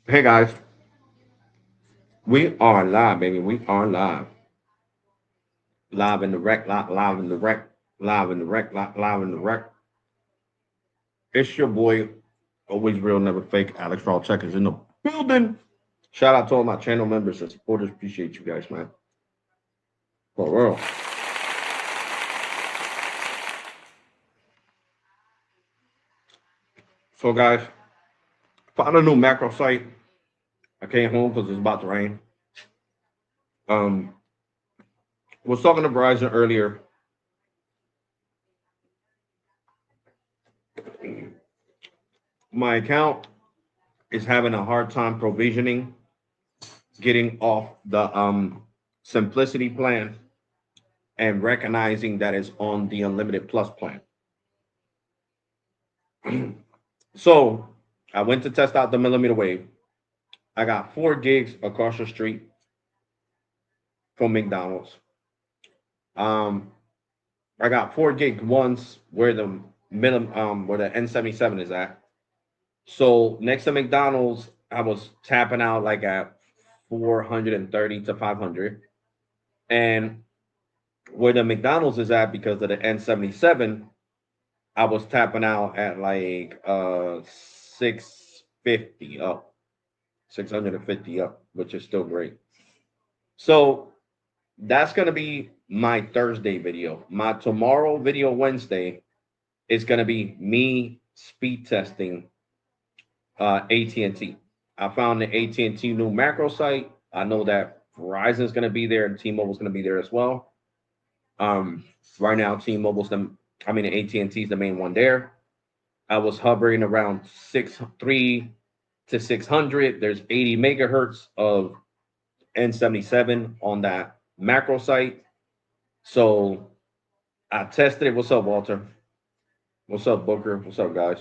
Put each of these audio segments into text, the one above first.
Hey guys, we are live, baby. We are live. Live in the rec, live in the rec, live in the rec, live in the rec. It's your boy, always real, never fake. Alex Raw Tech is in the building. Shout out to all my channel members and supporters. Appreciate you guys, man. For real. So, guys, found a new macro site. I came home because it's about to rain. Um, was talking to Verizon earlier. My account is having a hard time provisioning, getting off the simplicity plan and recognizing that it's on the unlimited plus plan. So I went to test out the millimeter wave. I got 4 gigs across the street from McDonald's. Um, I got 4 gig ones where the minimum where the N77 is at. So next to McDonald's, I was tapping out like at 430 to 500. And where the McDonald's is at because of the N77, I was tapping out at like 650 up, 650 up, which is still great. So that's gonna be my Thursday video. My tomorrow video Wednesday is gonna be me speed testing AT&T. I found the AT&T new macro site. I know that Verizon is gonna be there and T-Mobile is gonna be there as well. Um, right now, T-Mobile's the, I mean, AT&T is the main one there. I was hovering around 3 to 600. There's 80 megahertz of N77 on that macro site. So I tested it. What's up, Walter? What's up, Booker? What's up, guys?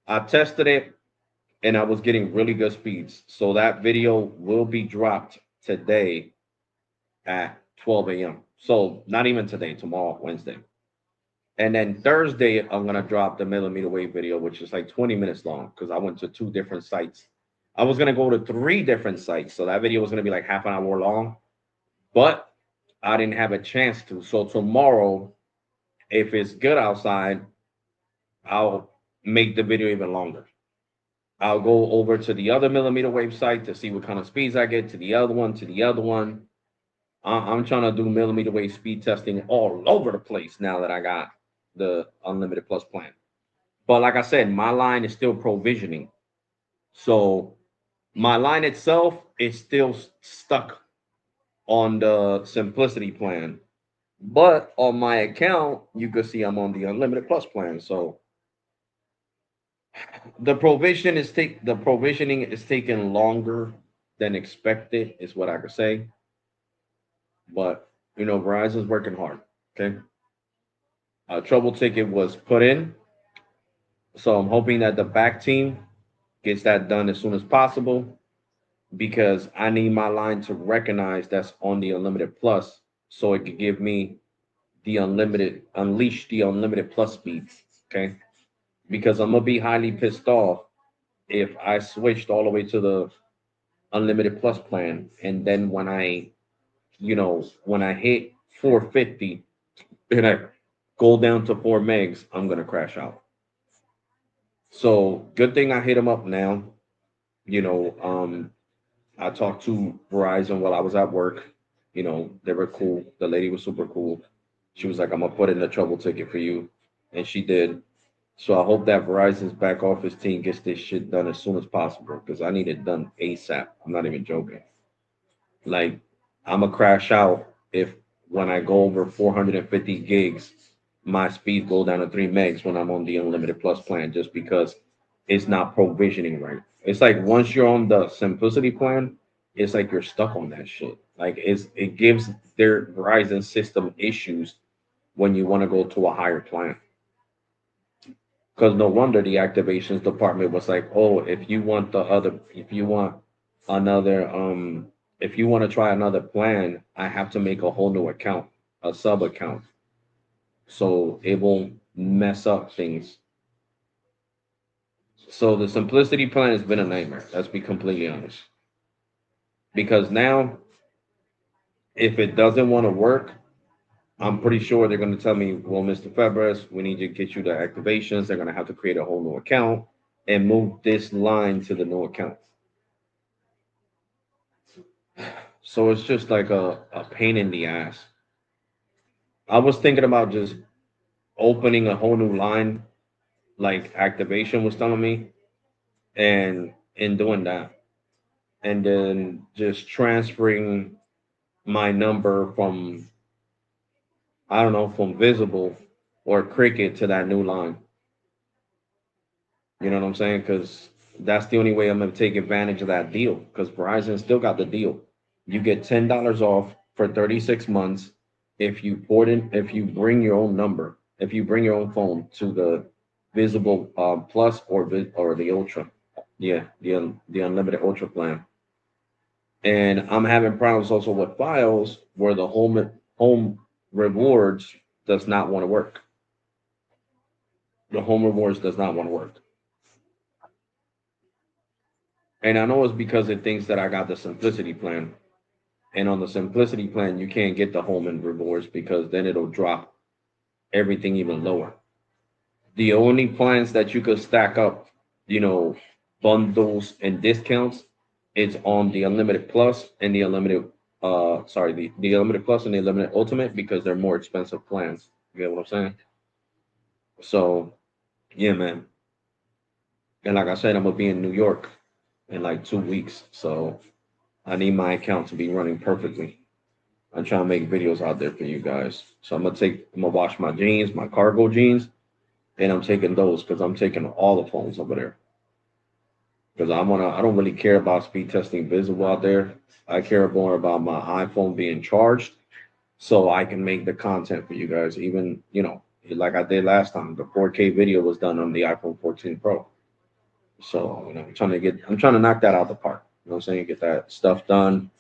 I tested it and I was getting really good speeds. So that video will be dropped today at 12 a.m. So not even today, tomorrow, Wednesday. And then Thursday, I'm gonna drop the millimeter wave video, which is like 20 minutes long because I went to 2 different sites. I was gonna go to 3 different sites, so that video was gonna be like half an hour long, but I didn't have a chance to. So tomorrow, if it's good outside, I'll make the video even longer. I'll go over to the other millimeter wave site to see what kind of speeds I get, to the other one, to the other one. I'm trying to do millimeter wave speed testing all over the place now that I got the unlimited plus plan. But like I said, my line is still provisioning. So my line itself is still stuck on the simplicity plan. But on my account, you can see I'm on the unlimited plus plan. So the provisioning is taking longer than expected, is what I could say. But Verizon's working hard. Okay. A trouble ticket was put in. So I'm hoping that the back team gets that done as soon as possible because I need my line to recognize that's on the unlimited plus so it could give me the unleash the unlimited plus speeds. Okay. Because I'm gonna be highly pissed off if I switched all the way to the unlimited plus plan and then when I hit 450 and I go down to 4 megs, I'm gonna crash out. So good thing I hit him up now. You know, um, I talked to Verizon while I was at work. They were cool. The lady was super cool. She was like, I'm gonna put in a trouble ticket for you. And she did. So I hope that Verizon's back office team gets this shit done as soon as possible because I need it done ASAP. I'm not even joking. Like, I'm gonna crash out if when I go over 450 gigs, my speed go down to 3 megs when I'm on the unlimited plus plan just because it's not provisioning right. It's like once you're on the simplicity plan, it's like you're stuck on that shit. Like it gives their Verizon system issues when you want to go to a higher plan. Because no wonder the activations department was like, oh, if you want another, if you want to try another plan, I have to make a whole new account, a sub account, so it won't mess up things. So the simplicity plan has been a nightmare. Let's be completely honest. Because now, if it doesn't want to work, I'm pretty sure they're going to tell me, well, Mr. Febres, we need to get you the activations. They're going to have to create a whole new account and move this line to the new account. So it's just like a pain in the ass. I was thinking about just opening a whole new line, like activation was telling me, and in doing that, and then just transferring my number from, I don't know, from Visible or Cricket to that new line. You know what I'm saying? Because that's the only way I'm gonna take advantage of that deal. Because Verizon still got the deal. You get $10 off for 36 months if you if you bring your own number, if you bring your own phone to the Visible Plus or the Ultra. Yeah, the unlimited Ultra plan. And I'm having problems also with files where the home rewards does not want to work. The home rewards does not want to work. And I know it's because it thinks that I got the simplicity plan. And on the simplicity plan, you can't get the home and rewards because then it'll drop everything even lower. The only plans that you could stack up, you know, bundles and discounts, it's on the unlimited plus and the unlimited the unlimited plus and the unlimited ultimate because they're more expensive plans. You get what I'm saying? So yeah, man. And like I said, I'm gonna be in New York in like 2 weeks. So I need my account to be running perfectly. I'm trying to make videos out there for you guys. So I'm gonna wash my jeans, my cargo jeans, and I'm taking those because I'm taking all the phones over there. Because I don't really care about speed testing visible out there. I care more about my iPhone being charged so I can make the content for you guys. Even, like I did last time, the 4K video was done on the iPhone 14 Pro. So, I'm trying to knock that out the park. You know what I'm saying? Get that stuff done,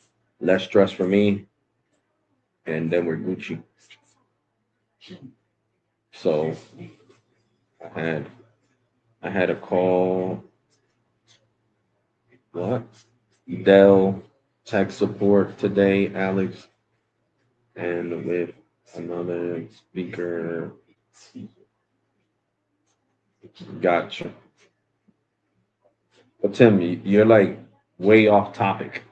less stress for me, and then we're Gucci. So I had I had a call, what? Dell tech support today, Alex, and with another speaker. Gotcha. But Tim, you're like way off topic.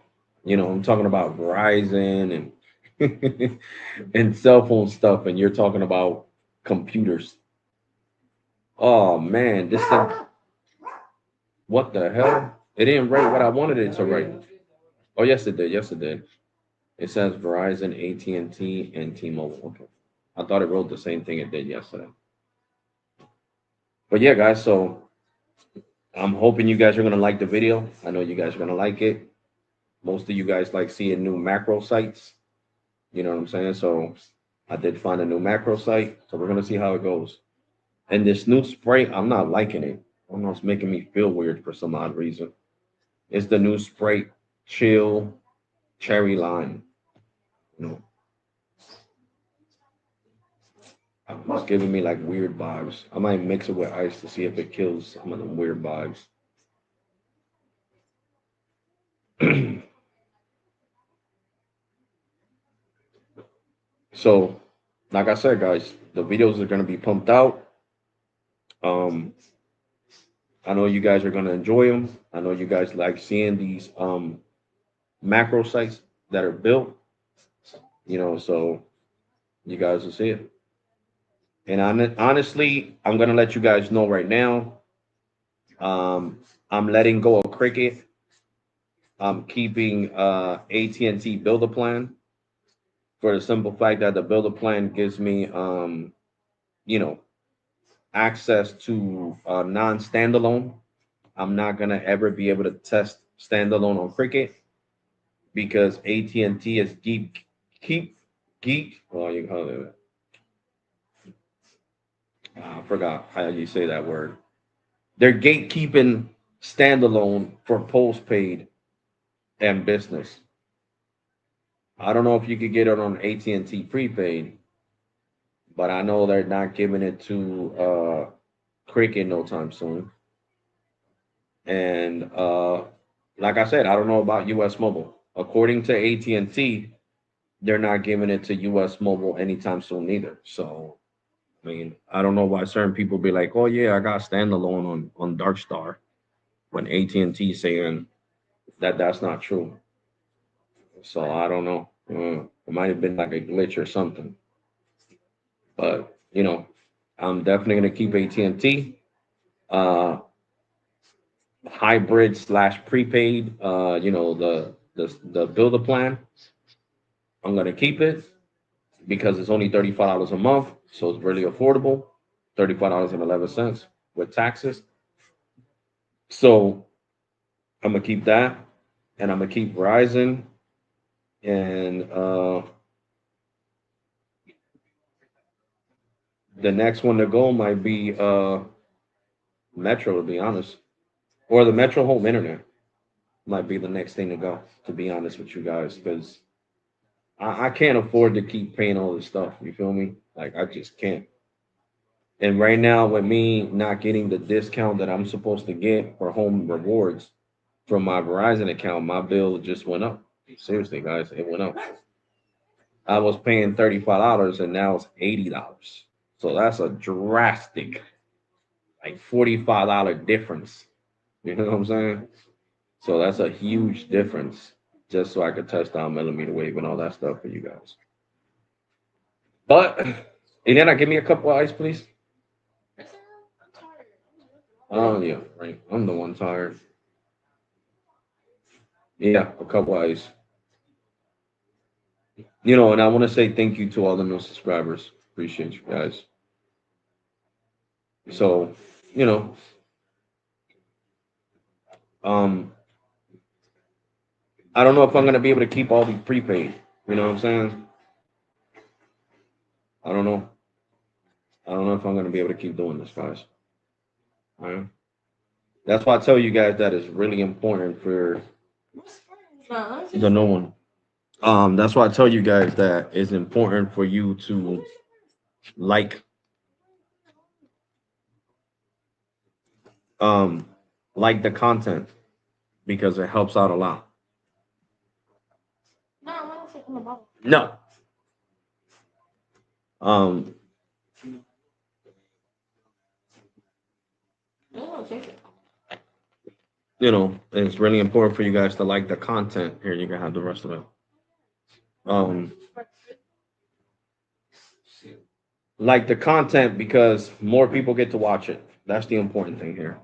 I'm talking about Verizon and and cell phone stuff, and you're talking about computers. Oh man, this thing, what the hell? It didn't write what I wanted it to write. Oh yes, it did. Yes, it did. It says Verizon, AT&T, and T-Mobile. Okay. I thought it wrote the same thing it did yesterday. But yeah, guys, so I'm hoping you guys are gonna like the video. I know you guys are gonna like it. Most of you guys like seeing new macro sites. You know what I'm saying? So I did find a new macro site. So we're gonna see how it goes. And this new spray, I'm not liking it. I don't know, it's making me feel weird for some odd reason. It's the new spray chill cherry lime. You know, it's giving me like weird vibes. I might mix it with ice to see if it kills some of the weird vibes. So, like I said, guys, the videos are gonna be pumped out. Um, I know you guys are gonna enjoy them. I know you guys like seeing these macro sites that are built. So you guys will see it. And honestly, I'm gonna let you guys know right now. Um, I'm letting go of Cricket. I'm keeping AT&T Builder Plan for the simple fact that the Builder Plan gives me you know access to non-standalone. I'm not gonna ever be able to test standalone on Cricket because AT&T is keep geek. Well, you call it. I forgot how you say that word. They're gatekeeping standalone for postpaid and business. I don't know if you could get it on AT&T prepaid, but I know they're not giving it to Cricket no time soon. And like I said, I don't know about US Mobile. According to AT&T, they're not giving it to US Mobile anytime soon either. So I mean, I don't know why certain people be like, "Oh yeah, I got standalone on Dark Star," when AT&T saying that that's not true. So I don't know. It might have been like a glitch or something. But I'm definitely gonna keep AT&T. Uh, Hybrid slash prepaid. The builder plan. I'm gonna keep it because it's only $35 a month, so it's really affordable. $35.11 with taxes. So I'm gonna keep that, and I'm gonna keep Verizon, and the next one to go might be Metro, to be honest, or the Metro Home Internet might be the next thing to go. To be honest with you guys, because I can't afford to keep paying all this stuff. You feel me? Like I just can't. And right now, with me not getting the discount that I'm supposed to get for home rewards from my Verizon account, my bill just went up. Seriously, guys, it went up. I was paying $35 and now it's $80. So that's a drastic, like $45 difference. You know what I'm saying? So that's a huge difference just so I could test out millimeter wave and all that stuff for you guys. But, and then give me a couple of ice, please. Oh, yeah, right. I'm the one tired. Yeah, a couple of ice. And I want to say thank you to all the new subscribers. Appreciate you guys. So, you know, um, I don't know if I'm gonna be able to keep all these prepaid. You know what I'm saying? I don't know. I don't know if I'm gonna be able to keep doing this, guys. All right. That's why I tell you guys that it's really important for the no one. That's why I tell you guys that it's important for you to like um like the content because it helps out a lot. No. Um, it's really important for you guys to like the content. Here, you can have the rest of it. Um, like the content because more people get to watch it. That's the important thing here.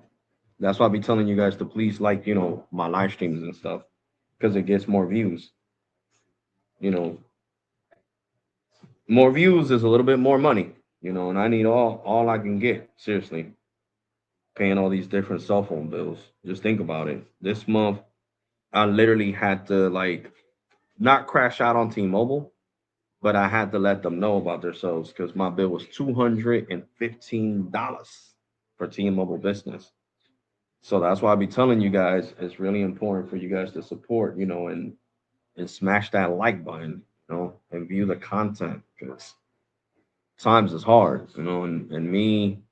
That's why I be telling you guys to please like, my live streams and stuff because it gets more views. You know, more views is a little bit more money, and I need all I can get. Seriously, paying all these different cell phone bills. Just think about it. This month, I literally had to like not crash out on T-Mobile, but I had to let them know about themselves because my bill was $215 for T-Mobile business. So that's why I be telling you guys it's really important for you guys to support, and smash that like button, and view the content because times is hard, and me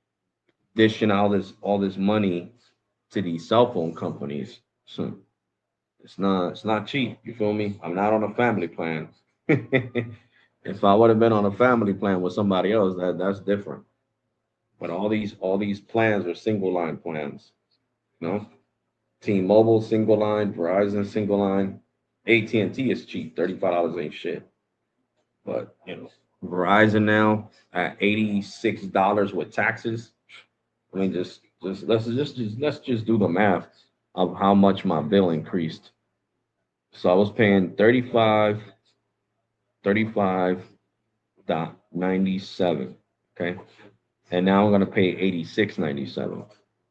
dishing all this money to these cell phone companies. So it's not cheap. You feel me? I'm not on a family plan. If I would have been on a family plan with somebody else, that's different. But all these plans are single line plans. You know, T-Mobile single line, Verizon single line, AT&T is cheap. $35 ain't shit. But Verizon now at $86 with taxes. I mean, just let's just do the math of how much my bill increased. So I was paying 35.97. Okay. And now I'm gonna pay 86.97.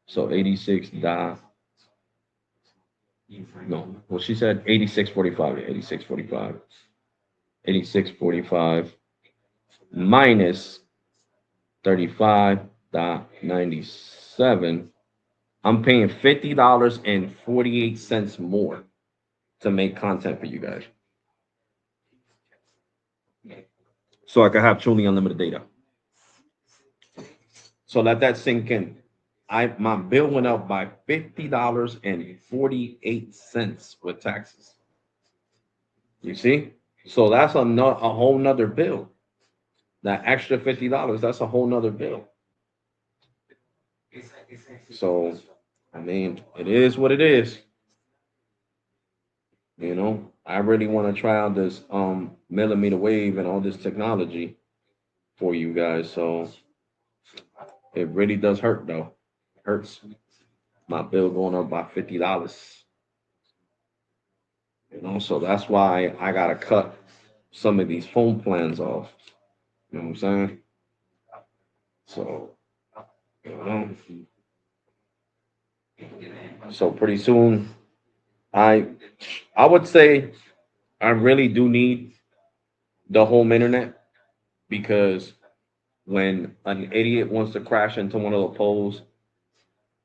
So 86 dot no. Well, she said 86.45. Yeah, 86.45. 86.45 minus 35.97. I'm paying $50.48 more to make content for you guys, so I can have truly unlimited data. So let that sink in. my bill went up by $50.48 with taxes. You see? So that's a whole nother bill. That extra $50, that's a whole nother bill. So I mean, it is what it is. I really want to try out this millimeter wave and all this technology for you guys. So it really does hurt though. It hurts. My bill going up by $50. So that's why I gotta cut some of these phone plans off. You know what I'm saying? So, you know, so pretty soon, I I would say I really do need the home internet because when an idiot wants to crash into one of the poles,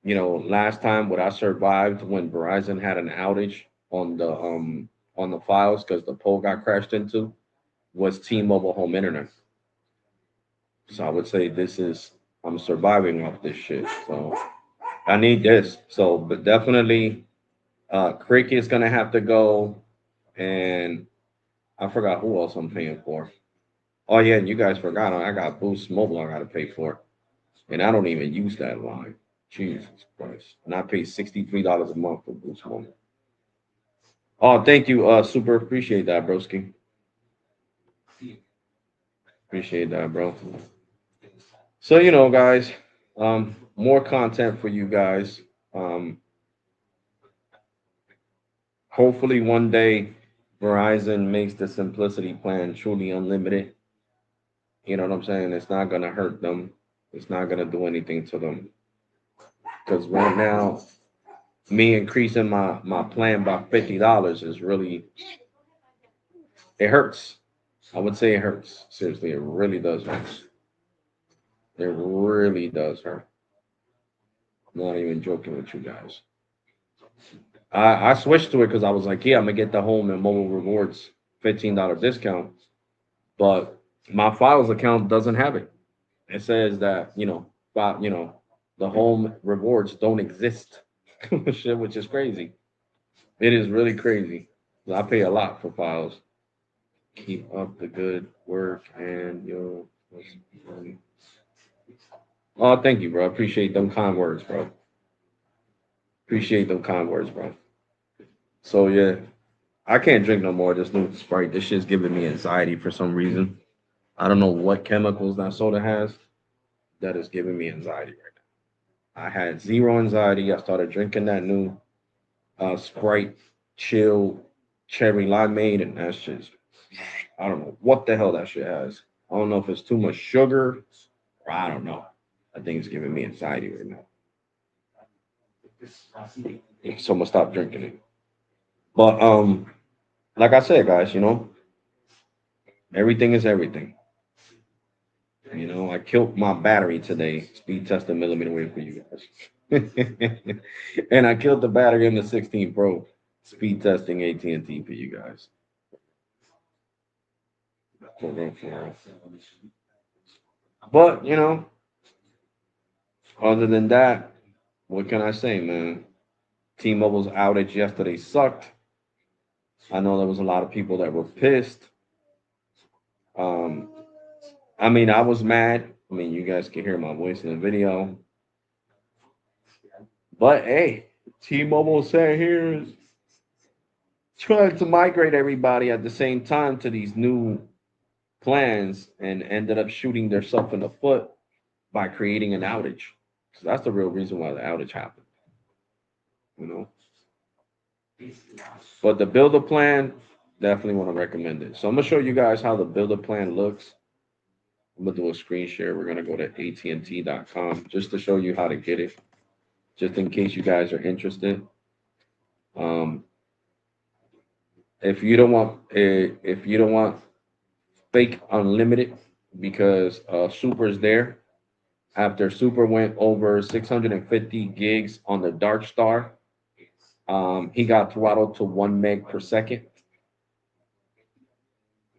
last time what I survived when Verizon had an outage on the files because the pole got crashed into was T-Mobile home internet. So I would say I'm surviving off this shit. So I need this. So, but definitely, Cricket's gonna have to go, and I forgot who else I'm paying for. Oh yeah, and you guys forgot I got Boost Mobile I gotta pay for, and I don't even use that line. Jesus Christ, and I pay $63 a month for Boost Mobile. Oh, thank you, super appreciate that, broski. Appreciate that, bro. So guys, more content for you guys. Um, Hopefully one day Verizon makes the simplicity plan truly unlimited. You know what I'm saying? It's not gonna hurt them. It's not gonna do anything to them. Because right now, me increasing my plan by $50 is really it hurts. I would say it hurts. Seriously, it really does hurt. It really does hurt. I'm not even joking with you guys. I switched to it because I was like, yeah, I'm gonna get the home and mobile rewards $15 discount, but my files account doesn't have it. It says that the home rewards don't exist. Shit, which is crazy. It is really crazy. I pay a lot for files. Keep up the good work and oh, thank you, bro. Appreciate them kind words, bro. Appreciate them kind words, bro. So yeah, I can't drink no more of this new Sprite. This shit's giving me anxiety for some reason. I don't know what chemicals that soda has that is giving me anxiety right now. I had zero anxiety. I started drinking that new Sprite chill cherry limeade, and that's just I don't know what the hell that shit has. I don't know if it's too much sugar or I don't know. I think it's giving me anxiety right now. So I'm gonna stop drinking it. But like I said, guys, everything is everything. I killed my battery today, speed testing millimeter wave for you guys. And I killed the battery in the 16 Pro, speed testing AT&T for you guys. For real, for real. But, other than that, what can I say, man? T-Mobile's outage yesterday sucked. I know there was a lot of people that were pissed. Um, I mean, I was mad. I mean, you guys can hear my voice in the video. But hey, T-Mobile sat here is trying to migrate everybody at the same time to these new plans and ended up shooting themselves in the foot by creating an outage. So that's the real reason why the outage happened, you know. But the builder plan, definitely want to recommend it. So I'm gonna show you guys how the builder plan looks. I'm gonna do a screen share. We're gonna go to AT&T.com just to show you how to get it, just in case you guys are interested. Um, if you don't want fake unlimited, because Super is there. After Super went over 650 gigs on the Dark Star, he got throttled to 1 meg per second.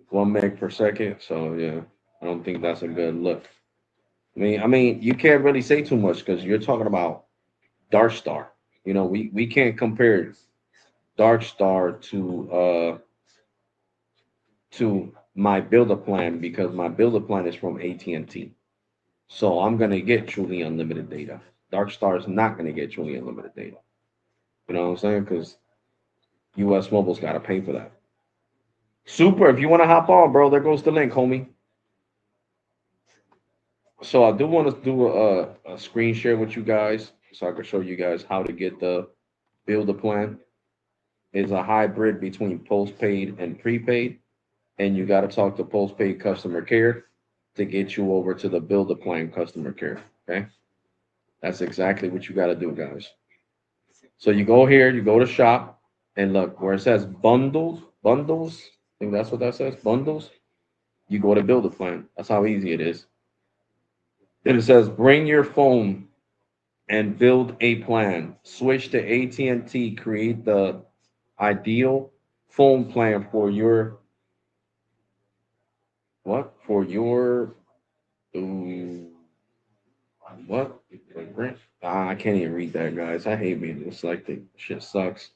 1 meg per second. So yeah, I don't think that's a good look. I mean, you can't really say too much because you're talking about Dark Star. We can't compare Dark Star to my builder plan because my builder plan is from AT&T. So I'm gonna get truly unlimited data. Dark Star is not gonna get truly unlimited data. You know what I'm saying? Because US Mobile's gotta pay for that. Super, if you want to hop on, bro, there goes the link, homie. So I do want to do a screen share with you guys so I can show you guys how to get the builder plan. It's a hybrid between postpaid and prepaid, and you got to talk to postpaid customer care to get you over to the builder plan customer care. Okay, that's exactly what you got to do, guys. So you go here, you go to shop, and look where it says bundles. I think that's what that says, bundles. You go to builder plan. That's how easy it is. Then it says bring your phone and build a plan. Switch to AT&T. Create the ideal phone plan for your what? For your ooh, what? I can't even read that, guys. I hate being dyslexic. Shit sucks.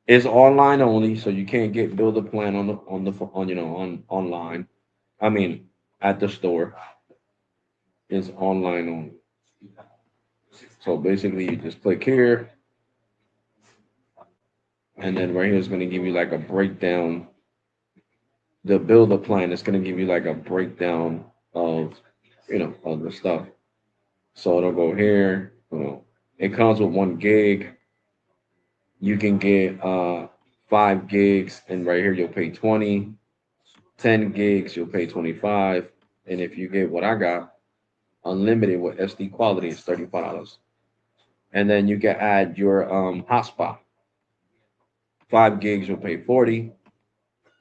It's online only, so you can't get build a plan on online. I mean, at the store. It's online only. So basically, you just click here, and then right here is going to give you like a breakdown. The builder plan is going to give you like a breakdown of of the stuff. So it'll go here. It comes with 1 gig. You can get 5 gigs, and right here you'll pay 20. 10 gigs you'll pay 25. And if you get what I got, unlimited with SD quality, is $35. And then you can add your hotspot. 5 gigs you'll pay 40.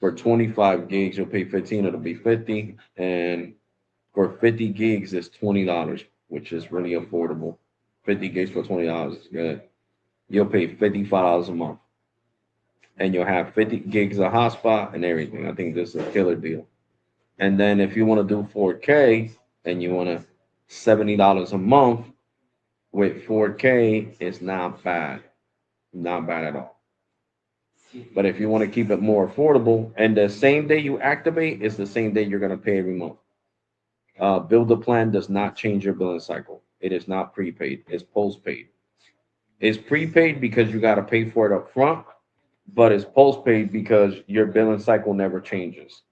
For 25 gigs you'll pay 15. It'll be 50. And for 50 gigs, it's $20, which is really affordable. 50 gigs for $20 is good. You'll pay $55 a month, and you'll have 50 gigs of hotspot and everything. I think this is a killer deal. And then if you want to do 4K and you want to $70 a month with 4K, it's not bad, not bad at all. But if you want to keep it more affordable, and the same day you activate is the same day you're gonna pay every month. Build a plan does not change your billing cycle. It is not prepaid. It's postpaid. It's prepaid because you got to pay for it up front, but it's postpaid because your billing cycle never changes.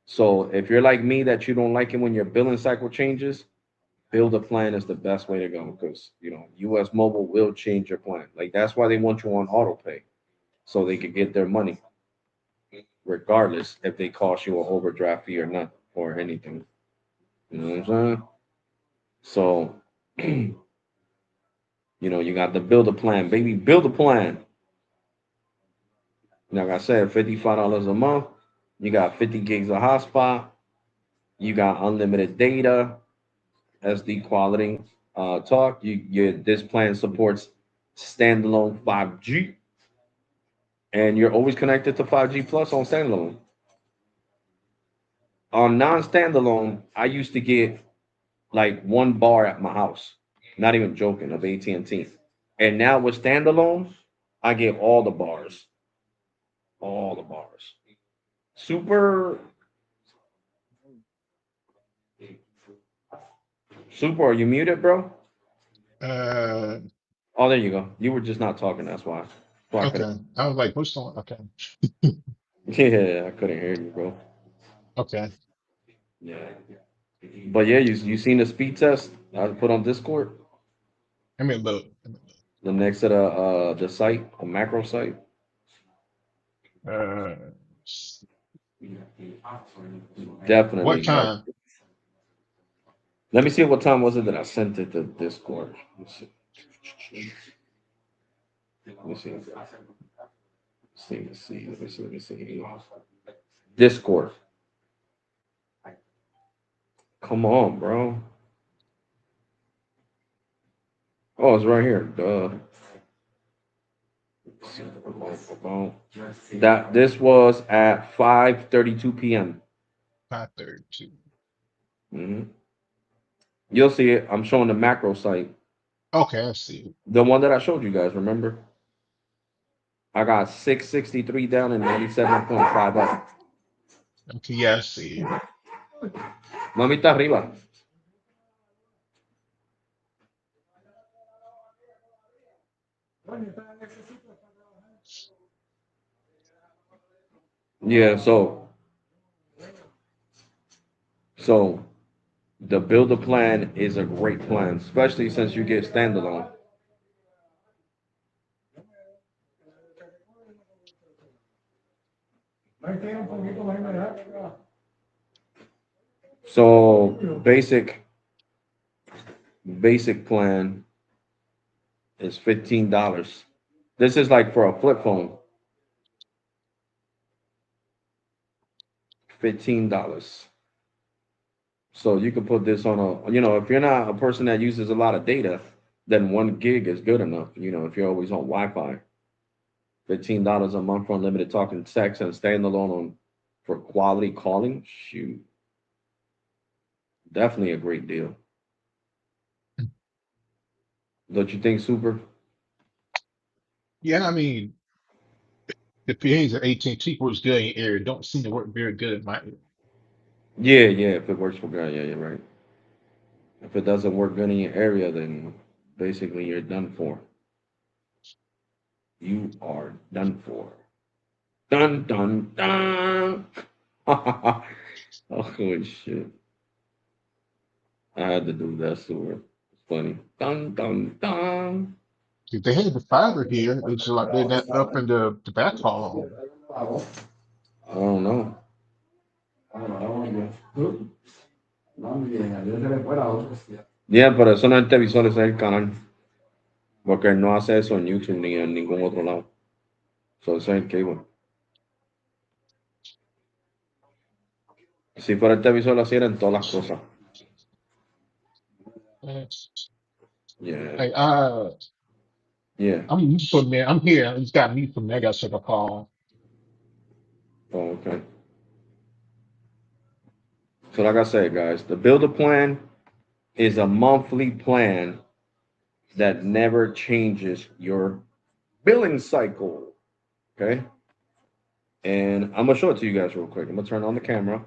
So if you're like me that you don't like it when your billing cycle changes, build a plan is the best way to go because US Mobile will change your plan. Like that's why they want you on auto pay so they can get their money regardless if they cost you an overdraft fee or not or anything. You know what I'm saying? So you got to build a plan, baby. Build a plan. Like I said, $55 a month. You got 50 gigs of hotspot. You got unlimited data, SD quality. Talk. This plan supports standalone 5G, and you're always connected to 5G plus on standalone. On non-standalone, I used to get like 1 bar at my house. Not even joking of AT&T. And now with standalone, I get all the bars. All the bars. Super, super. Are you muted, bro? Uh, Oh, there you go. You were just not talking. That's why. Why I couldn't. okay. I was like, what's on? Okay. Yeah, I couldn't hear you, bro. Okay. Yeah. But yeah, you seen the speed test I put on Discord? Let me look. Let me The next to the site, a macro site. look. What Definitely, bro. time? Let me see what time was it that I sent it to Discord. Let's see. Let me see. Let me see. Discord. Come on, bro. Oh, it's right here. Duh. That this was at 5:32 p.m. 5:32. Mhm. You'll see it. I'm showing the macro site. Okay, I see. The one that I showed you guys, remember? I got 663 down and 97.5 up. Okay, yeah, I see. Mamita arriba. Yeah, so the build a plan is a great plan, especially since you get standalone. So basic plan is $15. This is like for a flip phone, $15. So you can put this on if you're not a person that uses a lot of data, then 1 gig is good enough. If you're always on Wi-Fi, $15 a month for unlimited talking text and standalone for quality calling. Shoot, definitely a great deal. Don't you think, Super? Yeah, I mean, the PAs at AT&T works good in your area. Don't seem to work very good in my area. Yeah, yeah. If it works for guy, yeah, you're right. If it doesn't work good in your area, then basically you're done for. You are done for. Dun dun dun. Oh shit! I had to do that, Super. It's funny. Dun dun dun. If they had the fiber here, they just like they're not up in the backhaul. I don't know. Yeah, pero eso no es el televisor, ese es el canal. Porque él no hace eso en YouTube ni en ningún otro lado. So, ese es el cable. Si fuera el televisor, lo hiciera en todas las cosas. Uh, Yeah, Hey, yeah. I'm from there. I'm here. It's got me from there. I got to take a call. Oh, okay. So, like I said, guys, the builder plan is a monthly plan that never changes your billing cycle. Okay. And I'm going to show it to you guys real quick. I'm going to turn on the camera.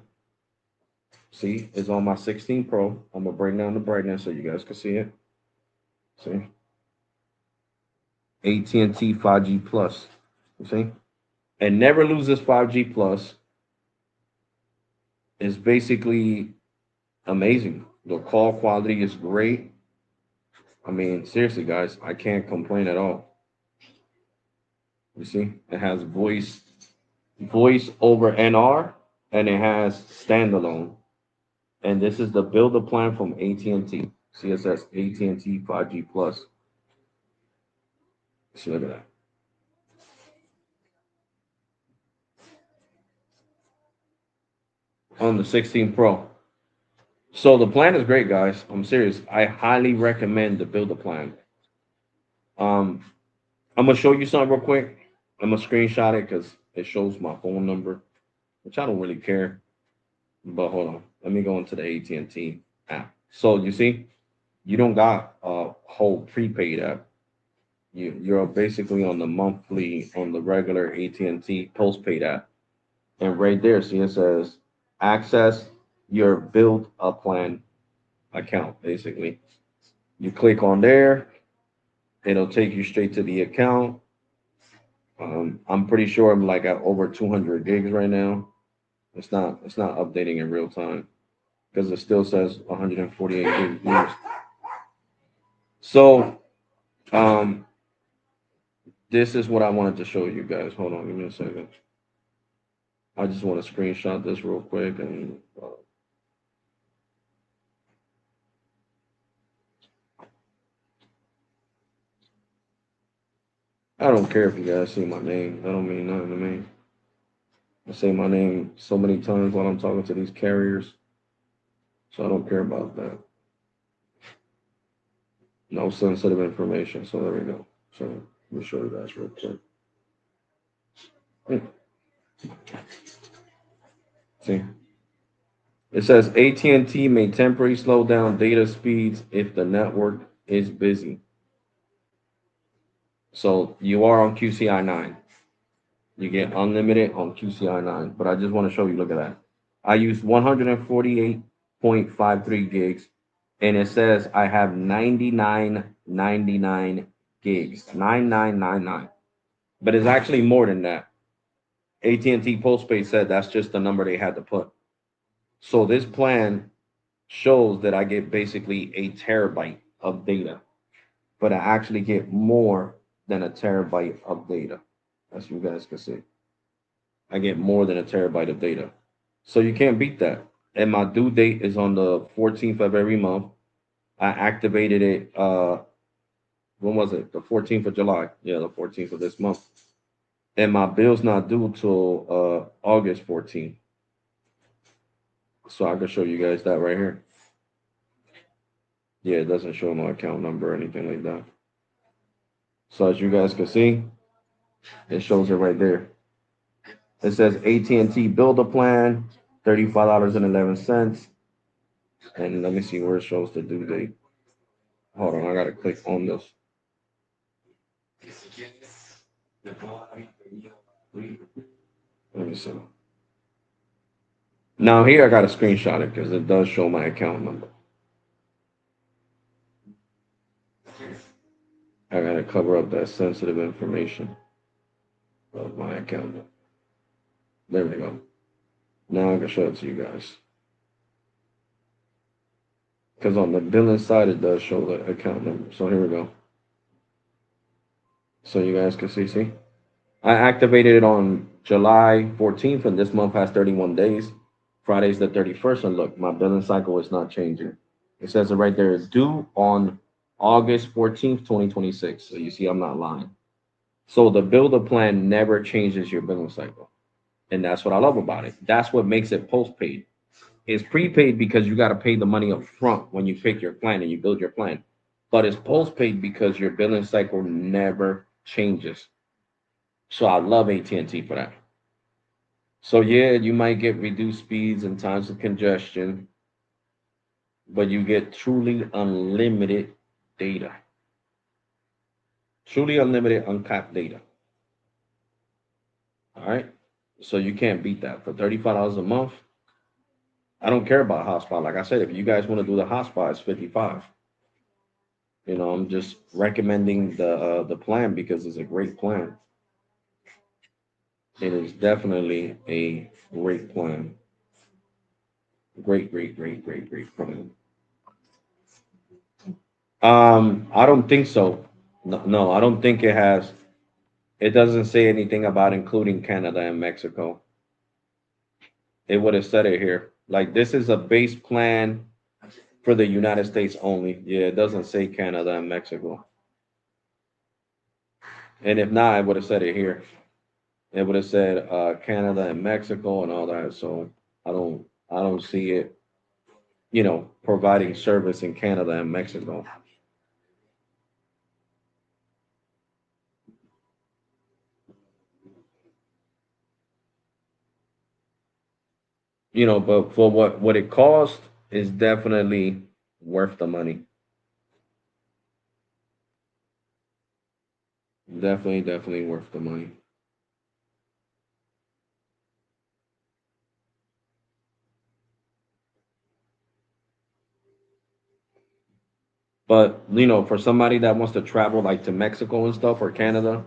See, it's on my 16 Pro. I'm going to bring down the brightness so you guys can see it. See, AT&T 5G Plus. You see, and never loses 5G Plus is basically amazing. The call quality is great. I mean, seriously, guys, I can't complain at all. You see, it has voice over NR, and it has standalone. And this is the builder plan from AT&T. CSS AT&T 5G Plus. See, look at that. On the 16 Pro. So the plan is great, guys. I'm serious. I highly recommend the builder plan. Um, I'm gonna show you something real quick. I'm gonna screenshot it because it shows my phone number, which I don't really care. But hold on, let me go into the AT&T app. So you see, you don't got a whole prepaid app. You're basically on the monthly, on the regular AT&T postpaid app, and right there, see it says access your build a plan account. Basically, you click on there, it'll take you straight to the account. I'm pretty sure I'm like at over 200 gigs right now. It's not updating in real time because it still says 148 gigs used. So um, this is what I wanted to show you guys. Hold on, give me a second. I just want to screenshot this real quick and I don't care if you guys see my name. That don't mean nothing to me. I say my name so many times while I'm talking to these carriers, so I don't care about that. No sensitive information. So there we go. So let me show you guys real quick. Hmm. See, It says AT&T may temporarily slow down data speeds if the network is busy. So you are on QCI 9. You get unlimited on QCI 9. But I just want to show you, look at that. I use 148.53 gigs, and it says I have 99.99 gigs. 9999. But it's actually more than that. AT&T postpaid said that's just the number they had to put. So this plan shows that I get basically a terabyte of data, but I actually get more than a terabyte of data. As you guys can see, I get more than a terabyte of data. So you can't beat that. And my due date is on the 14th of every month. I activated it, when was it? The 14th of July. Yeah, the 14th of this month. And my bill's not due till August 14th. So I can show you guys that right here. Yeah, it doesn't show my account number or anything like that. So as you guys can see, it shows it right there. It says AT&T Builder Plan, $35.11. And let me see where it shows the due date. Hold on, I gotta click on this. Let me see. Now here I gotta screenshot it because it does show my account number. I gotta cover up that sensitive information of my account number. There we go. Now I can show it to you guys. Because on the billing side, it does show the account number. So here we go. So you guys can see. I activated it on July 14th, and this month has 31 days. Friday's the 31st, and look, my billing cycle is not changing. It says it right there, due on August 14th, 2026. So you see, I'm not lying. So the builder plan never changes your billing cycle. And that's what I love about it. That's what makes it postpaid. It's prepaid because you got to pay the money up front when you pick your plan and you build your plan. But it's postpaid because your billing cycle never changes. So I love AT&T for that. So yeah, you might get reduced speeds and times of congestion, but you get truly unlimited data. Truly unlimited uncapped data. All right. So you can't beat that for $35 a month. I don't care about hotspot. Like I said, if you guys want to do the hotspot, it's 55. You know, I'm just recommending the plan because it's a great plan. It is definitely a great plan. Great plan. I don't think so. No, no, I don't think it has. It doesn't say anything about including Canada and Mexico. It would have said it here. Like this is a base plan for the United States only. Yeah, it doesn't say Canada and Mexico. And if not, I would have said it here. It would have said Canada and Mexico and all that. So I don't see it, providing service in Canada and Mexico. But for what it costs is definitely worth the money. Definitely worth the money. But for somebody that wants to travel like to Mexico and stuff or Canada,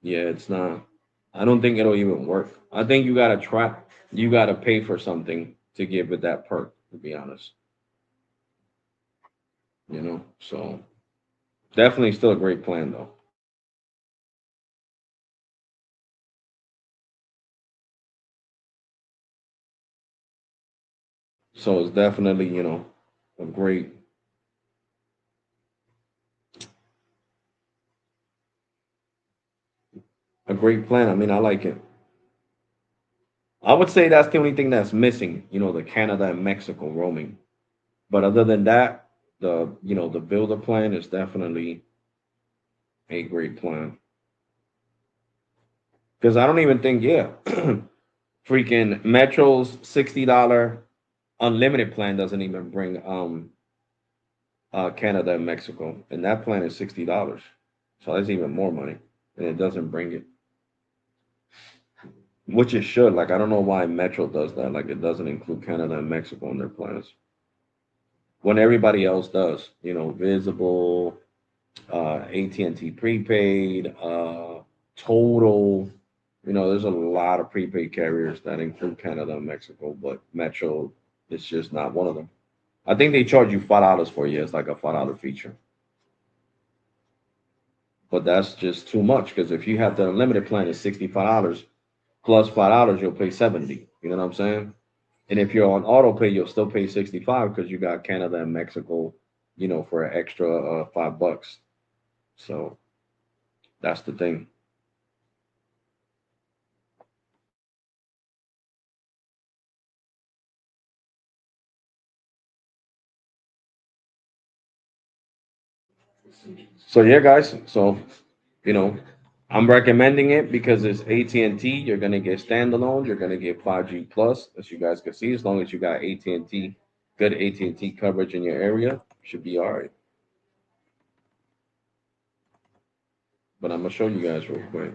yeah, it's not. I don't think it'll even work. I think you gotta pay for something to give it that perk, to be honest. So definitely still a great plan though. So it's definitely, a great plan. I mean, I like it. I would say that's the only thing that's missing, the Canada and Mexico roaming. But other than that, the builder plan is definitely a great plan. Because I don't even think, yeah, freaking Metro's $60, Unlimited plan doesn't even bring Canada and Mexico, and that plan is $60. So that's even more money, and it doesn't bring it, which it should. Like I don't know why Metro does that. Like it doesn't include Canada and Mexico in their plans when everybody else does. Visible, AT&T prepaid, Total. There's a lot of prepaid carriers that include Canada and Mexico, but Metro is just not one of them. I think they charge you $5 for you. It's like a $5 feature, but that's just too much because if you have the unlimited plan, it's $65 plus $5, you'll pay 70. You know what I'm saying? And if you're on auto pay, you'll still pay 65 because you got Canada and Mexico, for an extra $5. So that's the thing. So yeah, guys. So you know, I'm recommending it because it's AT&T. You're gonna get standalone. You're gonna get 5G plus, as you guys can see. As long as you got AT&T, good AT&T coverage in your area, should be all right. But I'm gonna show you guys real quick.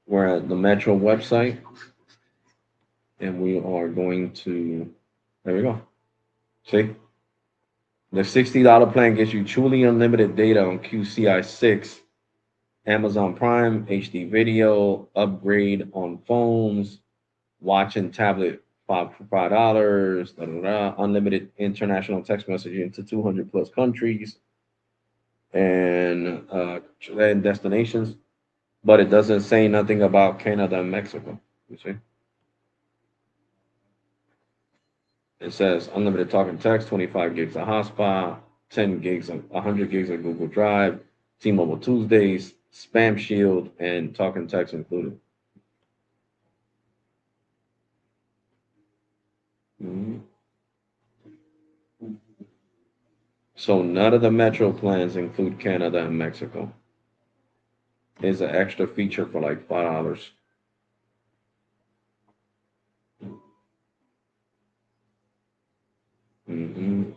We're at the Metro website, and we are going to. There we go. See, the $60 plan gives you truly unlimited data on QCI 6, Amazon Prime, HD video, upgrade on phones, watch and tablet for $5, unlimited international text messaging to 200 plus countries and destinations, but it doesn't say nothing about Canada and Mexico. You see, it says unlimited talk and text, 25 gigs of hotspot, 10 gigs of 100 gigs of Google Drive, T-Mobile Tuesdays, Spam Shield, and talk and text included. Mhm. So none of the Metro plans include Canada and Mexico. It's an extra feature for like $5. Hmm.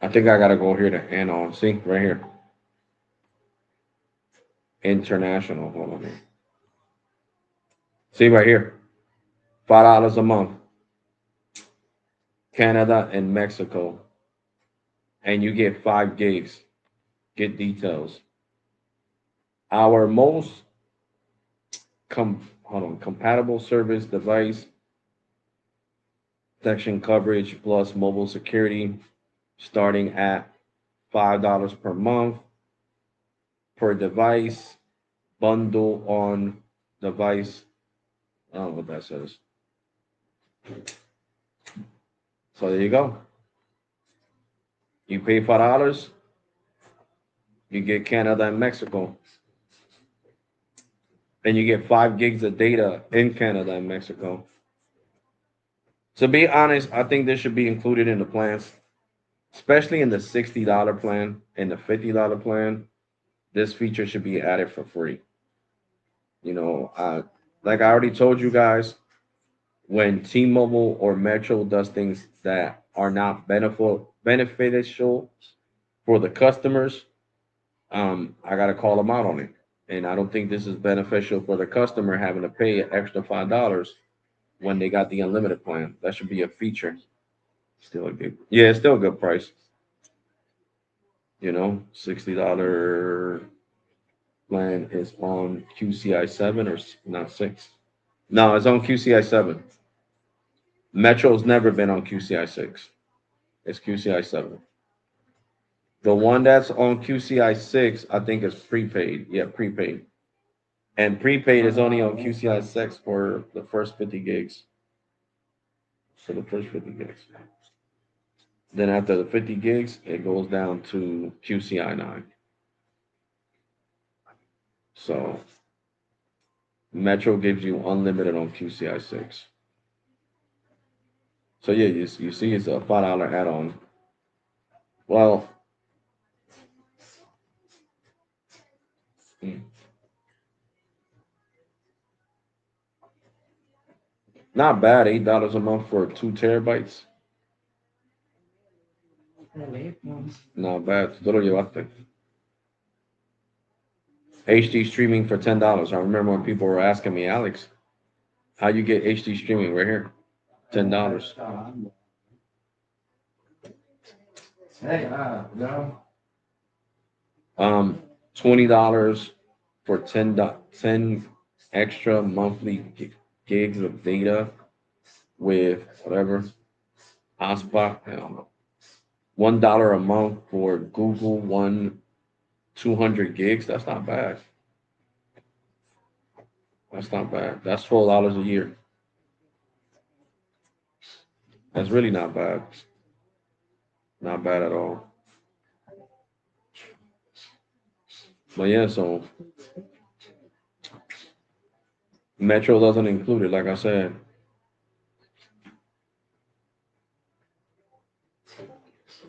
I think I gotta go here to end on. See right here, international. Hold on here. See right here, $5 a month, Canada and Mexico, and you get 5 gigs. Get details. Our most hold on, compatible service device section coverage plus mobile security, starting at $5 per month per device. Bundle on device. I don't know what that says. So there you go. You pay $5, you get Canada and Mexico, and you get 5 gigs of data in Canada and Mexico. To be honest, I think this should be included in the plans, especially in the $60 plan and the $50 plan. This feature should be added for free. Like I already told you guys, when T-Mobile or Metro does things that are not beneficial for the customers, I gotta call them out on it. And I don't think this is beneficial for the customer having to pay an extra $5 when they got the unlimited plan. That should be a feature. Still a good, yeah, it's still a good price. $60 plan is on QCI 7 or not 6. No, it's on QCI 7. Metro's never been on QCI 6. It's QCI 7. The one that's on QCI 6, I think, is prepaid. Yeah, prepaid. And prepaid is only on QCI 6 for the first 50 gigs. So the first 50 gigs. Then after the 50 gigs, it goes down to QCI 9. So Metro gives you unlimited on QCI 6. So yeah, you see, it's a $5 add-on. Well, mm, not bad. $8 a month for 2 terabytes. Not bad. Tú te lo llevaste. HD streaming for $10. I remember when people were asking me, Alex, how you get HD streaming right here? $10. Um, $20 for 10 extra monthly gigs of data with whatever hotspot. I don't know. $1 a month for Google One 200 gigs. That's not bad. That's not bad. That's $12 a year. That's really not bad. Not bad at all. But yeah, so Metro doesn't include it, like I said.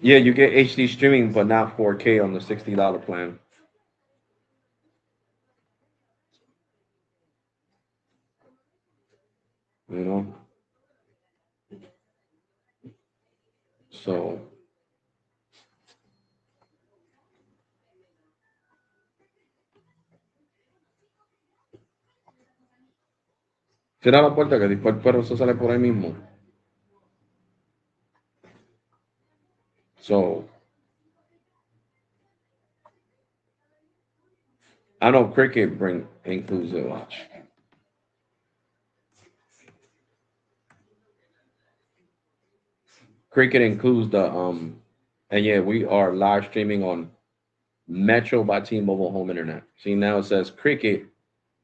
Yeah, you get HD streaming, but not 4K on the $60 plan. You know, so cierra la puerta que después el perro se sale por ahí mismo. So I know Cricket bring includes it. Watch. Cricket includes and yeah, we are live streaming on Metro by T-Mobile Home Internet. See, now it says Cricket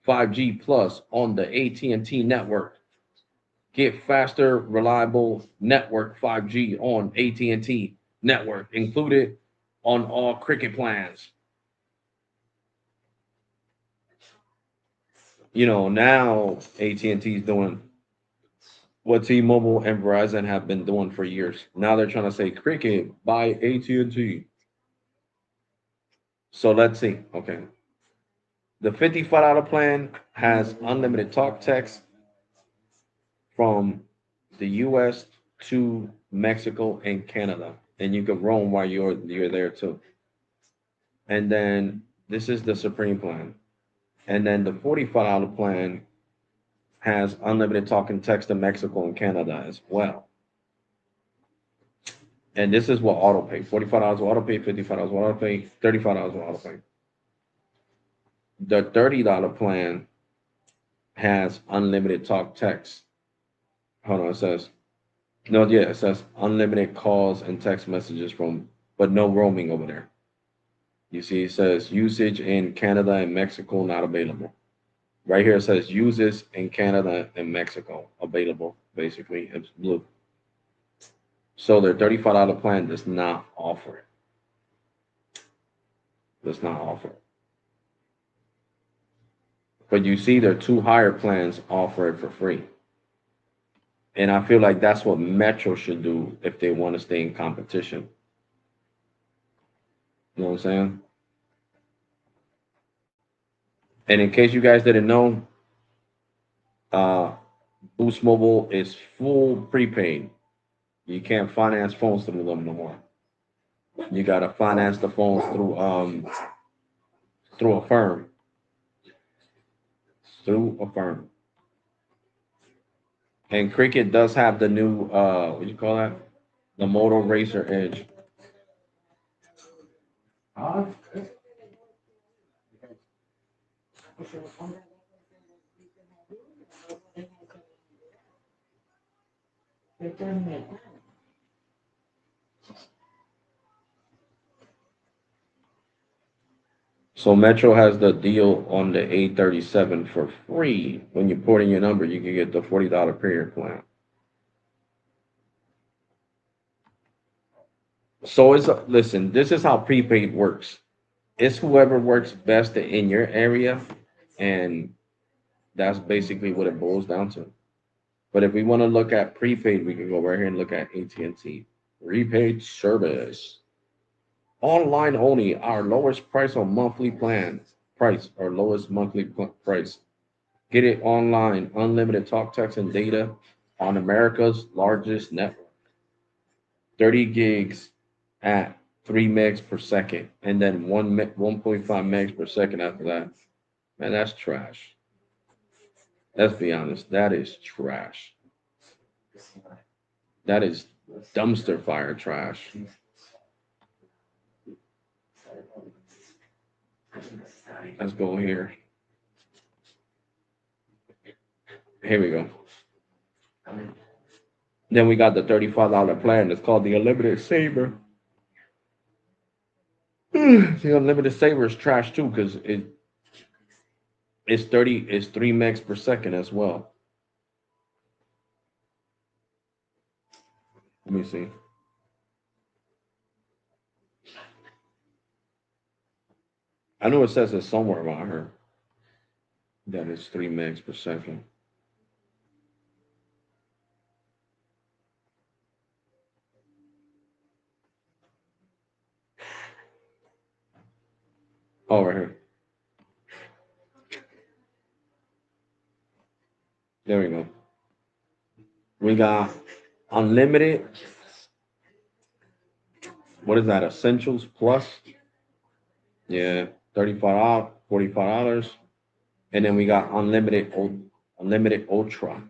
5G Plus on the AT&T network. Get faster, reliable network 5G on AT&T network included on all Cricket plans. You know, now AT&T is doing what T-Mobile and Verizon have been doing for years. Now they're trying to say Cricket by AT&T. So let's see. Okay. The $55 plan has unlimited talk text from the US to Mexico and Canada. And you can roam while you're there too. And then this is the Supreme plan. And then the $45 plan has unlimited talk and text to Mexico and Canada as well. And this is what auto pay. $45 auto pay, $55 auto pay, $35 auto pay. The $30 plan has unlimited talk text. Hold on, it says no, yeah, it says unlimited calls and text messages from, but no roaming over there. You see, it says usage in Canada and Mexico not available. Right here it says uses in Canada and Mexico available. Basically, it's blue. So their $35 plan does not offer it. Does not offer it. But you see their two higher plans offer it for free. And I feel like that's what Metro should do if they want to stay in competition. You know what I'm saying? And in case you guys didn't know, uh, Boost Mobile is full prepaid. You can't finance phones through them no more. You gotta finance the phones through a firm. Through a firm. And Cricket does have the new what do you call that? The Moto Racer Edge. So Metro has the deal on the 837 for free. When you port in your number, you can get the $40 period plan. So it's listen, this is how prepaid works. It's whoever works best in your area, and that's basically what it boils down to. But if we want to look at prepaid, we can go right here and look at AT&T prepaid service. Online only, our lowest price on monthly plans. Price, our lowest monthly price. Get it online, unlimited talk, text, and data on America's largest network. 30 gigs at 3 megs per second, and then 1.5 megs per second after that. Man, that's trash. Let's be honest, that is trash. That is dumpster fire trash. Let's go here. Here we go. Then we got the $35 plan. It's called the Unlimited Saver. The Unlimited Saver is trash too because it's 3 megs per second as well. Let me see. I know it says it somewhere about her that it's 3 megs per second. Oh, right here. There we go. We got unlimited. What is that? Essentials Plus. Yeah, $45, $45. And then we got unlimited ultra.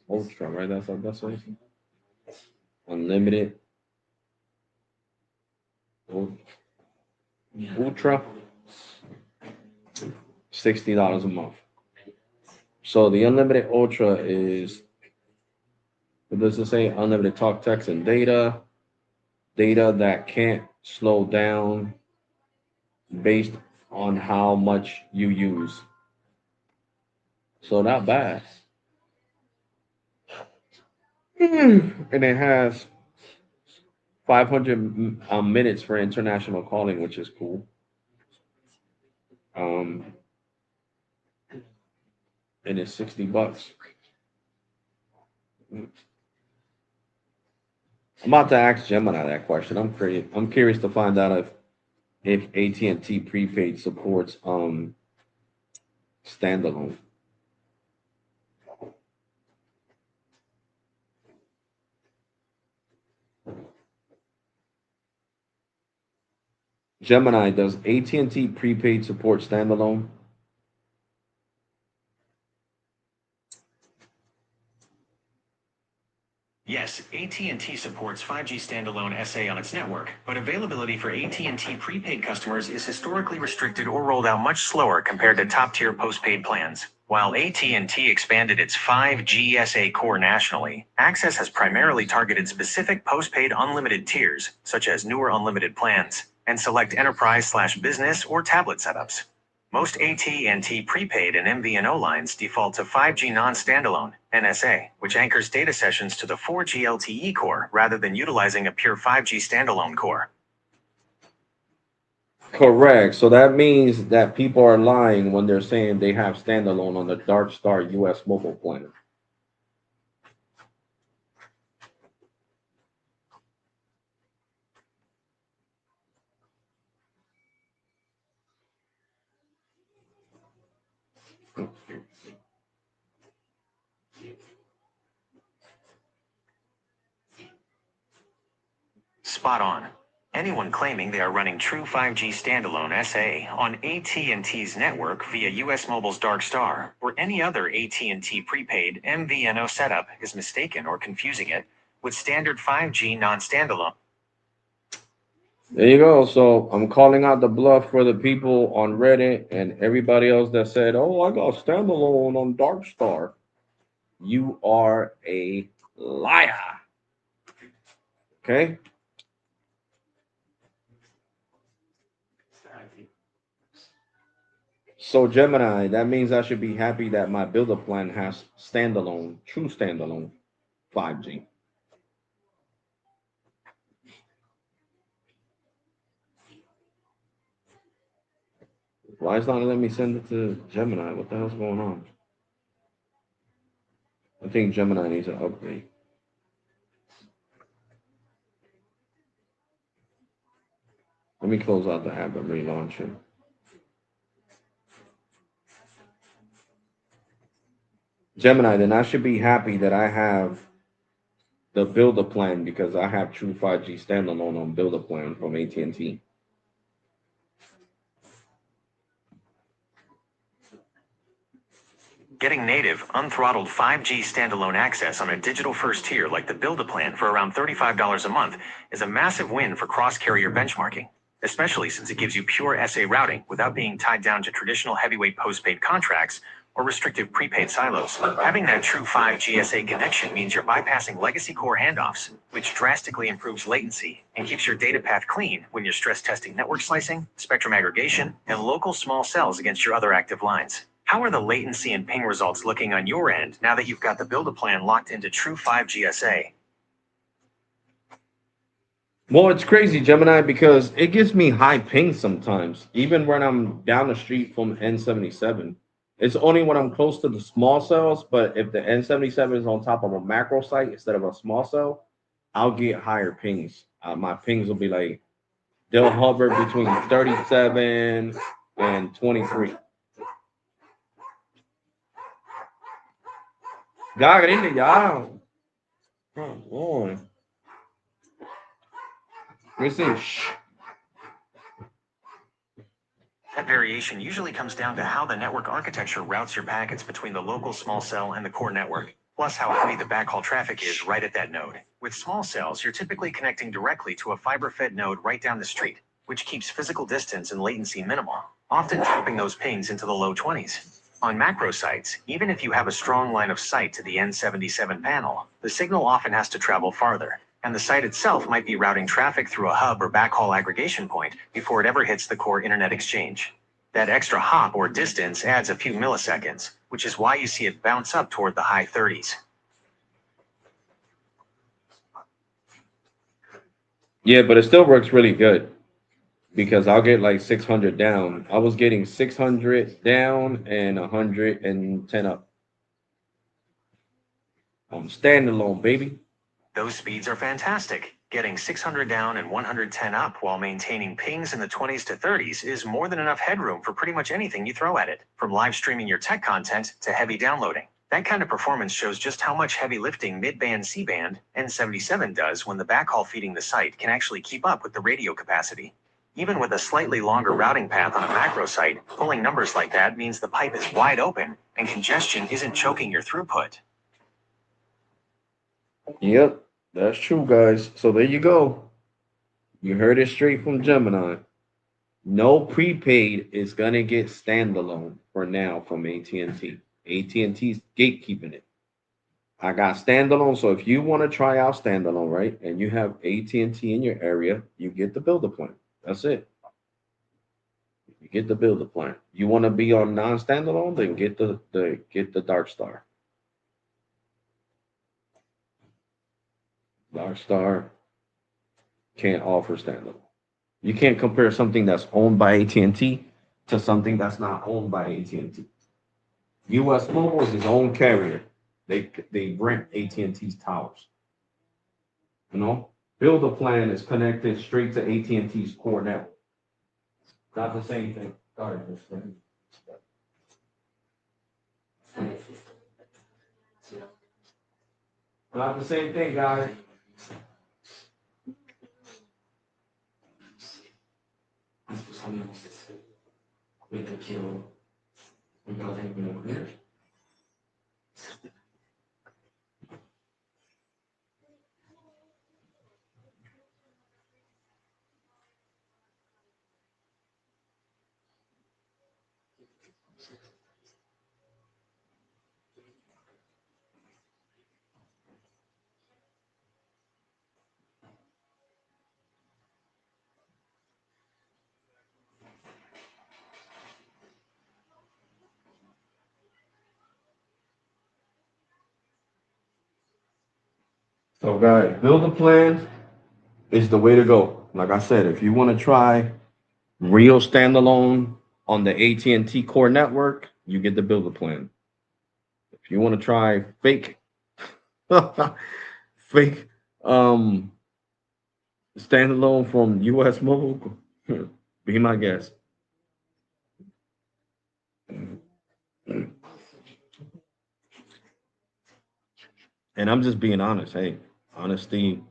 Ultra, right? That's what that's it. Unlimited ultra. $60 a month. So the unlimited ultra is, what does it say? Unlimited talk, text, and data. Data that can't slow down based on how much you use. So not bad. And it has 500 minutes for international calling, which is cool. Um, and it's $60. I'm about to ask Gemini that question. I'm curious to find out if AT&T prepaid supports standalone. Gemini, does AT&T prepaid support standalone? Yes, AT&T supports 5G standalone SA on its network, but availability for AT&T prepaid customers is historically restricted or rolled out much slower compared to top-tier postpaid plans. While AT&T expanded its 5G SA core nationally, access has primarily targeted specific postpaid unlimited tiers, such as newer unlimited plans, and select enterprise/business or tablet setups. Most AT&T prepaid and MVNO lines default to 5G non-standalone (NSA), which anchors data sessions to the 4G LTE core rather than utilizing a pure 5G standalone core. Correct. So that means that people are lying when they're saying they have standalone on the Dark Star US mobile plan. Spot on. Anyone claiming they are running true 5G standalone SA on AT&T's network via US Mobile's Dark Star or any other AT&T prepaid MVNO setup is mistaken or confusing it with standard 5G non-standalone. There you go. So I'm calling out the bluff for the people on Reddit and everybody else that said, "Oh, I got standalone on Dark Star." You are a liar. Okay. So Gemini, that means I should be happy that my builder plan has standalone, true standalone 5G. Why is not letting me send it to Gemini? What the hell's going on? I think Gemini needs an update. Let me close out the app and relaunch it. Gemini, then I should be happy that I have the builder plan because I have true 5G standalone on builder plan from AT&T. Getting native, unthrottled 5G standalone access on a digital first tier like the Build a Plan for around $35 a month is a massive win for cross-carrier benchmarking, especially since it gives you pure SA routing without being tied down to traditional heavyweight postpaid contracts or restrictive prepaid silos. Having that true 5G SA connection means you're bypassing legacy core handoffs, which drastically improves latency and keeps your data path clean when you're stress testing network slicing, spectrum aggregation, and local small cells against your other active lines. How are the latency and ping results looking on your end now that you've got the Build a Plan locked into true 5G SA? Well, it's crazy, Gemini, because it gives me high ping sometimes, even when I'm down the street from N77. It's only when I'm close to the small cells, but if the N77 is on top of a macro site instead of a small cell, I'll get higher pings. My pings will be like, they'll hover between 37 and 23. Ya, gringo, ya. Come on. Listen, shh. That variation usually comes down to how the network architecture routes your packets between the local small cell and the core network, plus how heavy the backhaul traffic is right at that node. With small cells, you're typically connecting directly to a fiber-fed node right down the street, which keeps physical distance and latency minimal, often dropping those pings into the low 20s. On macro sites, even if you have a strong line of sight to the N77 panel, the signal often has to travel farther, and the site itself might be routing traffic through a hub or backhaul aggregation point before it ever hits the core internet exchange. That extra hop or distance adds a few milliseconds, which is why you see it bounce up toward the high 30s. Yeah, but it still works really good because I'll get like 600 down. I was getting 600 down and 110 up. I'm standalone, baby. Those speeds are fantastic. Getting 600 down and 110 up while maintaining pings in the 20s to 30s is more than enough headroom for pretty much anything you throw at it, from live streaming your tech content to heavy downloading. That kind of performance shows just how much heavy lifting mid-band C-band N77 does when the backhaul feeding the site can actually keep up with the radio capacity. Even with a slightly longer routing path on a macro site, pulling numbers like that means the pipe is wide open and congestion isn't choking your throughput. Yep, that's true, guys. So there you go. You heard it straight from Gemini. No prepaid is gonna get standalone for now from AT&T. AT&T's gatekeeping it. I got standalone, so if you want to try out standalone, right, and you have AT&T in your area, you get the builder plan. That's it. You get the builder plan. You want to be on non-standalone, then get the Dark Star. Dark Star can't offer standalone. You can't compare something that's owned by AT&T to something that's not owned by AT&T. US Mobile is its own carrier. They rent AT&T's towers. You know, Build a Plan is connected straight to AT&T's core network. Not the same thing. Sorry, not the same thing, guys. So, guys, Build a Plan is the way to go. Like I said, if you want to try real standalone on the AT&T core network, you get the Build a Plan. If you want to try fake Fake standalone from US Mobile. Be my guest. And I'm just being honest. Hey, honesty.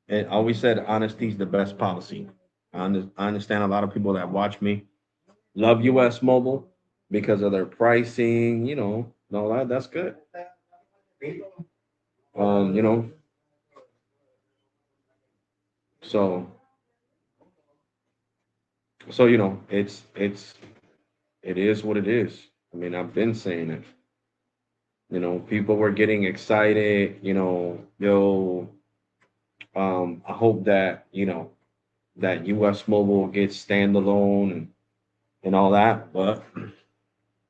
And I always said honesty is the best policy. I understand a lot of people that watch me love US Mobile because of their pricing, and all that. That's good. Um, you know, so it is what it is. I mean, I've been saying it. People were getting excited, I hope that, that US Mobile gets standalone and all that, but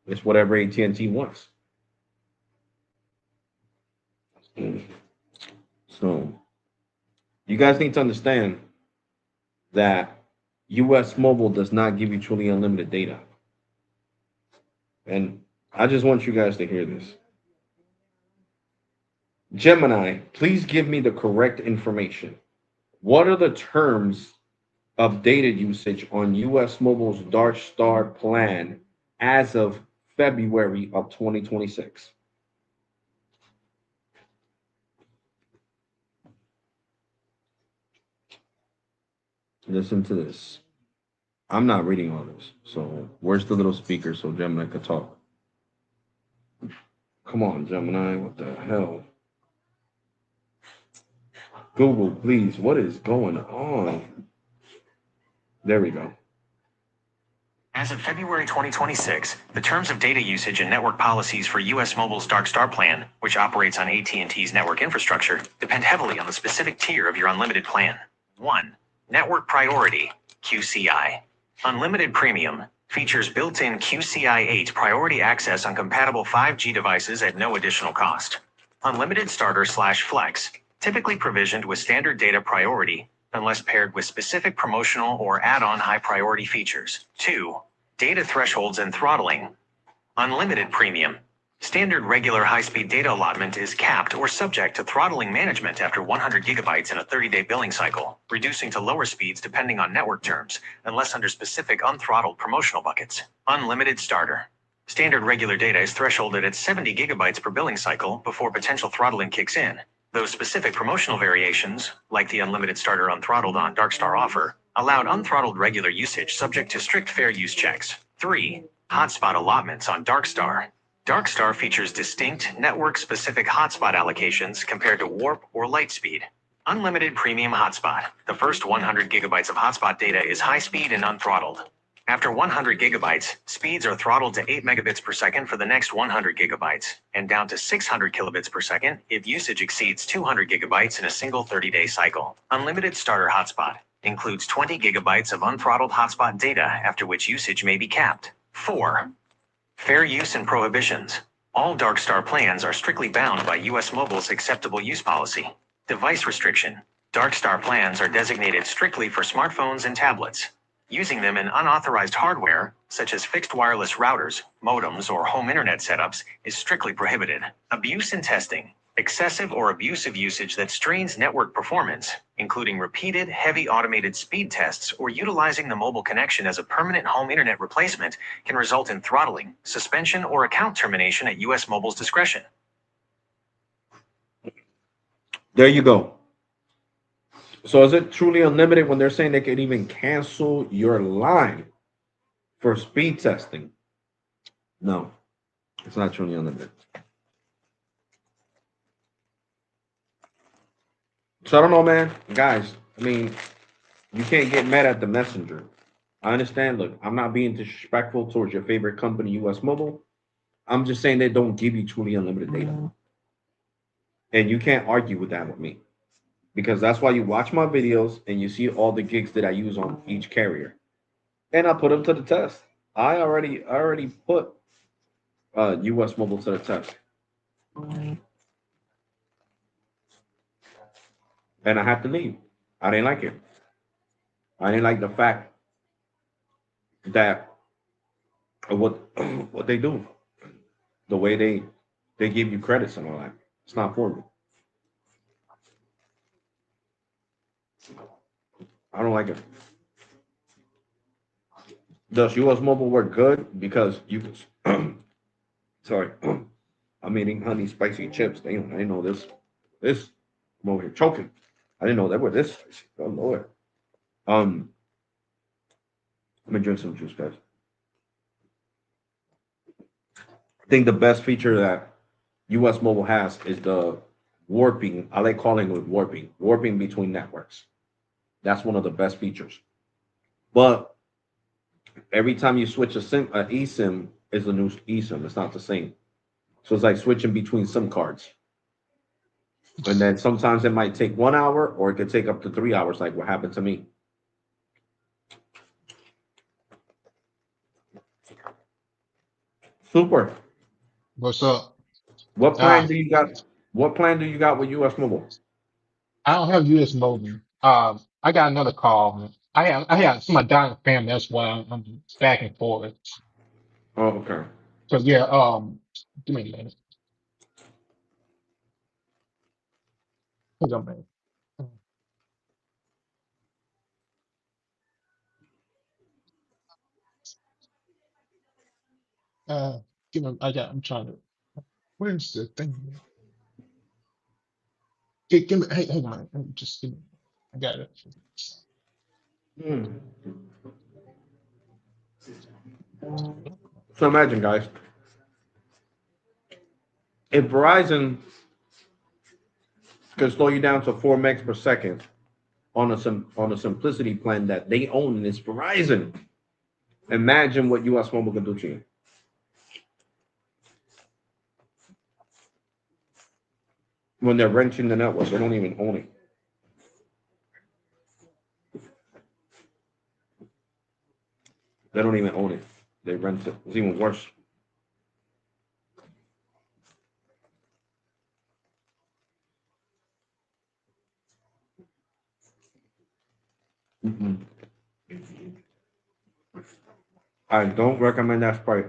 it's whatever AT&T wants. So you guys need to understand that US Mobile does not give you truly unlimited data. And I just want you guys to hear this. Gemini, please give me the correct information. What are the terms of data usage on US Mobile's Dark Star plan as of February of 2026? Listen to this. I'm not reading all this. So where's the little speaker so Gemini could talk? Come on, Gemini. What the hell? Google, please. What is going on? There we go. As of February 2026, the terms of data usage and network policies for US Mobile's Dark Star plan, which operates on AT&T's network infrastructure, depend heavily on the specific tier of your unlimited plan. 1. Network Priority, QCI. Unlimited Premium features built-in QCI 8 priority access on compatible 5G devices at no additional cost. Unlimited Starter/Flex, typically provisioned with standard data priority, unless paired with specific promotional or add-on high priority features. 2. Data thresholds and throttling. Unlimited Premium. Standard regular high-speed data allotment is capped or subject to throttling management after 100 gigabytes in a 30-day billing cycle, reducing to lower speeds depending on network terms, unless under specific unthrottled promotional buckets. Unlimited Starter. Standard regular data is thresholded at 70 gigabytes per billing cycle before potential throttling kicks in. Those specific promotional variations, like the Unlimited Starter Unthrottled on Darkstar offer, allowed unthrottled regular usage subject to strict fair use checks. 3. Hotspot allotments on Darkstar. Darkstar features distinct network-specific hotspot allocations compared to Warp or Lightspeed. Unlimited Premium Hotspot. The first 100 gigabytes of hotspot data is high-speed and unthrottled. After 100 gigabytes, speeds are throttled to 8 megabits per second for the next 100 gigabytes, and down to 600 kilobits per second if usage exceeds 200 gigabytes in a single 30-day cycle. Unlimited Starter Hotspot includes 20 gigabytes of unthrottled hotspot data, after which usage may be capped. 4. Fair use and prohibitions. All Darkstar plans are strictly bound by US Mobile's acceptable use policy. Device restriction. Darkstar plans are designated strictly for smartphones and tablets. Using them in unauthorized hardware, such as fixed wireless routers, modems, or home internet setups, is strictly prohibited. Abuse and testing. Excessive or abusive usage that strains network performance, including repeated, heavy automated speed tests or utilizing the mobile connection as a permanent home internet replacement, can result in throttling, suspension, or account termination at US Mobile's discretion. There you go. So is it truly unlimited when they're saying they can even cancel your line for speed testing? No, it's not truly unlimited. So I don't know, man. Guys, I mean, you can't get mad at the messenger. I understand. Look, I'm not being disrespectful towards your favorite company, US Mobile. I'm just saying they don't give you truly unlimited data. And you can't argue with that with me. Because that's why you watch my videos and you see all the gigs that I use on each carrier. And I put them to the test. I already put US Mobile to the test. And I had to leave. I didn't like it. I didn't like the fact that what what they do, the way they give you credits and all that. It's not for me. I don't like it. Does US Mobile work good? Because you can, sorry, I'm eating honey spicy chips. I didn't know this. This, I'm over here choking. I didn't know they were this spicy. Oh Lord. Um, Let me drink some juice, guys. I think the best feature that US Mobile has is the warping. I like calling it warping, warping between networks. That's one of the best features. But every time you switch a SIM, an eSIM is a new eSIM. It's not the same. So it's like switching between SIM cards. And then sometimes it might take 1 hour or it could take up to 3 hours, like what happened to me. Super. What's up? What plan Ah, do you got? What plan do you got with US Mobile? I don't have US Mobile. I got another call. Man. I had somebody dying in the family. That's why I'm back and forth. Oh, okay. So yeah, give me a minute. Hold on, man. Uh, I'm trying to, where's the thing? Give me, hey, hang on. Just give me, I got it. Hmm. So imagine, guys, if Verizon could slow you down to 4 megs per second on on a simplicity plan that they own and it's Verizon, imagine what US Mobile can do to you when they're renting the network. They don't even own it. They don't even own it. They rent it. It's even worse. Mm-mm. I don't recommend that Sprite.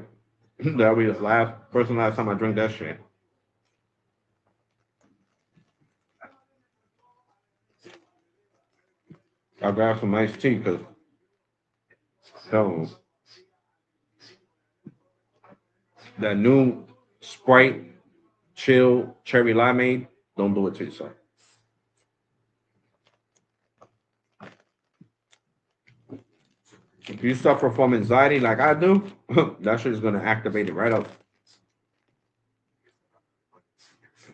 That'll be the last time I drink that shit. I grab some iced tea because so that new Sprite chill cherry limeade, don't do it to yourself. If you suffer from anxiety like I do, that shit is gonna activate it right up.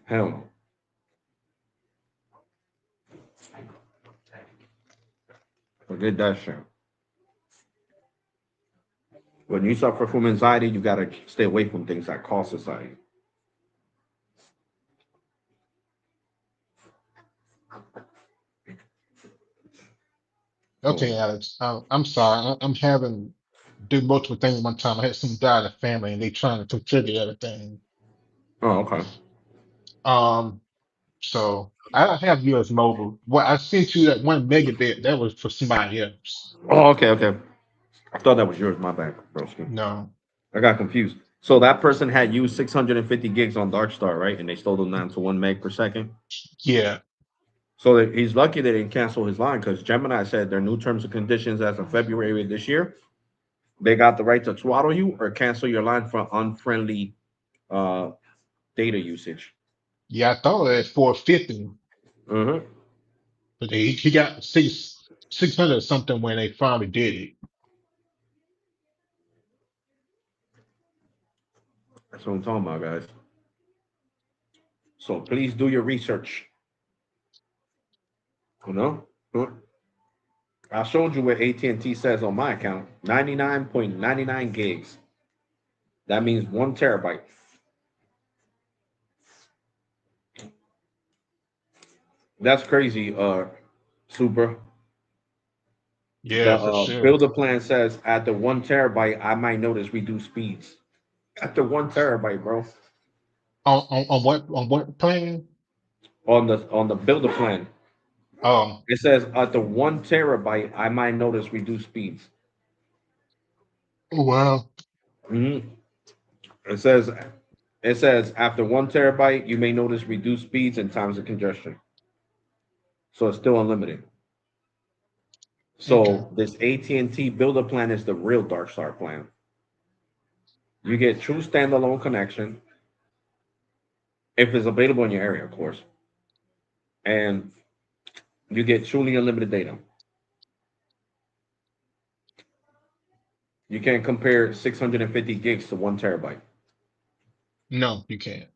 Hell no. Forget that shit. When you suffer from anxiety, you gotta stay away from things that cause anxiety. Okay, So, Alex. I'm sorry. I'm having do multiple things at one time. I had some die in the family, and they trying to contribute everything. oh, okay. Um, so I don't have US Mobile. What I sent you that 1 megabit, that was for somebody else. Oh, okay, okay. I thought that was yours. My bad, broski. No. I got confused. So that person had used 650 gigs on Darkstar, right? And they stole them down to 1 meg per second. Yeah. So he's lucky they didn't cancel his line because Gemini said their new terms and conditions as of February of this year, they got the right to throttle you or cancel your line for unfriendly uh, data usage. Yeah, I thought it was 450, Mm-hmm. but he got 600 something when they finally did it. That's what I'm talking about, guys. So please do your research. You know, I showed you what AT&T says on my account: 99.99 gigs. That means 1 terabyte. That's crazy. Super. The Yeah, for sure. builder plan says at the 1 terabyte, I might notice reduced speeds. At the 1 terabyte, bro. On what plan? On the builder plan, Um, it says at the 1 terabyte, I might notice reduced speeds. oh, wow. Mhm. It says after 1 terabyte, you may notice reduced speeds and times of congestion. So it's still unlimited. Okay. So this AT&T builder plan is the real Dark Star plan. You get true standalone connection if it's available in your area, of course, and you get truly unlimited data. You can't compare 650 gigs to 1 terabyte. No, you can't.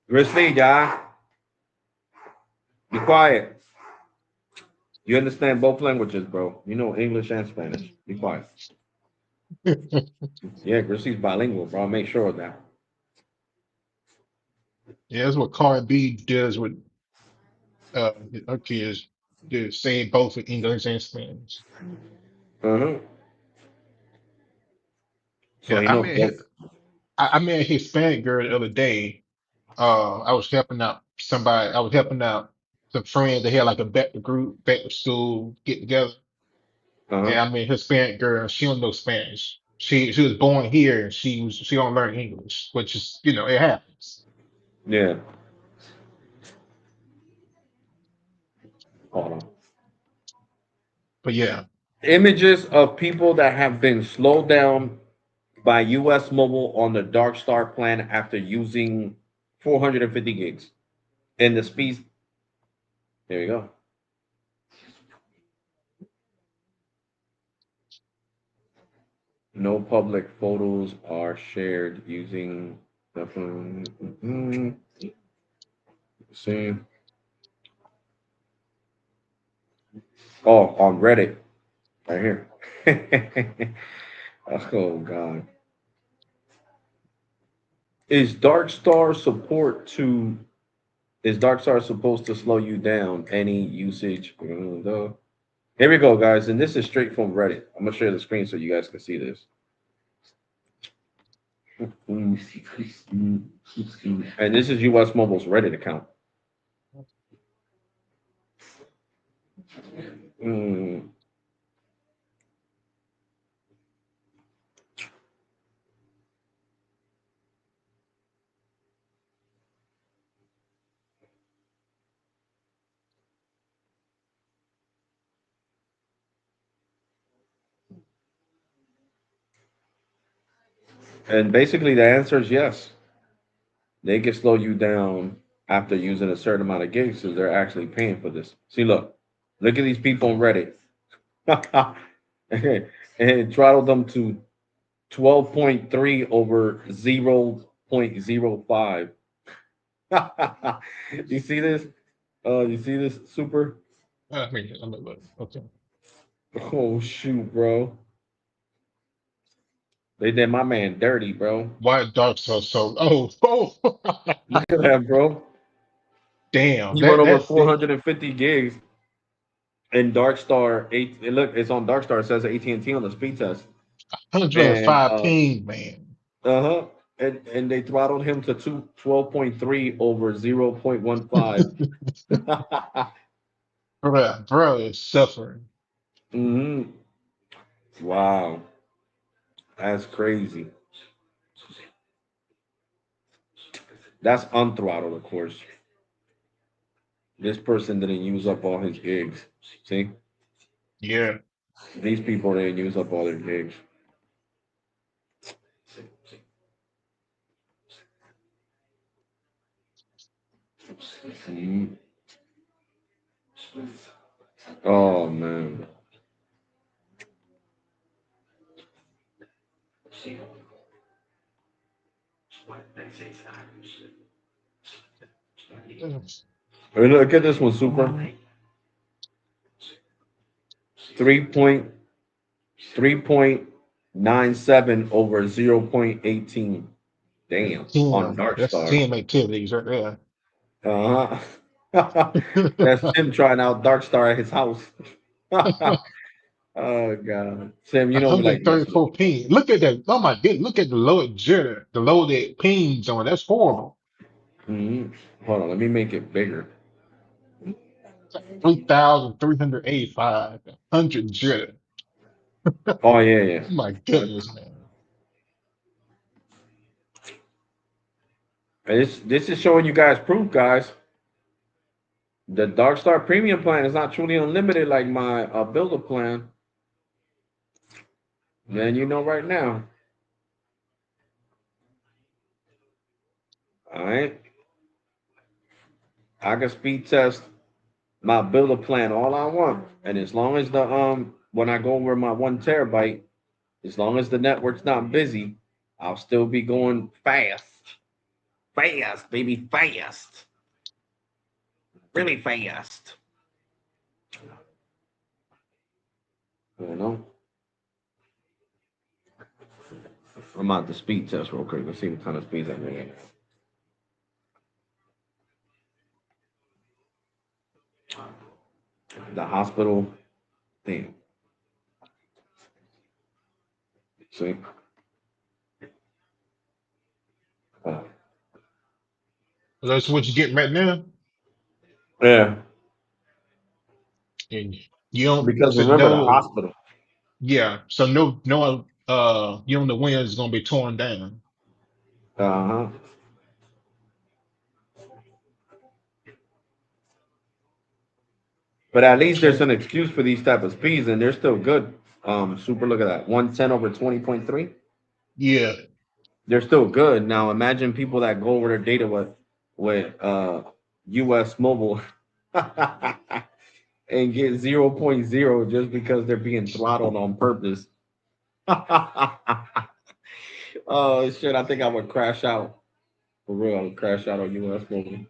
Grizzly, yeah, be quiet. You understand both languages, bro. You know English and Spanish. Be quiet. Yeah, Grizzly's bilingual, bro. I'll make sure of that. Yeah, that's what Cardi B does with her kids. They're saying both in English and Spanish. Uh-huh. So Yeah, he knows both. I met a Hispanic girl the other day. I was helping out somebody. I was helping out some friends. They had like a back to group, back to school get together. And Uh-huh. I met a Hispanic girl. She don't know Spanish. She was born here. And she don't learn English, which is it happens. Yeah. Hold on. But yeah, Images of people that have been slowed down by US Mobile on the Dark Star plan after using 450 gigs. And the speeds, there you go. No public photos are shared using the phone. See. Oh, on Reddit, right here. Oh God. Is Dark Star support to is Dark Star supposed to slow you down any usage? Here we go, guys, and this is straight from Reddit. I'm gonna share the screen so you guys can see this. And this is US Mobile's Reddit account. Mm. And basically, the answer is yes. They can slow you down after using a certain amount of gigs because they're actually paying for this. See, look at these people on Reddit. And it throttled them to 12.3 over 0.05. You see this? You see this super? I mean, I'm like, okay. Oh shoot, bro. They did my man dirty, bro. Why dark so? Oh, Look at that, bro. damn. He went over That's it. 450 gigs in Dark Star 8. Look, it's on Dark Star. It says AT&T on the speed test. And 105 ping, man. uh-huh. And they throttled him to 12.3 over 0.15. Bro is suffering. Hmm. Wow. That's crazy. That's unthrottled, of course. This person didn't use up all his gigs. See? Yeah. These people didn't use up all their gigs. Mhm. Oh man. Hey, look at this one, Super. 3.97 over 0.18. Damn. On Tim. Dark That's Star. Tim activities right there. Uh-huh. That's Tim trying out Dark Star at his house. Oh God. Tim, you know we like messing with 134 you, bro. ping. Look at that. Oh my goodness. Look at the low jitter, the loaded pings on it. That's horrible. Mhm. Hold on, let me make it bigger. 3,385. 100 jitter. Oh yeah, yeah. My goodness, man. And this is showing you guys proof, guys. The Dark Star Premium plan is not truly unlimited like my Builder plan. Then you know right now. All right. I can speed test my Builder plan all I want. And as long as the when I go over my 1 terabyte, as long as the network's not busy, I'll still be going fast. Fast, baby, fast. Really fast. You know? I'm out the speed test real quick. Let's see what kind of speeds I'm getting. The hospital thing. See? Uh, That's what you're getting right now. yeah. And you don't, Because so remember the no, hospital. yeah. So you don't know when it's going to be torn down. Uh-huh. But at least there's Okay. an excuse for these type of speeds, and they're still good. Super. Look at that, 110 over 20.3. Yeah. They're still good. Now imagine people that go over their data with U.S. Mobile and get zero point 0.0 just because they're being throttled on purpose. Oh shit! I think I would crash out for real. I would crash out on U.S. Mobile.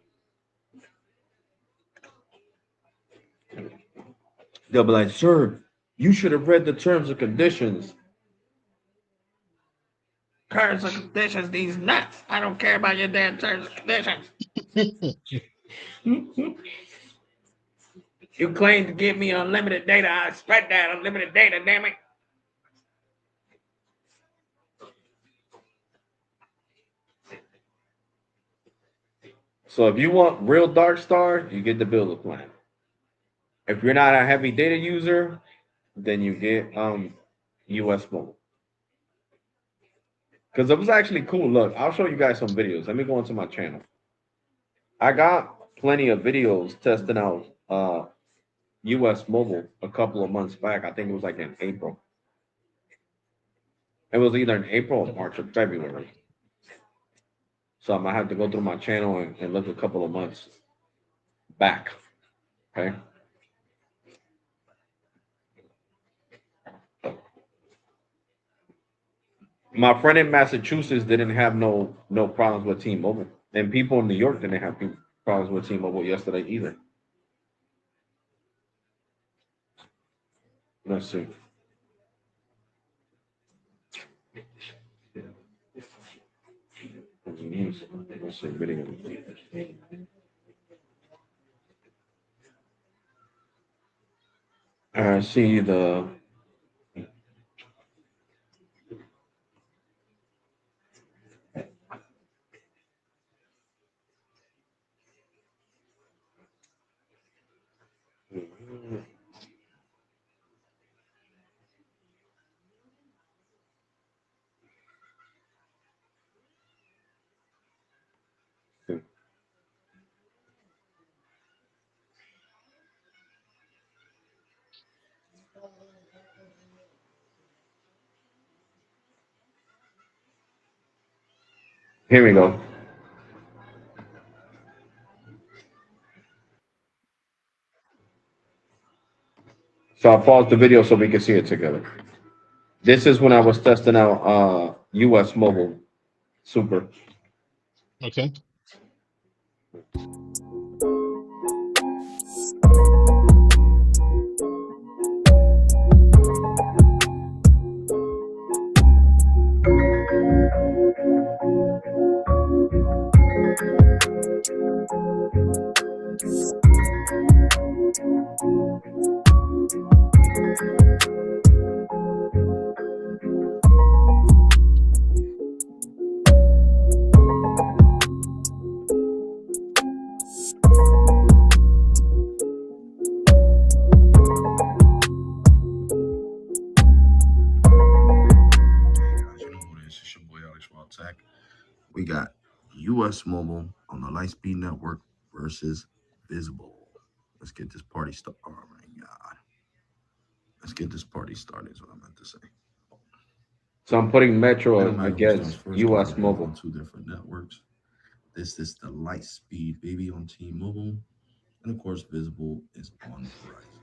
They'll be like, "Sir, you should have read the terms and conditions." Terms and conditions, these nuts. I don't care about your damn terms and conditions. You claim to give me unlimited data. I expect that unlimited data, damn it. So if you want real Dark Star, you get the Builder plan. If you're not a heavy data user, then you get US Mobile. Because it was actually cool. Look, I'll show you guys some videos. Let me go into my channel. I got plenty of videos testing out US Mobile a couple of months back. I think it was like in April. It was either in April or March or February. So I might have to go through my channel and look a couple of months back. Okay. My friend in Massachusetts didn't have no problems with T-Mobile, and people in New York didn't have problems with T-Mobile yesterday either. Let's see. Let's see. Video. I see the. Here we go. So I paused the video so we can see it together. This is when I was testing out US Mobile Super. Okay. We got US Mobile on the Lightspeed Network versus Visible. Let's get this party started. Oh my God. Let's get this party started, is what I meant to say. So I'm putting It don't Metro matter who starts against first because US they're both Mobile. on two different networks. This is the Lightspeed baby on T-Mobile. And of course, Visible is on Verizon.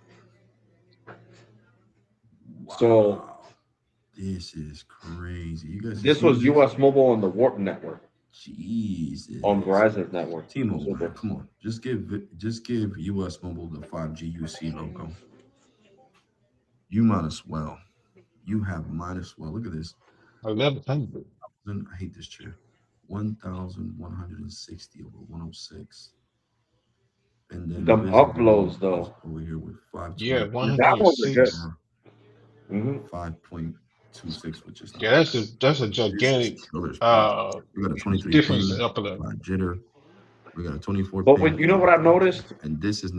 So Wow. This is crazy. You guys can this see was this? US Mobile on the Warp network on Jesus. Verizon's network. T-Mobile, man, Super. come on. Just give US Mobile the 5G UC logo. You might as well. You have might as well. Look at this. 1100. Then I hate this chair. 1,160 over 106. And then Them Visible uploads is though, over here with Yeah, 524 that ones are good. 106. over Hmm 5.26, which is Yeah, not bad. that's a This is gigantic killer speeds. We got a 23 difference ping, in uplift. jitter. We got a 24 But ping when you know and what I've 5 jitter. noticed And this is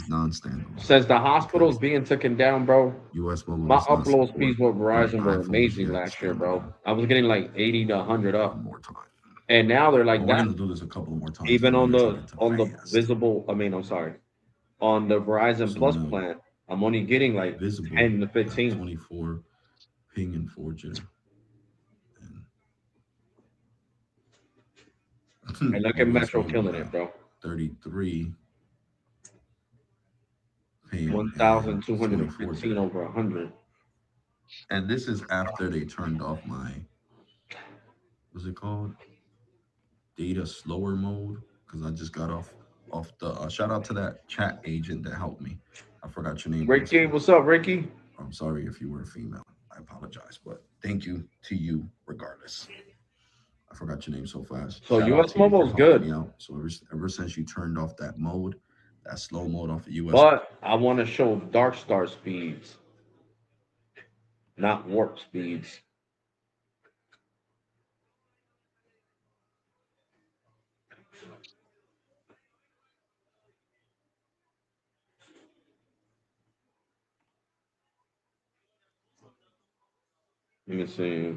non-standalone since the hospitals because being taken down, bro, US Mobile my does not upload support speeds with any Verizon were iPhones amazing yet. last year, Stand by bro. that I was getting like 80 to 100 one up, more time. and now they're But like we're that. gonna do this a couple more times. I Even know you're trying to on the fast. visible, I mean, I'm sorry, on the Verizon So Plus now plan, I'm only getting like Visible 10 to got 15. 24 ping and 4 jitter. And And look at US Metro Mobile killing it, got bro. 33 ping and 24 1,215 jitter. over 100. And this is after they turned off my, what's it called? Data slower mode. Because I just got off the shout out to that chat agent that helped me. I forgot your name, Ricky, broski. what's up, Ricky? I'm sorry if you were a female. I apologize, but thank you to you regardless. I forgot your name so fast. So Shout out US to you for Mobile is helping me good, out. So ever since you turned off that mode, that slow mode off of US, but I want to show Dark Star speeds, not warp speeds. Let me see.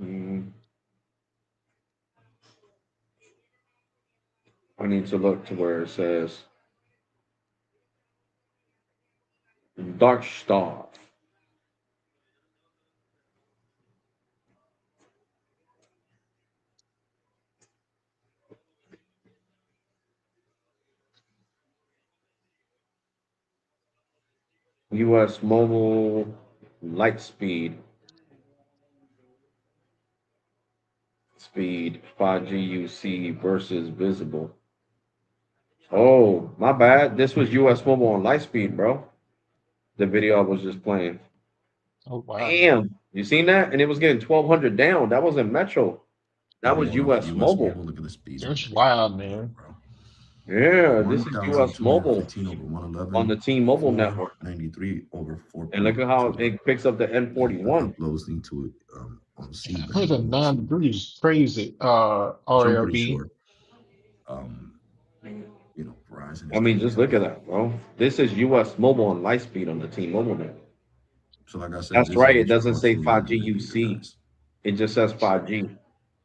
Mm, I need to look to where it says Dark Star. US Mobile Light speed 5G UC versus Visible. Oh, my bad. This was US Mobile on Lightspeed, bro. The video I was just playing. Oh wow. Damn, you seen that? And it was getting 1,200 down. That wasn't Metro. That was download off US US Mobile. Mobile. Look at the speeds That's already. wild, Come on, man. bro. Yeah, this is US Mobile 1,215 over on 111, the T-Mobile network. 493 over And look at how 4.2. it picks up the And the N41. uploads need to on C band need 109 to, degrees is crazy. which I'm pretty RLB. sure, um, Verizon I is mean, getting just to look at that. that, bro. This is US Mobile on Lightspeed on the T-Mobile network. So, like I said, That's this is right. It what your doesn't say cartoon 5G lady did, UC. guys. It just says 5G.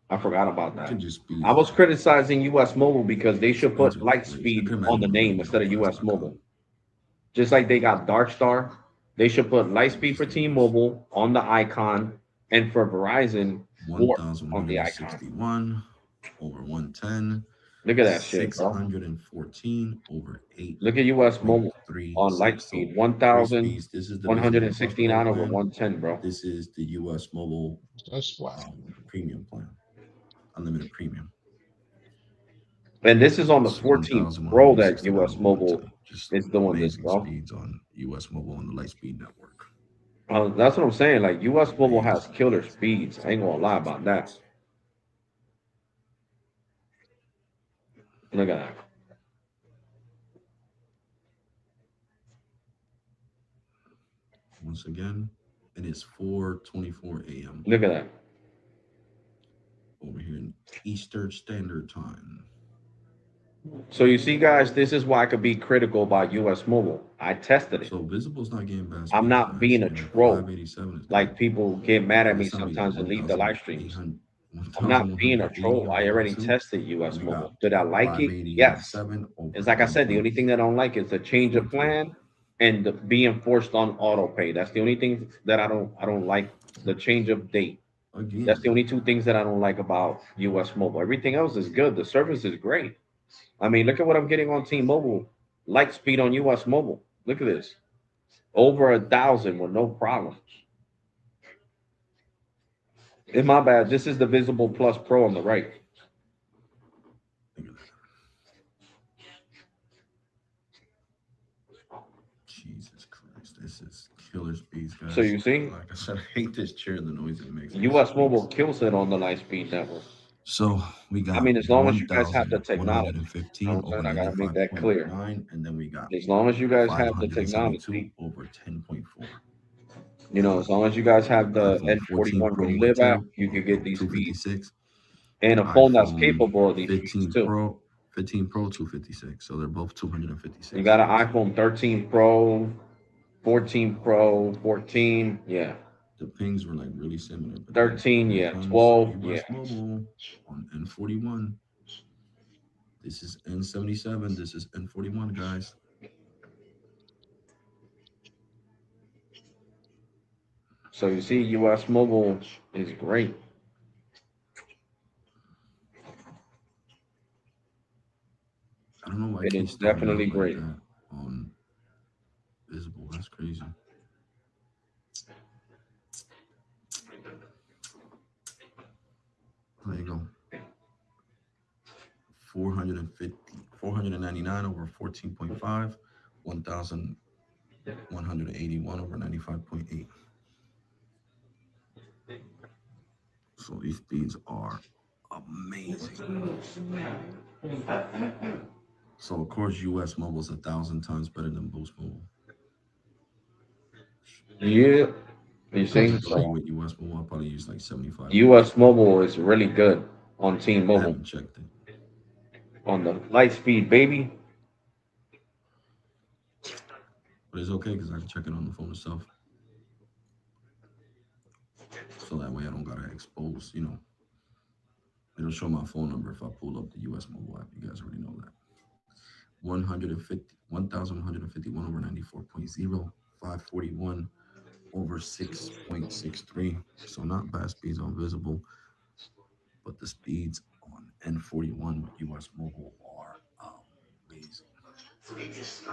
I forgot about Look at that. your I speeds, was though. criticizing US Mobile because they should Speeds put are crazy. I Lightspeed can on imagine the what name they did on instead of US Fast.com. Mobile. Just like they got Dark Star, they should put Lightspeed for Interesting this. T-Mobile on the icon, and for Verizon, Warp on the icon. 1,161 over 110. Look at that shit, bro. 614 over Look at US Mobile on 8.36. So Lightspeed, great speeds. This is the Visible Plus Pro 1,169 over plan. 110, bro. This is the US Mobile That's wild. premium plan, unlimited premium. And this is on the It's 14 Pro that 1,169 US over Mobile 110. Just is doing this, amazing bro. speeds on US Mobile on the Lightspeed network. That's what I'm saying. Like US Mobile has Amazing. killer speeds. I ain't gonna lie Amazing about that. speeds. Look at that. Once again, it is 4:24 a.m. Look at that. over here in Eastern Standard Time. So you see, guys, this is why I could be critical about US Mobile. I tested it. So Visible's not getting bad I'm speeds, not guys. being a You know, troll. 587 is good. Like people get mad at But me it's telling me got sometimes and leave the live streams. 1,800, I'm not being a 1,180 troll. over I already 102. tested And US we Mobile. got Did I like it? Yes. 580.87 over It's like I said, the only thing that I don't like is the change of 9.43. plan and being forced on auto pay. That's the only thing that I don't like. The change of date. That's the Again, only two things that I don't like about US Mobile. Everything else is good. The service is great. I mean, look at what I'm getting on T-Mobile. Light speed on US Mobile. Look at this. Over 1,000 with no problems. In my bad, this is the Visible Plus Pro on the right. look at that. Jesus Christ, this is killer speeds, guys. So you see, Like I said, I hate this chair, the noise it makes. US Mobile kills it on the light speed network. So we I got mean, as long as you guys have the technology. You know 1,115 what I'm over saying? I gotta make that clear. 95.9, and then we got As long as you guys have the 572 technology, over 10.4. as long as you guys have the iPhone 14 N41 where Pro you with live at, 10 you over can get these speeds. 256. And a phone that's iPhone capable of these speeds 15 too. Pro, 256. So they're both You 256 got an gigs. iPhone 13 Pro, 14 Pro, 14, yeah. The pings were like really similar, but then 13, here yeah. comes 12, yeah. US Mobile on N41. This is N77. This is N41, guys. So you see, US Mobile is great. I don't know why it It is keeps starting definitely out like great. that on Visible. That's crazy. There you go. 499 over 14.5, 1,181 over 95.8. So these speeds are amazing. So of course, US Mobile is 1,000 times better than Boost Mobile. Yeah, you see, Typically so with US Mobile, I probably use like 75 gigs. US Mobile is really good on I T-Mobile. haven't checked it. On the light speed, baby. But it's okay because I can check it on the phone itself. So that way I don't gotta expose, it'll show my phone number if I pull up the US Mobile app. You guys already know that. 1,151 over 94.0, 541 over 6.63. So not bad speeds on Visible, but the speeds on N41 with US Mobile are amazing. Jesus,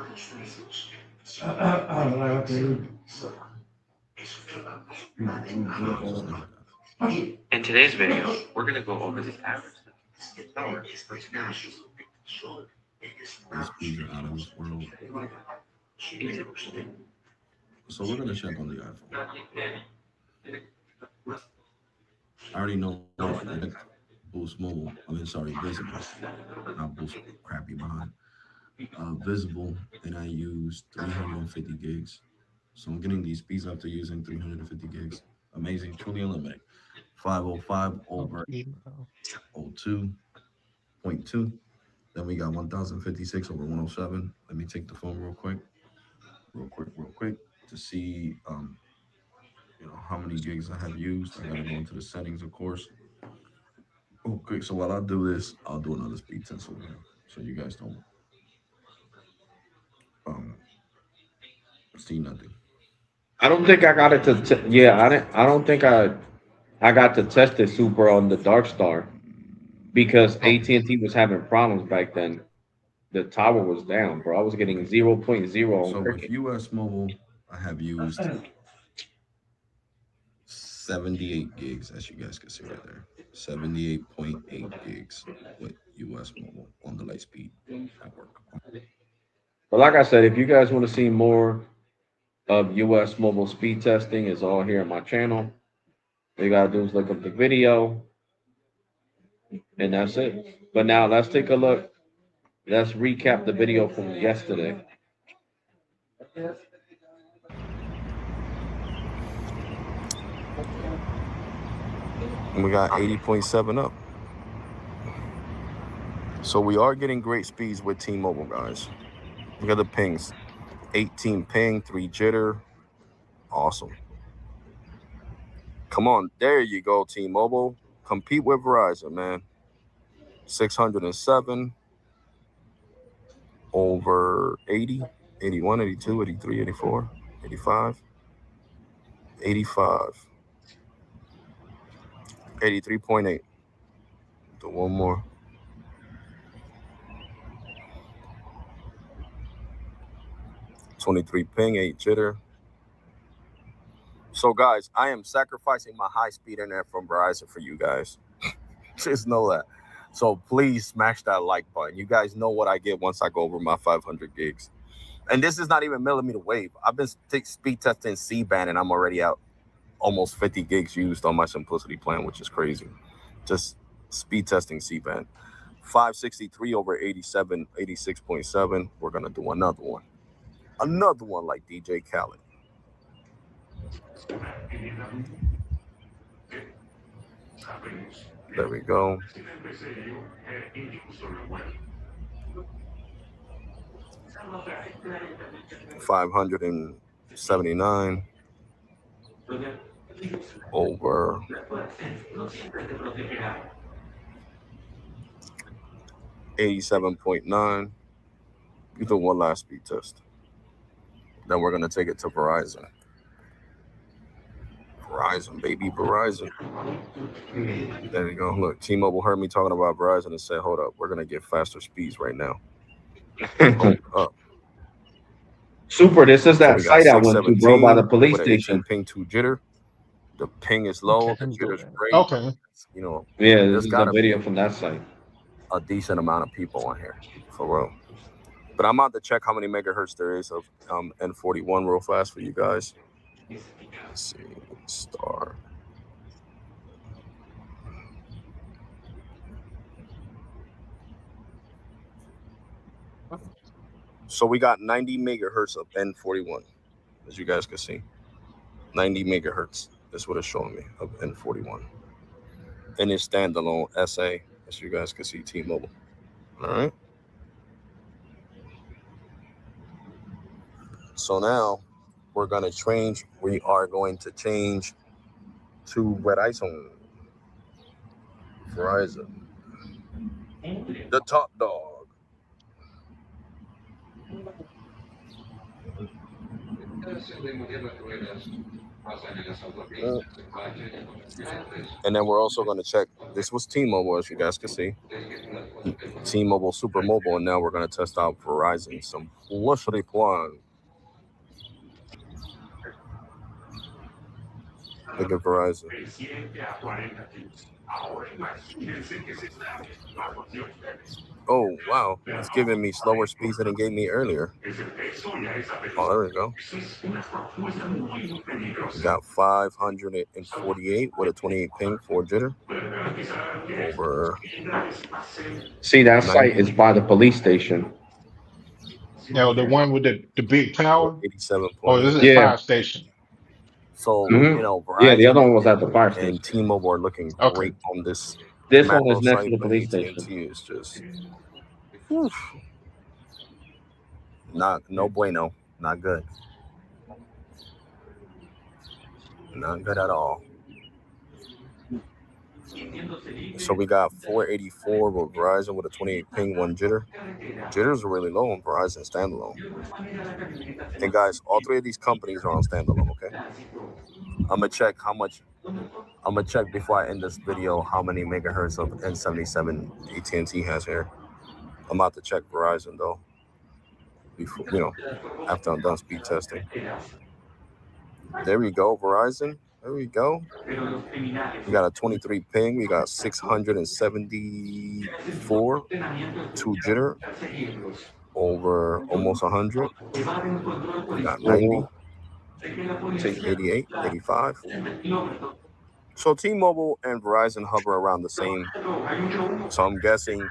look at that. In today's video, we're going to go over the average. These speeds are out of this world. So we're gonna check on the iPhone. I already know that Boost Mobile. Visible. Not Boost crappy behind. Visible, and I use 350 gigs. So I'm getting these speeds after using 350 gigs. Amazing, truly unlimited. 505 over 02.2. Then we got 1056 over 107. Let me take the phone real quick, to see how many gigs I have used. I gotta go into the settings, of course. Okay, so while I do this, I'll do another speed test over here, so you guys don't see nothing. I don't think I got it to. I don't think I got to test it super on the Dark Star because Okay. AT&T was having problems back then. The tower was down, bro. I was getting Okay. 0.0 on So with Cricket. US Mobile, I have used 78 gigs, as you guys can see right there. 78.8 gigs with US Mobile on the Lightspeed network. But like I said, if you guys want to see more of US Mobile speed testing, it's all here on my channel. All you gotta do is look up the video, and that's it. But now let's take a look. Let's recap the video from yesterday. We got 80.7 up. So we are getting great speeds with T-Mobile, guys. Look at the pings. 18 ping, 3 jitter. Awesome. Come on, there you go, T-Mobile. Compete with Verizon, man. 607 over 80, 81, 82, 83, 84, 85, 85, 83.8. Do one more. 23 ping, 8 jitter. So, guys, I am sacrificing my high-speed internet from Verizon for you guys. Just know that. So please smash that like button. You guys know what I get once I go over my 500 gigs. And this is not even millimeter wave. I've been speed testing C-band, and I'm already out almost 50 gigs used on my Simplicity plan, which is crazy. Just speed testing C-band. 563 over 87, 86.7. We're going to do another one. Another one like DJ Khaled. There we go. 579 over 87.9. You do one last speed test. Then we're going to take it to Verizon. Verizon, baby, Verizon. There you go. Look, T-Mobile heard me talking about Verizon and said, hold up, we're going to get faster speeds right now. Hold up. Super, this is that So we got site I went to, bro, by the police with station. Ping 2 jitter. The ping is low, Okay, the jitter's great. okay. You know, Yeah, this there's is got a to video be from that site. a decent amount of people on here, for real. But I'm about to check how many megahertz there is of N41 real fast for you guys. Let's see, star. So we got 90 megahertz of N41, as you guys can see. 90 megahertz is what it's showing me of N41. And it's standalone SA, as you guys can see, T-Mobile. All right. So now we're going to change. We are going to change to Verizon. Verizon. The top dog. And then we're also going to check. This was T-Mobile, as you guys can see. T-Mobile Super Mobile, and now we're going to test out Verizon. Some publicity plan. Look at Verizon. Oh, wow. It's giving me slower speeds than it gave me earlier. Oh, there we go. We got 548 with a 28 ping, 4 jitter. Over. See, that site is by the police station. Now the one with the big tower. 87. Oh, this is a Yeah. fire station. So, you know, Verizon Yeah, the other one was at the fire station. and T-Mobile are looking Okay. great on this. This one macro is next site, to the but police AT&T station. is just no bueno, not good, not good at all. So we got 484 with Verizon with a 28 ping, 1 jitter. Jitters are really low on Verizon standalone. And guys, all three of these companies are on standalone. Okay, I'm gonna check how much. I'm gonna check before I end this video how many megahertz of N77 AT&T has here. I'm about to check Verizon though. Before, you know, after I'm done speed testing. There we go, Verizon. There we go. We got a 23 ping. We got 674, 2 jitter, over almost 100. We got 90, 88, 85. So T-Mobile and Verizon hover around the same. So I'm guessing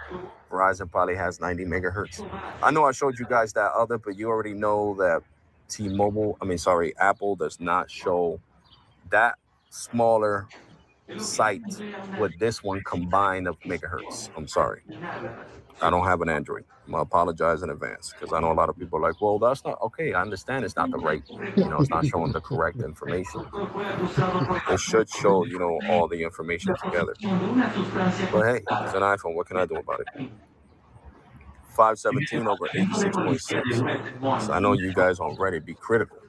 Verizon probably has 90 megahertz. I know I showed you guys that other, but you already know that Apple does not show that smaller site with this one combined of megahertz. I'm sorry. I don't have an Android. I apologize in advance because I know a lot of people are like, well, that's not okay. I understand it's not the right, it's not showing the correct information. It should show, all the information together. But hey, it's an iPhone. What can I do about it? 517 over 86.6. So I know you guys on Reddit be critical.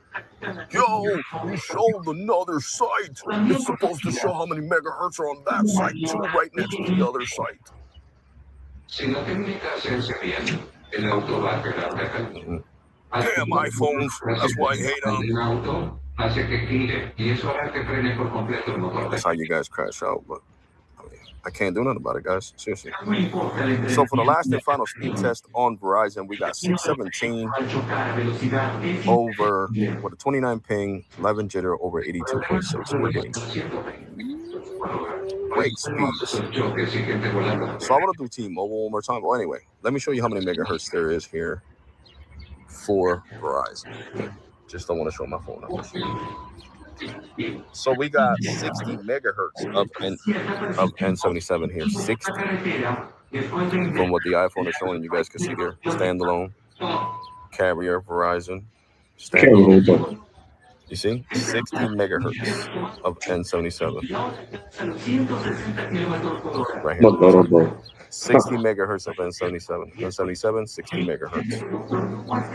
Yo, you showed another site. It's supposed to show how many megahertz are on that site too, right next to the other site. Damn iPhones. That's why I hate them. That's how you guys crash out, but I can't do nothing about it, guys. Seriously. So for the last and final speed test on Verizon, we got 617 over with a 29 ping, 11 jitter over 82.6. So we're getting great speeds. So I want to do T-Mobile one more time. Well, anyway, let me show you how many megahertz there is here for Verizon. Just don't want to show my phone numbers. So we got 60 megahertz of N77 here. 60 from what the iPhone is showing. You guys can see there. Standalone carrier Verizon. Standalone. You see, 60 megahertz of N77. Right here. 60 megahertz of N77. N77, 60 megahertz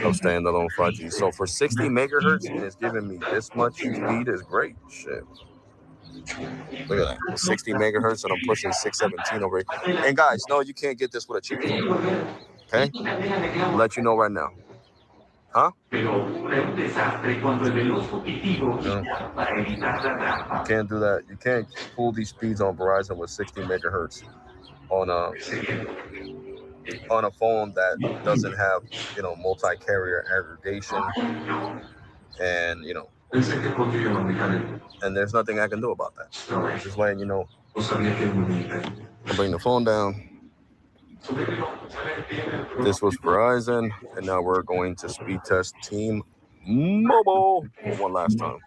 of standalone 5G. So for 60 megahertz, and it's giving me this much speed is great. Shit. Look at that. 60 megahertz, and I'm pushing 617 over it. And guys, no, you can't get this with a cheap phone. Okay? I'll let you know right now. Huh? No. Can't do that. You can't pull these speeds on Verizon with 60 megahertz on a phone that doesn't have, multi-carrier aggregation, and and there's nothing I can do about that. Just letting you know. I'll bring the phone down. This was Verizon, and now we're going to speed test T-Mobile for one last time.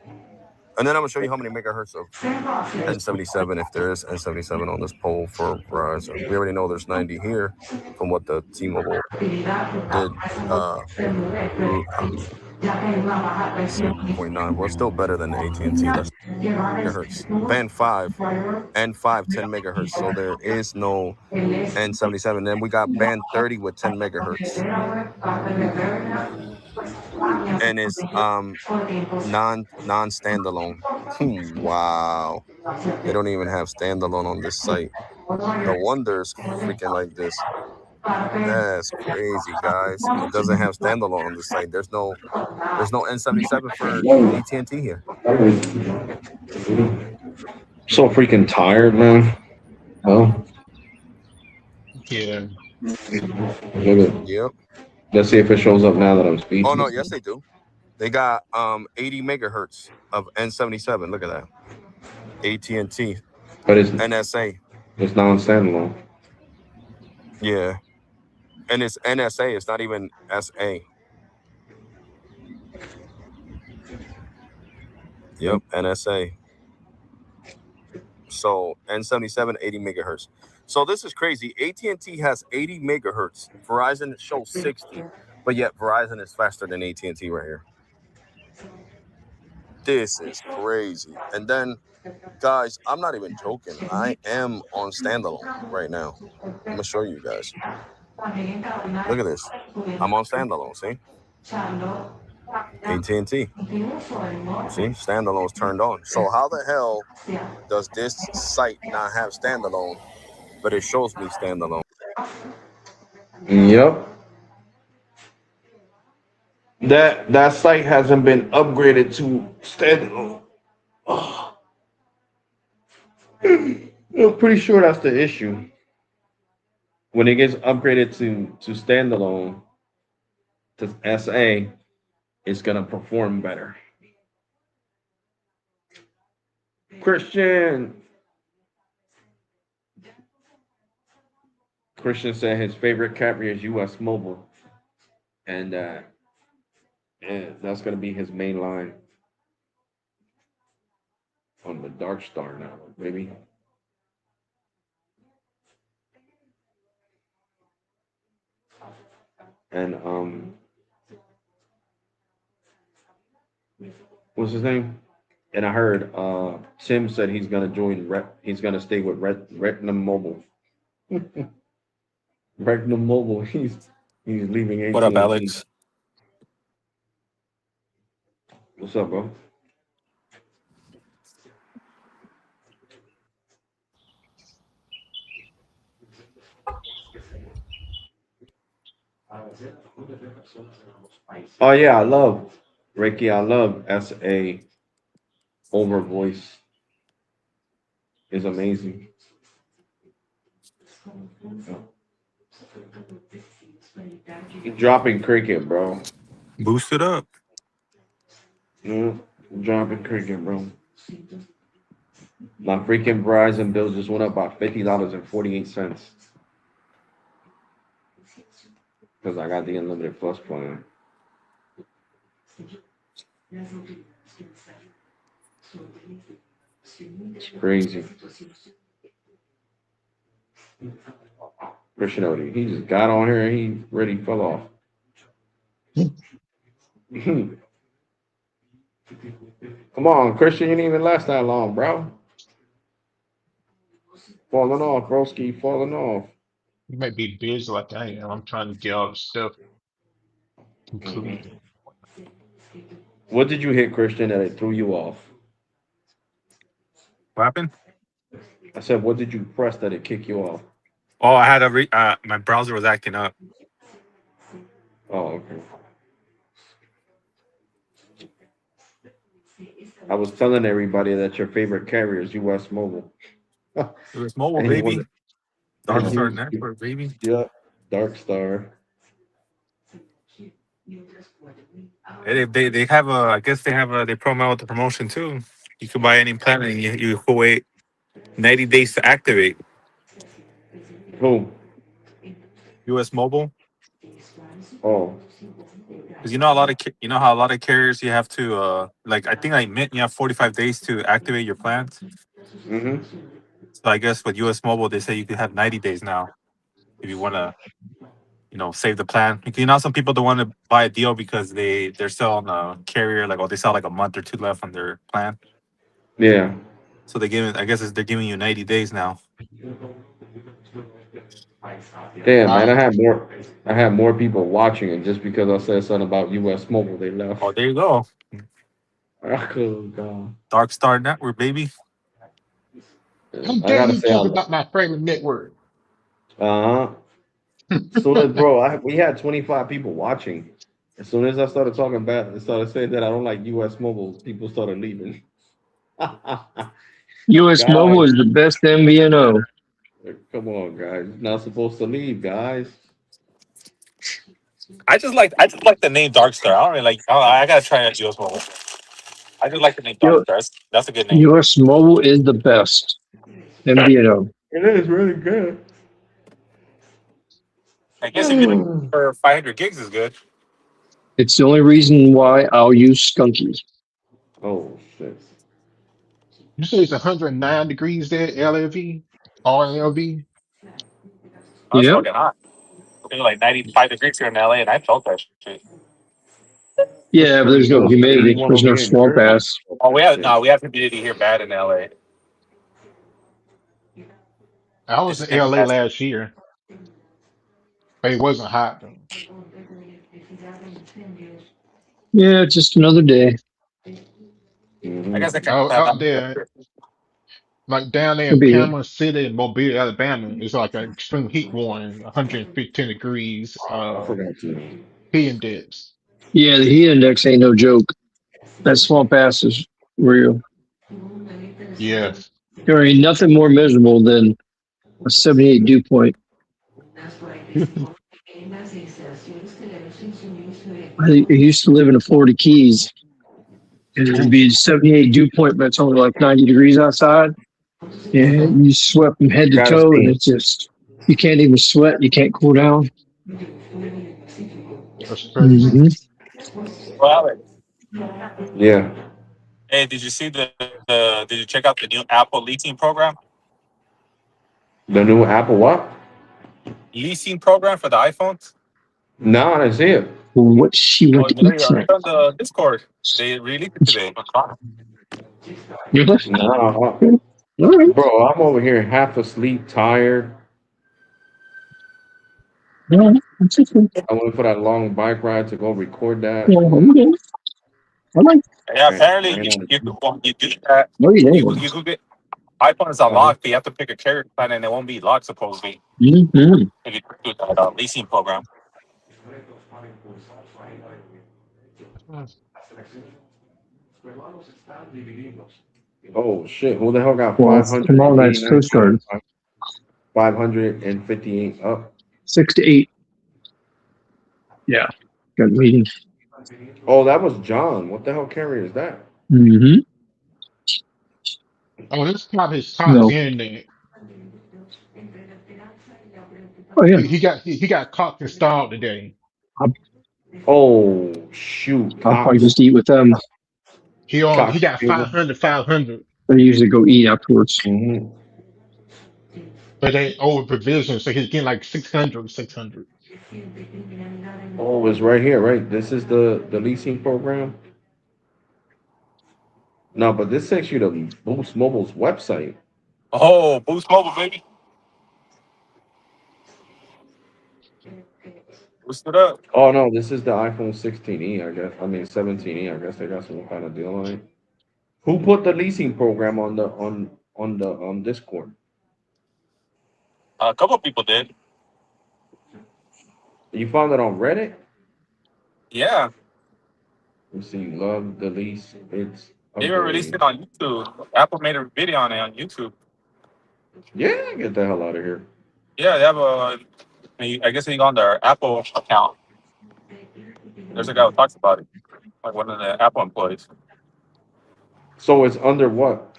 And then I'm going to show you how many megahertz of N77, if there is N77 on this poll for Verizon. We already know there's 90 here from what the T-Mobile did. 7.9. Well, it's still better than the AT&T. That's megahertz. Band 5 and 5, 10 megahertz. So there is no N77. Then we got band 30 with 10 megahertz. And it's non-standalone. Wow. They don't even have standalone on this site. No wonder it's freaking like this. That's crazy, guys. It doesn't have standalone on this site. There's no N77 for AT&T here. So freaking tired, man. Oh. Yeah. Yep. Let's see if it shows up now that I'm speaking. Oh no, yes they do. They got 80 megahertz of N77. Look at that. AT&T. But it's NSA. It's non-standalone. Yeah. And it's NSA. It's not even SA. Yep, NSA. So N77, 80 megahertz. So this is crazy. AT&T has 80 megahertz. Verizon shows 60, but yet Verizon is faster than AT&T right here. This is crazy. And then, guys, I'm not even joking. I am on standalone right now. I'm gonna show you guys. Look at this. I'm on standalone. See? AT&T. See, standalone's turned on. So how the hell does this site not have standalone, but it shows me standalone? Yep. That site hasn't been upgraded to standalone. Oh. I'm pretty sure that's the issue. When it gets upgraded to standalone, to SA, it's gonna perform better. Christian said his favorite carrier is US Mobile, and that's gonna be his main line. on the Dark Star now, baby. And what's his name? And I heard Tim said he's gonna join he's gonna stay with Retnum Mobile. Retnum Mobile. He's leaving What up, AT&T. Alex? What's up, bro? Oh yeah, I love Ricky. I love SA over voice is amazing. Dropping cricket, bro. Boost it up. Yeah, dropping cricket, bro. My freaking Verizon bill just went up by $50.48 because I got the unlimited plus plan. It's crazy. Christian Odie, he just got on here and he really fell off. Come on, Christian, you didn't even last that long, bro. Falling off, broski, falling off. You might be busy like I am. I'm trying to get all the stuff Mhm. completed. What did you hit, Christian, that it threw you off? What happened? I said, what did you press that it kicked you off? Oh, I had my browser was acting up. Oh, okay. I was telling everybody that your favorite carrier is US Mobile. It was mobile, And he was, baby. Dark and he Star was, Network, baby. yeah, Dark Star. They have a, I guess they have a, they promote the promotion too. You can buy any plan and you can wait 90 days to activate. Who? US Mobile. Oh, Because you know you know how a lot of carriers you have to like, I think like Mint, you have 45 days to activate your plans. mm-hmm. So I guess with US Mobile they say you can have 90 days now if you want to, save the plan. Because some people don't want to buy a deal because they're still on a carrier, like, they still have like a month or two left on their plan. Yeah. So they're giving you 90 days now. Damn, man, I I had more people watching it just because I said something about US Mobile. They left. Oh, there you go. Oh, God. Dark Star Network, baby. how I dare gotta you say, talk about my favorite network? uh-huh. Soon as, bro, we had 25 people watching. As soon as I started talking bad, I started saying that I don't like US Mobile, people started leaving. US Mobile Guys, is the best MVNO. come on, guys. You're not supposed to leave, guys. I just like the name Dark Star. I don't really like. I gotta try out US Mobile. I just like the name Dark U- Star. That's a good name. US Mobile is the best MVNO. It is really good. I guess if you're looking for 500 gigs is good. It's the only reason why I'll use Skunky. Oh, shit. You say it's 109 degrees there, LLV, RLV. Oh, it's Yep. fucking hot. It's like 95 degrees here in LA, and I felt that shit. It's Yeah, but there's no it's humidity. 81 There's over no here in swamp Jersey. ass. Oh, Yeah. we have humidity here bad in LA. I was It's in LA nasty. last year, but it wasn't hot though. Yeah, it's just another day. I Hmm. guess I can Oh, have out that there, here. like down there It'll in be Panama City and Mobile, Alabama, it's like an extreme heat warning, 115 degrees, I forgot to. P index. yeah, the heat index ain't no joke. That swamp ass is real. Yes. There ain't nothing more miserable than a 78 dew point. I used to live in the Florida Keys, and it'd Ooh, be 78 dew point, but it's only like 90 degrees outside. And you sweat from head to Gotta toe, and see. it's just, you can't even sweat. You can't cool down. that's crazy. Hmm. Well, Alex, Yeah. Hey, did you see the did you check out the new Apple leasing program? The new Apple what? Leasing program for the iPhones? No, I didn't see it. What she Oh, went to there eat you are. tonight? It's on the Discord. They released it today. You're listening. No, All right. bro, I'm over here half asleep, tired. Yeah, that's okay. I went for that long bike ride to go record that. Yeah, I'm good. All right. Yeah, apparently Ran out of you do that. Oh, yeah. You could get iPhone is unlocked, but you have to pick a carrier plan and it won't be locked supposedly Mm-hmm. if you do that leasing program. Oh shit! Who the hell got Well, tomorrow night's 589 Coast Guard, 558 up? 6 to 8. Yeah. Got a meeting. Oh, that was John. What the hell carrier is that? Mm-hmm. Oh, this his top No. internet. Oh, yeah. He got Cox installed today. Oh shoot, I'll probably Cox. just eat with them. He Cox got Cable. 500. I usually go eat afterwards. Hmm. But they over provision, so he's getting like 600. Oh, it's right here, right? This is the leasing program. No, but this takes you to Boost Mobile's website. Oh, Boost Mobile, baby. Boost it up. Oh no, this is the iPhone 16e, I guess. I mean 17e. I guess they got some kind of deal on it. Who put the leasing program on the Discord? A couple of people did. You found it on Reddit? Yeah. You see, love the lease. It's They even released upgrade. it on YouTube. Apple made a video on it on YouTube. Yeah, get the hell out of here. Yeah, they have a. I guess you go on their Apple account. There's a guy who talks about it, like one of the Apple employees. So it's under what?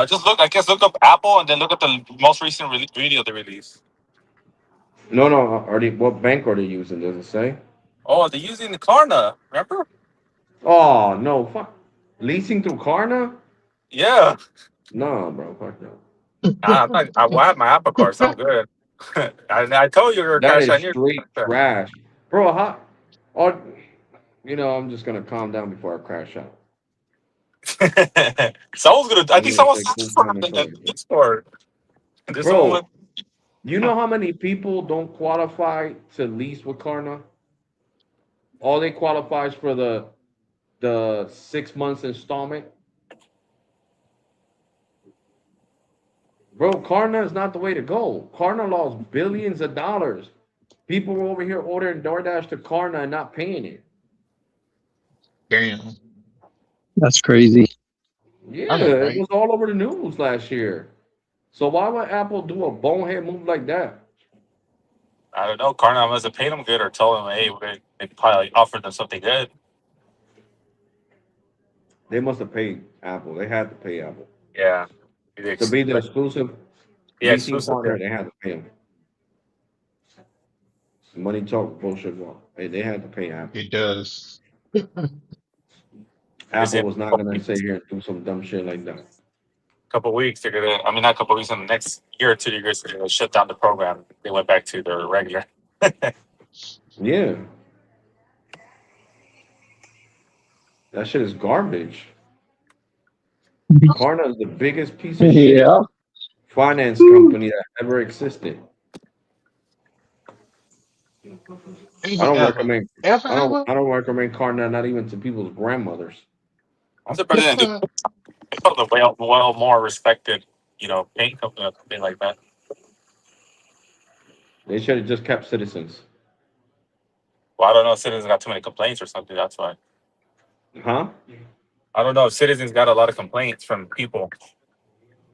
Just look. I guess look up Apple and then look at the most recent video they released. No, no. Are they what bank are they using? Does it say? Oh, they're using the Klarna. Remember? Oh no, fuck. Leasing through Klarna? Yeah. No, bro, fuck no. I have my Apple card, so I'm good. I told you you're a That crash is on your. straight trash, bro. How? Oh, I'm just gonna calm down before I crash out. Someone's gonna. I I'm think gonna someone's say cool for comment the first. Discord. There's someone with. Bro, you know how many people don't qualify to lease with Klarna? All they qualify is for the 6 months installment. Bro, Klarna is not the way to go. Klarna lost billions of dollars. People were over here ordering DoorDash to Klarna and not paying it. Damn. That's crazy. Yeah, I know, it right? was all over the news last year. So why would Apple do a bonehead move like that? I don't know. Klarna must have paid them good or told them, hey, they probably offered them something good. They must have paid Apple. They had to pay Apple. Yeah. To be the exclusive Yeah, leasing exclusive. partner, they had to pay them. Money talk, bullshit walk. They had to pay Apple. It does. Apple was not gonna sit here and do some dumb shit like that. Couple weeks, they're gonna. I mean, not a couple weeks. In the next year or 2 years, they're gonna shut down the program. They went back to their regular. Yeah. That shit is garbage. Klarna is the biggest piece of shit Yeah. finance company that ever existed. I don't recommend. Ever? I don't recommend Klarna, not even to people's grandmothers. I'm surprised they didn't do. They felt the well more respected, paint company or something like that. They should have just kept Citizens. Well, I don't know if Citizens got too many complaints or something. That's why. Huh? I don't know if Citizens got a lot of complaints from people.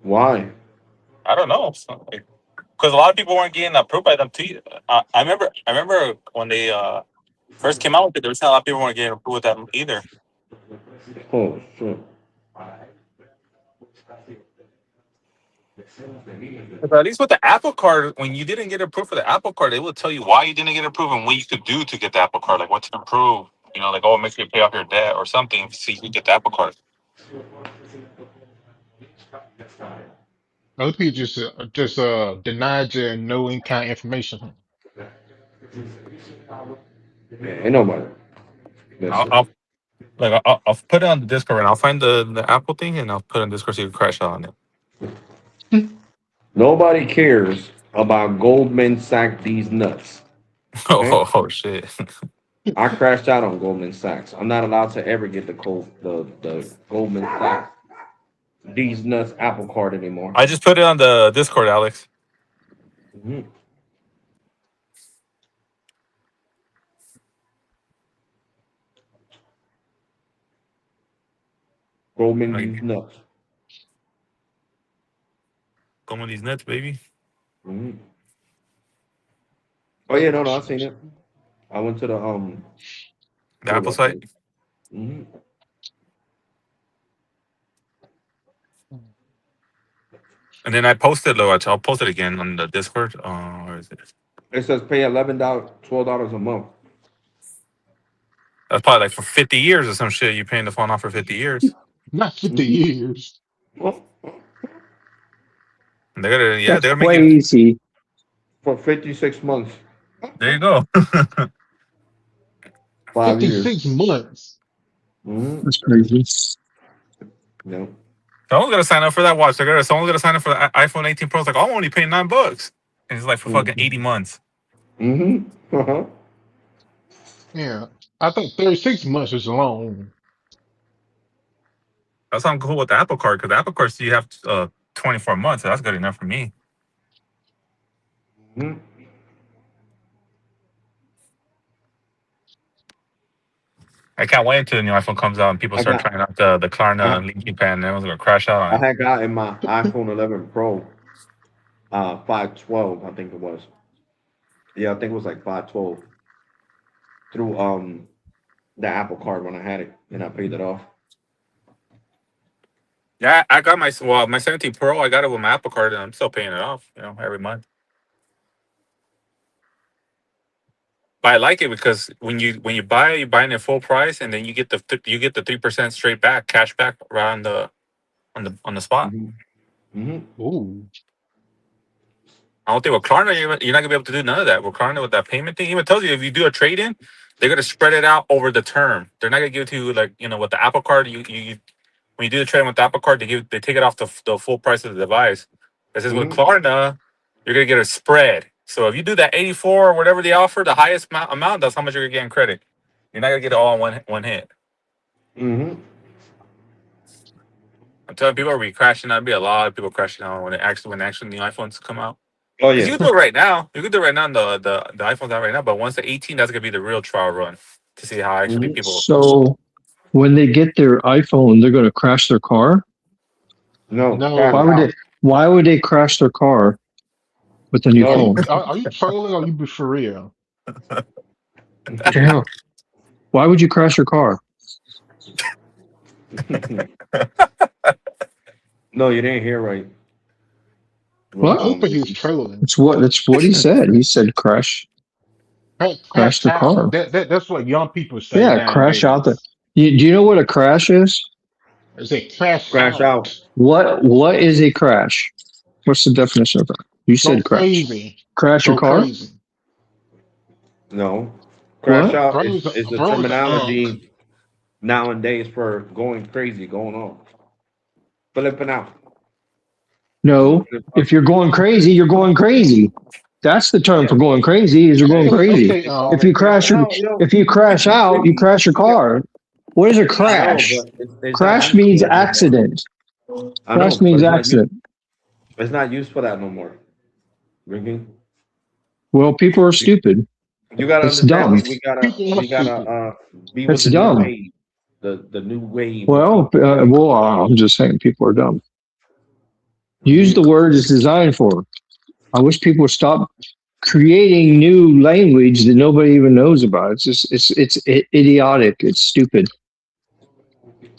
Why? I don't know. Because a lot of people weren't getting approved by them too. I remember when they first came out with it, there was a lot of people weren't getting approved with them either. Oh shit. But at least with the Apple Card, when you didn't get approved for the Apple Card, they will tell you why you didn't get approved and what you could do to get the Apple Card, like what to improve. You know, like, oh, make sure you pay off your debt or something. See, you get the Apple Card. Other people just denied you and no in kind information. Yeah, ain't nobody. I'll, Listen. I'll I'll put it on the Discord and I'll find the Apple thing and I'll put it on Discord so you can crash out on it. Nobody cares about Goldman Sachs these nuts. Okay? Oh shit! I crashed out on Goldman Sachs. I'm not allowed to ever get the Goldman Sachs these nuts Apple Card anymore. I just put it on the Discord, Alex. Mhm. Goldman these Like, nuts. come on these nuts, baby. Mhm. Oh yeah, no, I seen it. I went to the The what Apple was site. it? Hmm. And then I posted, though. I'll post it again on the Discord. Where is it? It says pay $11, $12 a month. That's probably like for 50 years or some shit. You paying the phone off for 50 years. Not 50 Mhm. years. Well, And they're That's gonna make it. crazy. for 56 months, There you go. 5 years. 56 months. Hmm. That's crazy. Yeah. Someone's gonna sign up for that watch. Someone's gonna sign up for the iPhone 18 Pro. It's like, oh, I'm only paying $9. And it's like for fucking 80 months. Hmm. Uh-huh. Yeah. I think 36 months is long. That's why I'm cool with the Apple Card because the Apple Card, you have 24 months. So that's good enough for me. Hmm. I can't wait until the new iPhone comes out and people I start got trying out the I, Klarna linking pad and everyone's gonna crash out on I it. had gotten my iPhone 11 Pro 512, I think it was. Yeah, I think it was like 512 through the Apple Card when I had it and I paid it off. Yeah, I got my 17 Pro. I got it with my Apple Card and I'm still paying it off, every month. But I like it because when you buy it, you're buying it full price and then you get the 3% straight back, cash back right on the spot. Hmm. Hmm. Ooh. I don't think with Klarna you're not gonna be able to do none of that. With Klarna with that payment thing, even tells you if you do a trade in, they're gonna spread it out over the term. They're not gonna give it to you like with the Apple Card. You when you do the trade with the Apple Card, they take it off the full price of the device. It says with Hmm. Klarna, you're gonna get a spread. So if you do that 84 or whatever they offer, the highest amount, that's how much you're gonna get in credit. You're not gonna get it all in one hit. Hmm. I'm telling people are be crashing out. There'll be a lot of people crashing out when actually new iPhones come out. Oh Because yeah. you can do it right now. You can do it right now on the iPhone's out right now. But once the 18, that's gonna be the real trial run to see how actually Hmm. people. So when they get their iPhone, they're going to crash their car. No, crash Why No. would out. they? Why would they crash their car with a new Are No. you phone? are you trolling or are you be for real? Yeah. Why would you crash your car? No, you didn't hear right. I'm What? hoping he was trolling. That's what he said. He said crash Crash the out. car. That's what young people say Yeah, crash out the. nowadays. Do you know what a crash is? They say crash Crash out. out. What is a crash? What's the definition of that? You Go said crash. crazy. Crash your Go car? crazy. No. Crash What? out Throws is the throws a unk. terminology nowadays for going crazy, going on. Flipping out. No. Flip If out. you're going crazy, you're going crazy. That's the term Yeah. for going crazy. Is you're going Hey, crazy. Okay, they call it crashing out, If you crash out, you crash your car. What is a I know, crash? but it's not Crash used for means that no more. accident. I know, Crash but means accident. it's not used for that no more. Ricky. Well, people are You, stupid. you gotta It's understand dumb. people are we gotta stupid. be with It's the new dumb. wave. The new wave of Well, people. I'm just saying people are dumb. Use the word it's designed for. I wish people would stop creating new language that nobody even knows about. It's idiotic. It's stupid.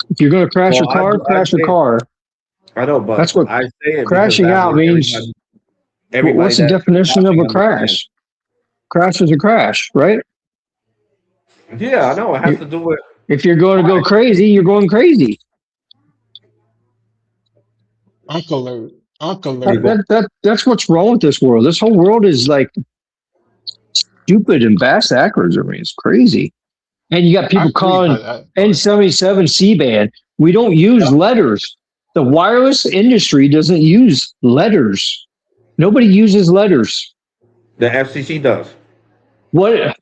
If you're going to crash your Well, car, I crash your say car. I know, That's but what I say it because crashing that's out what means. everybody What's the that's definition of shopping a understands. crash? Crash is a crash, right? Yeah, I know. It has to do with If you're going to go crazy, you're going crazy. Uncle alert. Uncle you alert. go. That's what's wrong with this world. This whole world is like stupid and bass backwards. I mean, it's crazy. And you got I people agree. calling N77 C-band. We don't use letters. The wireless industry doesn't use letters. Nobody uses letters. The FCC does. What?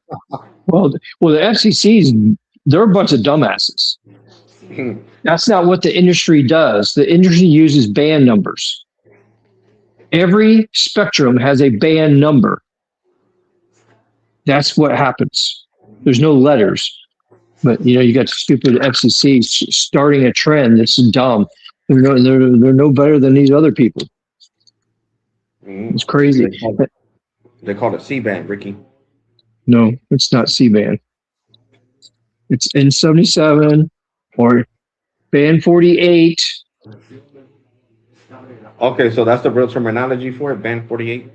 Well, the FCC's, they're a bunch of dumbasses. That's not what the industry does. The industry uses band numbers. Every spectrum has a band number. That's what happens. There's no letters. But you got stupid FCC starting a trend that's dumb. They're no better than these other people. It's crazy. They call it C-band, Ricky. No, it's not C-band. It's N77 or band 48. Okay, so that's the real terminology for it, band 48.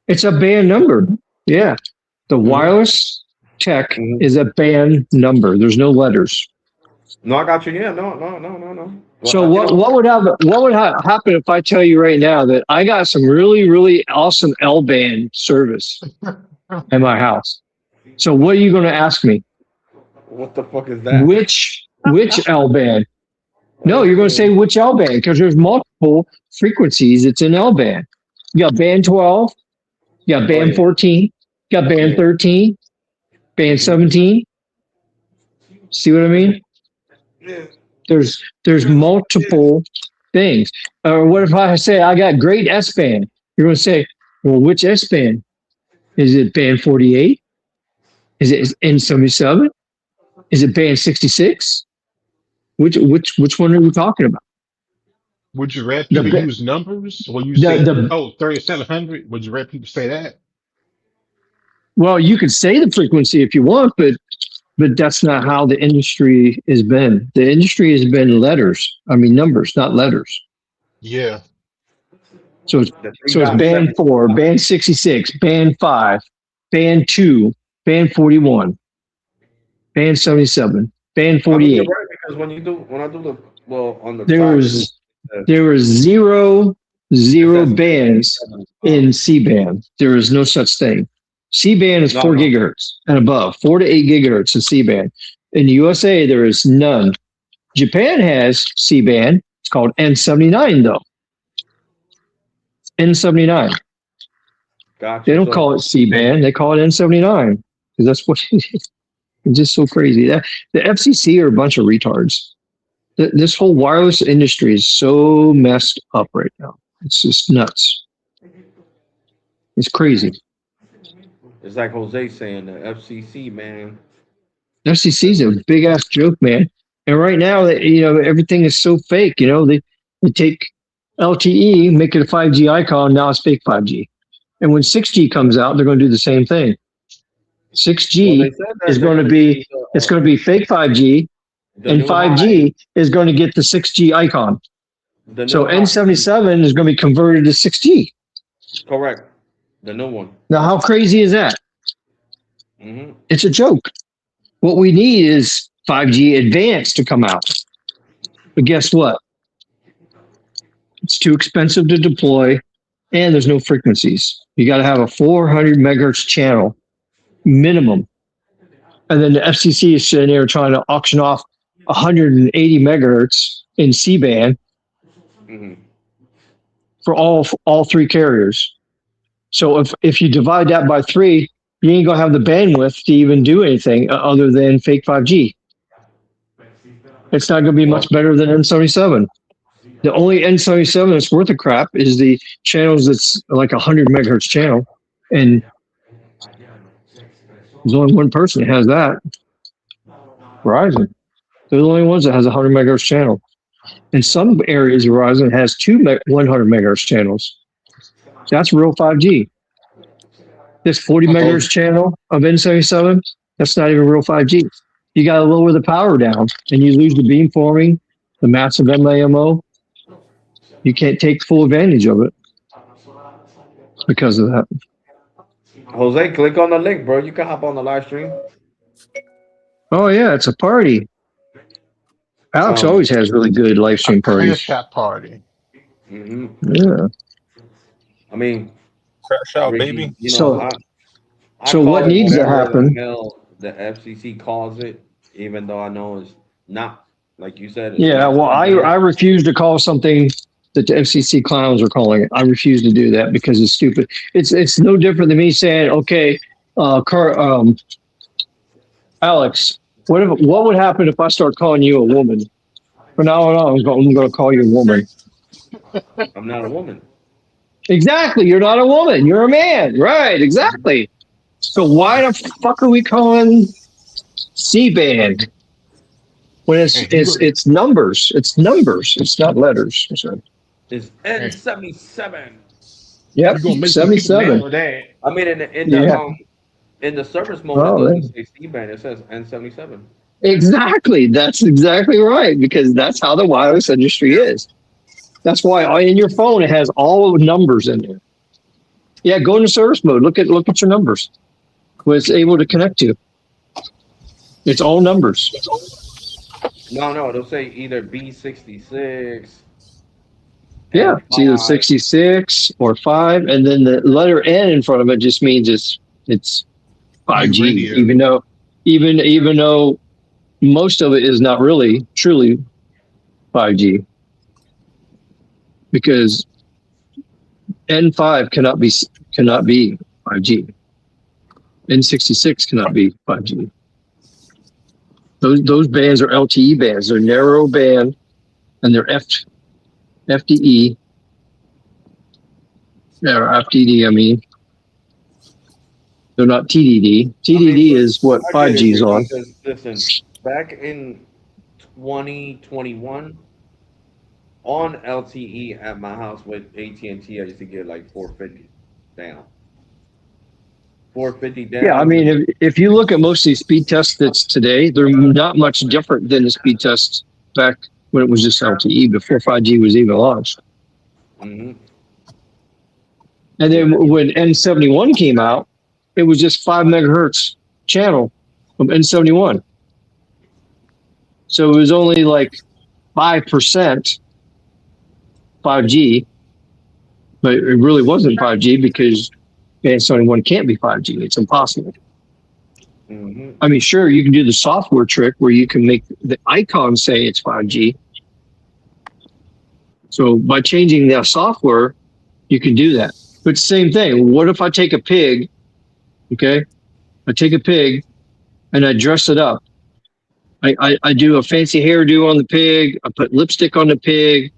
It's a band number. Yeah. The wireless tech is a band number. There's no letters. No, I got you. Yeah, no. Well, So what would happen if I tell you right now that I got some really, really awesome L-band service in my house? So what are you going to ask me? What the fuck is that? Which L-band? No, you're going to say which L-band because there's multiple frequencies. It's an L-band. You got band 12. You got band 14. You got band 13. Band 17. See what I mean? There's multiple things. Or what if I say I got great S-band? You're going to say, well, which S-band? Is it band 48? Is it N77? Is it band 66? Which one are we talking about? Would you rather people use numbers? Or you say, 3700? Would you rather people say that? Well, you could say the frequency if you want, but that's not how the industry has been. The industry has been numbers, not letters. Yeah. So it's band 4, band 66, band 5, band 2, band 41, band 77, band 48. I mean, you're right, because when I do on the there were zero bands in C-band. There is no such thing. C-band is 4 gigahertz and above, 4 to 8 gigahertz in C-band. In the USA, there is none. Japan has C-band. It's called N79, though. N79. Gotcha. They don't call it C-band. They call it N79 because that's what it is. It's just so crazy. The FCC are a bunch of retards. This whole wireless industry is so messed up right now. It's just nuts. It's crazy. It's like Jose saying the FCC, man. FCC is a big ass joke, man. And right now, everything is so fake. They take LTE, make it a 5G icon. Now it's fake 5G. And when 6G comes out, they're going to do the same thing. 6G is going to be fake 5G, and 5G is going to get the 6G icon. So N77 is going to be converted to 6G. Correct. The new one. Now, how crazy is that? Mm-hmm. It's a joke. What we need is 5G Advanced to come out. But guess what? It's too expensive to deploy, and there's no frequencies. You got to have a 400 megahertz channel minimum. And then the FCC is sitting there trying to auction off 180 megahertz in C-band for all 3 carriers. So if you divide that by 3, you ain't gonna have the bandwidth to even do anything other than fake 5G. It's not gonna be much better than N77. The only N77 that's worth a crap is the channels that's like 100 megahertz channel, and there's only one person that has that. Verizon. They're the only ones that has a 100 megahertz channel. In some areas, Verizon has 100 megahertz channels. That's real 5G. This 40 megahertz channel of N77, that's not even real 5G. You got to lower the power down, and you lose the beamforming, the massive MIMO. You can't take full advantage of it because of that. Jose, click on the link, bro. You can hop on the live stream. Oh yeah, it's a party. Alex Um, always has really good live A stream parties. crash out party. mhm. Yeah. I mean, Crash out, baby. Ricky, So I so call what it needs to whatever the happen? hell the FCC calls it, even though I know it's not, like you said, it's Yeah. not Well, I C-band. refuse to call something that the FCC clowns are calling it. I refuse to do that because it's stupid. It's no different than me saying, okay, Alex, what would happen if I start calling you a woman? From now on, I'm going to call you a woman. I'm not a woman. Exactly. You're not a woman. You're a man. Right. Exactly. So why the fuck are we calling C-band when Hey, you go. it's numbers? It's numbers. It's not letters. So, It's Hey, N77. yep. you gonna make some people mad 77. with that? I mean, Yeah. in the service mode, it Oh, doesn't man. say C-band. It says N77. Exactly. That's exactly right because that's how the wireless industry is. That's why in your phone it has all the numbers in there. Yeah, go into service mode. Look at your numbers. What it's able to connect to. It's all numbers. No, it'll say either B66 Yeah, and it's either 5. 66 or 5, and then the letter N in front of it just means it's New 5G, radio. even though most of it is not really truly 5G because N5 cannot be 5G. N66 cannot be 5G. Those bands are LTE bands. They're narrow band and they're FDE. Or FDD, I mean. They're not TDD. TDD is what I get it, 5G is Ricky, on. because listen, back in 2021, on LTE at my house with AT&T, I used to get like 450 down. 450 down. Yeah, I mean, if you look at most of these speed tests that's today, they're not much different than the speed tests back when it was just LTE before 5G was even launched. hmm And then when N71 came out, it was just 5 megahertz channel from N71. So it was only like 5% 5G, but it really wasn't 5G because N71 can't be 5G. It's impossible. hmm I mean, sure, you can do the software trick where you can make the icon say it's 5G. So by changing the software, you can do that. But same thing. What if I take a pig? Okay, I take a pig and I dress it up. I do a fancy hairdo on the pig. I put lipstick on the pig.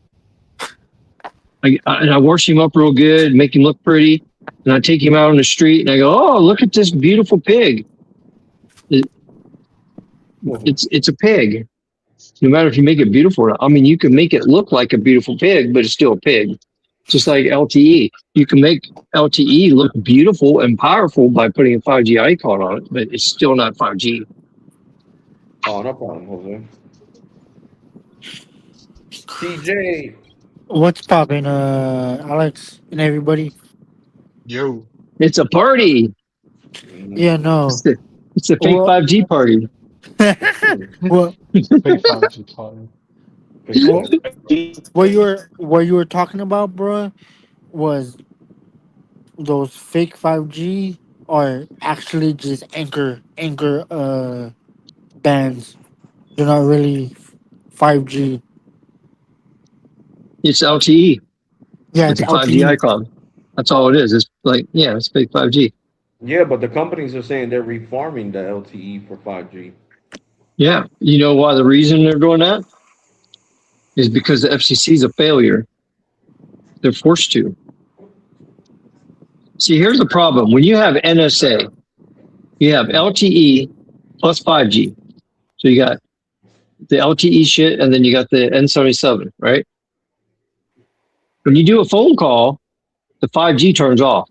And I wash him up real good, make him look pretty. And I take him out on the street and I go, oh, look at this beautiful pig. It's a pig. No matter if you make it beautiful or not. I mean, you can make it look like a beautiful pig, but it's still a pig. Just like LTE. You can make LTE look beautiful and powerful by putting a 5G icon on it, but it's still not 5G. Oh, no problem, Jose. TJ, What's poppin', Alex and everybody? Yo, It's a party. Yeah, no. It's a fake Well, 5G party. well, fake 5G party. well, what you were talking about, bro, was those fake 5G are actually just anchor bands. They're not really 5G. It's LTE Yeah, with it's the 5G LTE. icon. That's all it is. It's like, yeah, it's fake 5G. Yeah, but the companies are saying they're refarming the LTE for 5G. Yeah. You know why the reason they're doing that is because the FCC is a failure. They're forced to. See, here's the problem. When you have NSA, you have LTE plus 5G. So you got the LTE shit and then you got the N77, right? When you do a phone call, the 5G turns off.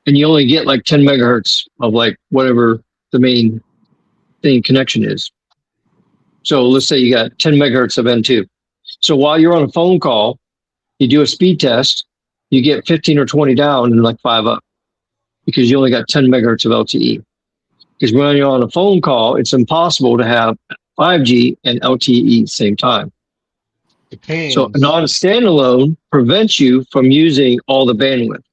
And you only get like 10 megahertz of like whatever the main thing connection is. So let's say you got 10 megahertz of N2. So while you're on a phone call, you do a speed test, you get 15 or 20 down and like 5 up. because you only got 10 megahertz of LTE. Because when you're on a phone call, it's impossible to have 5G and LTE at the same time. So Depends. non-standalone prevents you from using all the bandwidth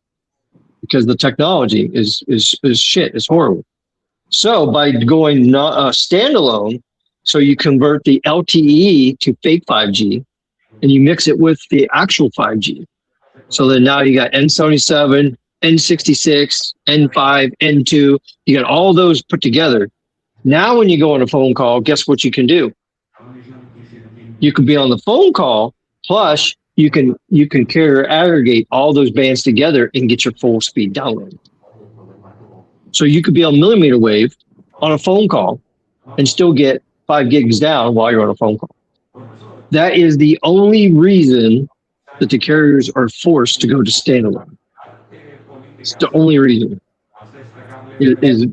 because the technology is shit. It's horrible. So by going standalone, so you convert the LTE to fake 5G and you mix it with the actual 5G. So then now you got N77, N66, N5, N2. You got all those put together. Now when you go on a phone call, guess what you can do? You can be on the phone call, plus you can carrier aggregate all those bands together and get your full speed download. So you could be on millimeter wave on a phone call and still get 5 gigs down while you're on a phone call. That is the only reason that the carriers are forced to go to standalone. It's the only reason.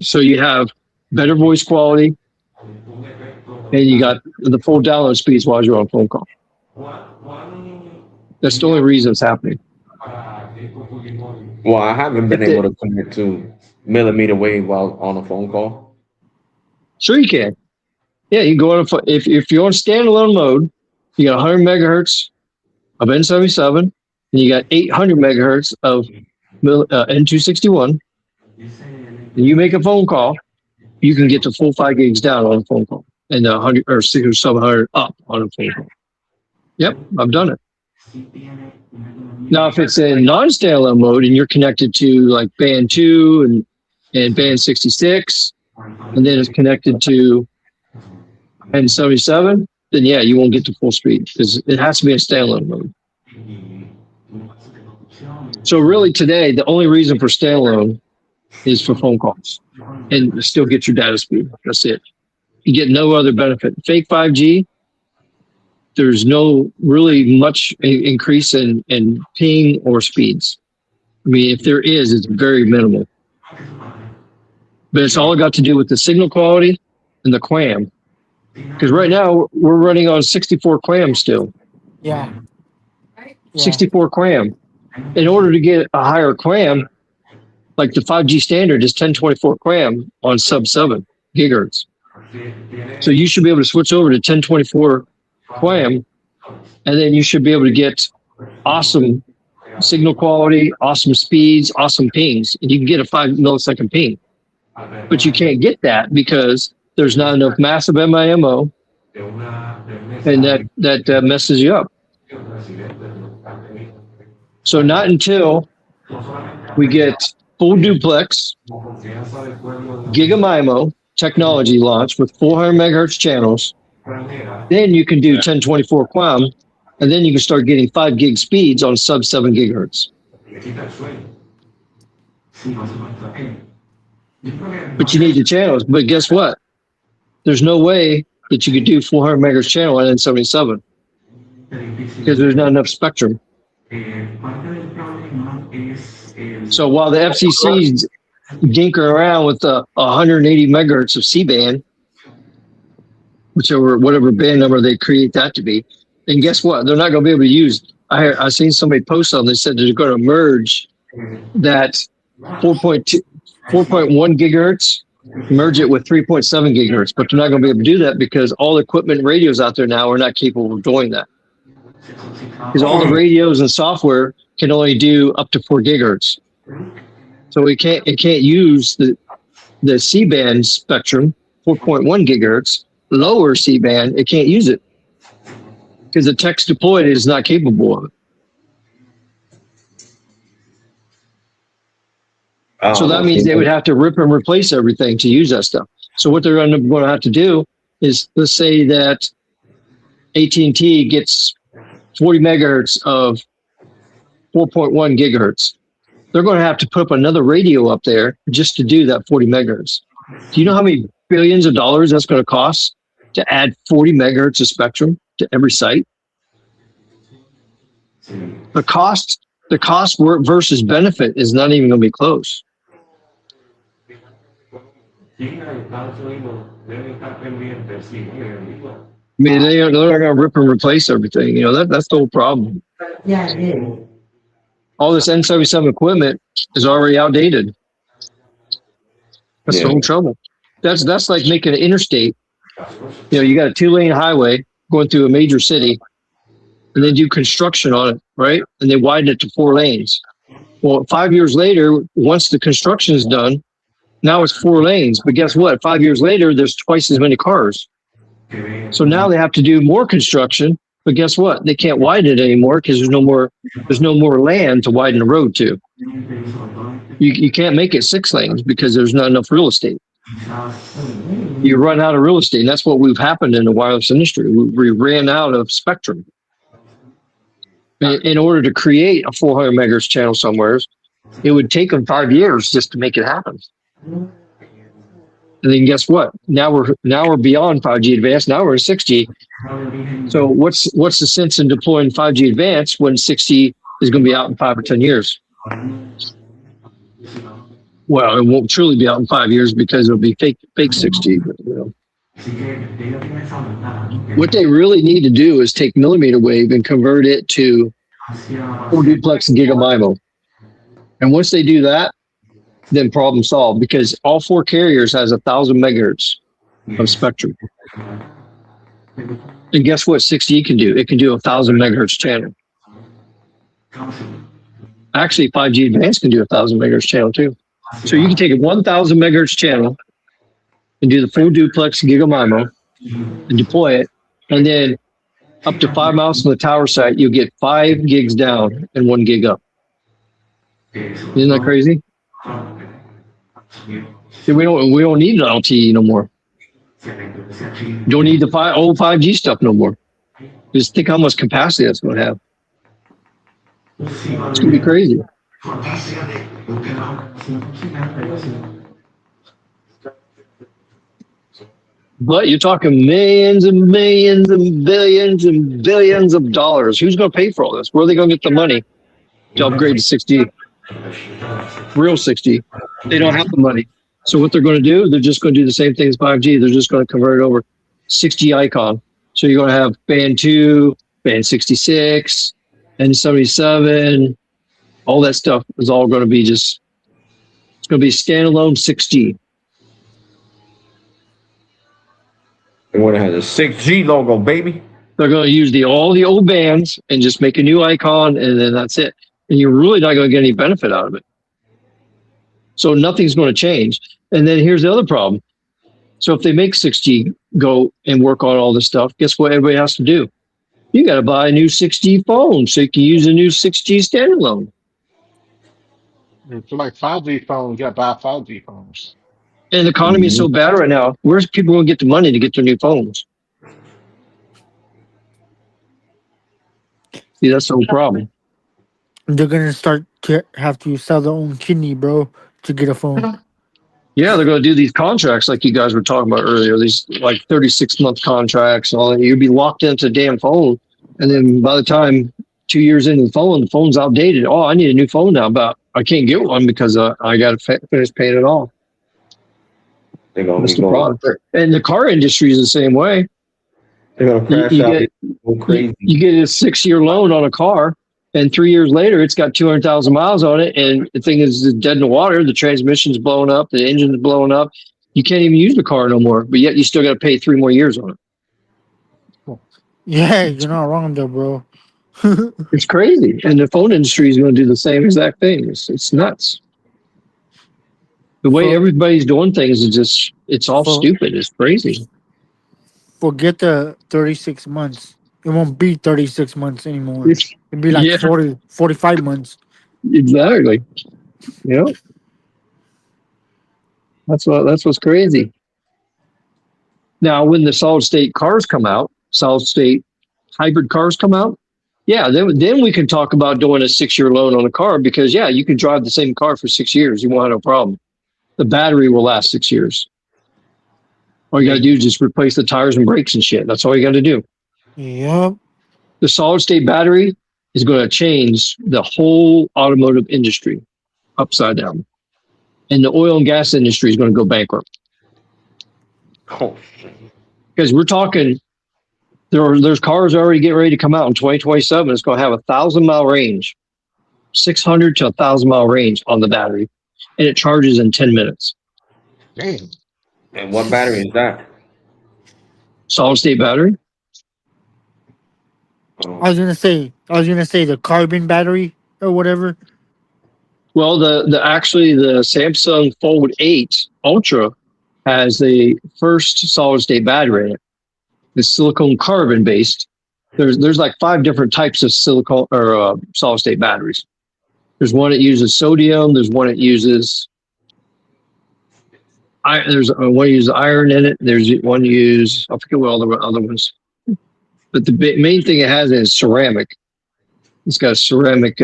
So you have better voice quality and you got the full download speeds while you're on a phone call. That's the only reason it's happening. Well, I haven't been able to connect to millimeter wave while on a phone call. Sure you can. Yeah, you can go on if you're on standalone mode, you got 100 megahertz of N77, and you got 800 megahertz of N261, and you make a phone call, you can get to full 5 gigs down on a phone call, and 100 or 600 or 700 up on a phone call. Yep, I've done it. Now, if it's in non-standalone mode and you're connected to like band 2 and band 66, and then it's connected to N77, then yeah, you won't get to full speed because it has to be in standalone mode. So really today, the only reason for standalone is for phone calls and still get your data speed. That's it. You get no other benefit. Fake 5G, there's no really much increase in ping or speeds. I mean, if there is, it's very minimal. But it's all got to do with the signal quality and the QAM. Because right now we're running on 64 QAM still. Yeah. 64 QAM. In order to get a higher QAM, like the 5G standard is 1024 QAM on sub 7 gigahertz. So you should be able to switch over to 1024 QAM, and then you should be able to get awesome signal quality, awesome speeds, awesome pings, and you can get a 5 millisecond ping. But you can't get that because there's not enough massive MIMO, and that messes you up. So not until we get full duplex, GigaMIMO technology launch with 400 megahertz channels, then you can do 1024 QAM, and then you can start getting 5 gig speeds on sub 7 gigahertz. But you need the channels. But guess what? There's no way that you could do 400 megahertz channel on N77 because there's not enough spectrum. So while the FCC's dinking around with the 180 megahertz of C-band, whatever band number they create that to be, then guess what? They're not going to be able to use. I seen somebody post on this, said they're going to merge that 4.1 gigahertz, merge it with 3.7 gigahertz, but they're not going to be able to do that because all the equipment radios out there now are not capable of doing that. Because all the radios and software can only do up to 4 gigahertz. So it can't use the C-band spectrum, 4.1 gigahertz, lower C-band, it can't use it because the text deployed is not capable of it. So that means they would have to rip and replace everything to use that stuff. So what they're going to have to do is, let's say that AT&T gets 40 megahertz of 4.1 gigahertz. They're going to have to put up another radio up there just to do that 40 megahertz. Do you know how many billions of dollars that's going to cost to add 40 megahertz of spectrum to every site? The cost versus benefit is not even going to be close. I mean, they're not going to rip and replace everything. You know, that's the whole problem. Yeah, it is. All this N77 equipment is already outdated. That's the whole trouble. That's like making an interstate. You got a 2-lane highway going through a major city, and then do construction on it, right? And they widen it to 4 lanes. Well, 5 years later, once the construction is done, now it's 4 lanes. But guess what? 5 years later, there's twice as many cars. So now they have to do more construction. But guess what? They can't widen it anymore because there's no more land to widen the road to. You can't make it 6 lanes because there's not enough real estate. You run out of real estate. And that's what we've happened in the wireless industry. We ran out of spectrum. In order to create a 400 megahertz channel somewhere, it would take them 5 years just to make it happen. And then guess what? Now we're beyond 5G Advanced. Now we're in 6G. So what's the sense in deploying 5G Advanced when 6G is going to be out in 5 or 10 years? Well, it won't truly be out in 5 years because it'll be fake 6G. But, what they really need to do is take millimeter wave and convert it to full duplex and giga-MIMO. And once they do that, then problem solved, because all 4 carriers has 1,000 megahertz of spectrum. And guess what 6G can do? It can do 1,000 megahertz channel. Actually, 5G Advanced can do 1,000 megahertz channel too. So you can take a 1,000 megahertz channel and do the full duplex giga-MIMO and deploy it, and then up to 5 miles from the tower site, you'll get 5 gigs down and 1 gig up. Isn't that crazy? See, we don't need an LTE no more. Don't need the old 5G stuff no more. Just think how much capacity that's going to have. It's going to be crazy. But you're talking millions and millions and billions and billions of dollars. Who's going to pay for all this? Where are they going to get the money to upgrade to 6G? Real 6G. They don't have the money. So what they're going to do, they're just going to do the same thing as 5G. They're just going to convert it over 6G icon. So you're going to have band 2, band 66, N77, all that stuff is all going to be it's going to be standalone 6G. They want to have the 6G logo, baby. They're going to use all the old bands and just make a new icon, and then that's it. And you're really not going to get any benefit out of it. So nothing's going to change. And then here's the other problem. So if they make 6G go and work on all this stuff, guess what everybody has to do? You got to buy a new 6G phone so you can use a new 6G standalone. It's like 5G phones, you got to buy 5G phones. And the economy is so bad right now. Where's people going to get the money to get their new phones? See, that's the whole problem. They're gonna start to have to sell their own kidney, bro, to get a phone. Yeah, they're going to do these contracts like you guys were talking about earlier. These like 36-month contracts and all that. You'd be locked into a damn phone, and then by the time 2 years into the phone's outdated. Oh, I need a new phone now, but I can't get one because I got to finish paying it off. That's the problem. And the car industry is the same way. They're going to crash out. Crazy. You get a 6-year loan on a car, and 3 years later, it's got 200,000 miles on it, and the thing is dead in the water. The transmission's blowing up. The engine's blowing up. You can't even use the car no more, but yet you still got to pay 3 more years on it. Yeah, you're not wrong there, bro. It's crazy. And the phone industry is going to do the same exact thing. It's nuts. The way everybody's doing things is just, it's all stupid. It's crazy. Forget the 36 months. It won't be 36 months anymore. It'll be like 40, 45 months. Exactly. Yeah. That's what's crazy. Now, when the solid state cars come out, solid state hybrid cars come out, yeah, then we can talk about doing a 6-year loan on a car because, yeah, you can drive the same car for 6 years. You won't have no problem. The battery will last 6 years. All you got to do is just replace the tires and brakes and shit. That's all you got to do. Yep. The solid state battery is going to change the whole automotive industry upside down. And the oil and gas industry is going to go bankrupt. Oh. Because we're talking, there's cars already getting ready to come out in 2027. It's going to have 1,000-mile range, 600 to 1,000-mile range on the battery, and it charges in 10 minutes. Damn. And what battery is that? Solid state battery. Oh, I was gonna say the carbon battery or whatever. Well, actually the Samsung Fold 8 Ultra has the first solid state battery in it. The silicon carbon based. There's like 5 different types of silicon or solid state batteries. There's one that uses sodium. There's one that uses there's one that uses iron in it. There's one use I forget what all the other ones. But the main thing it has is ceramic. It's got a ceramic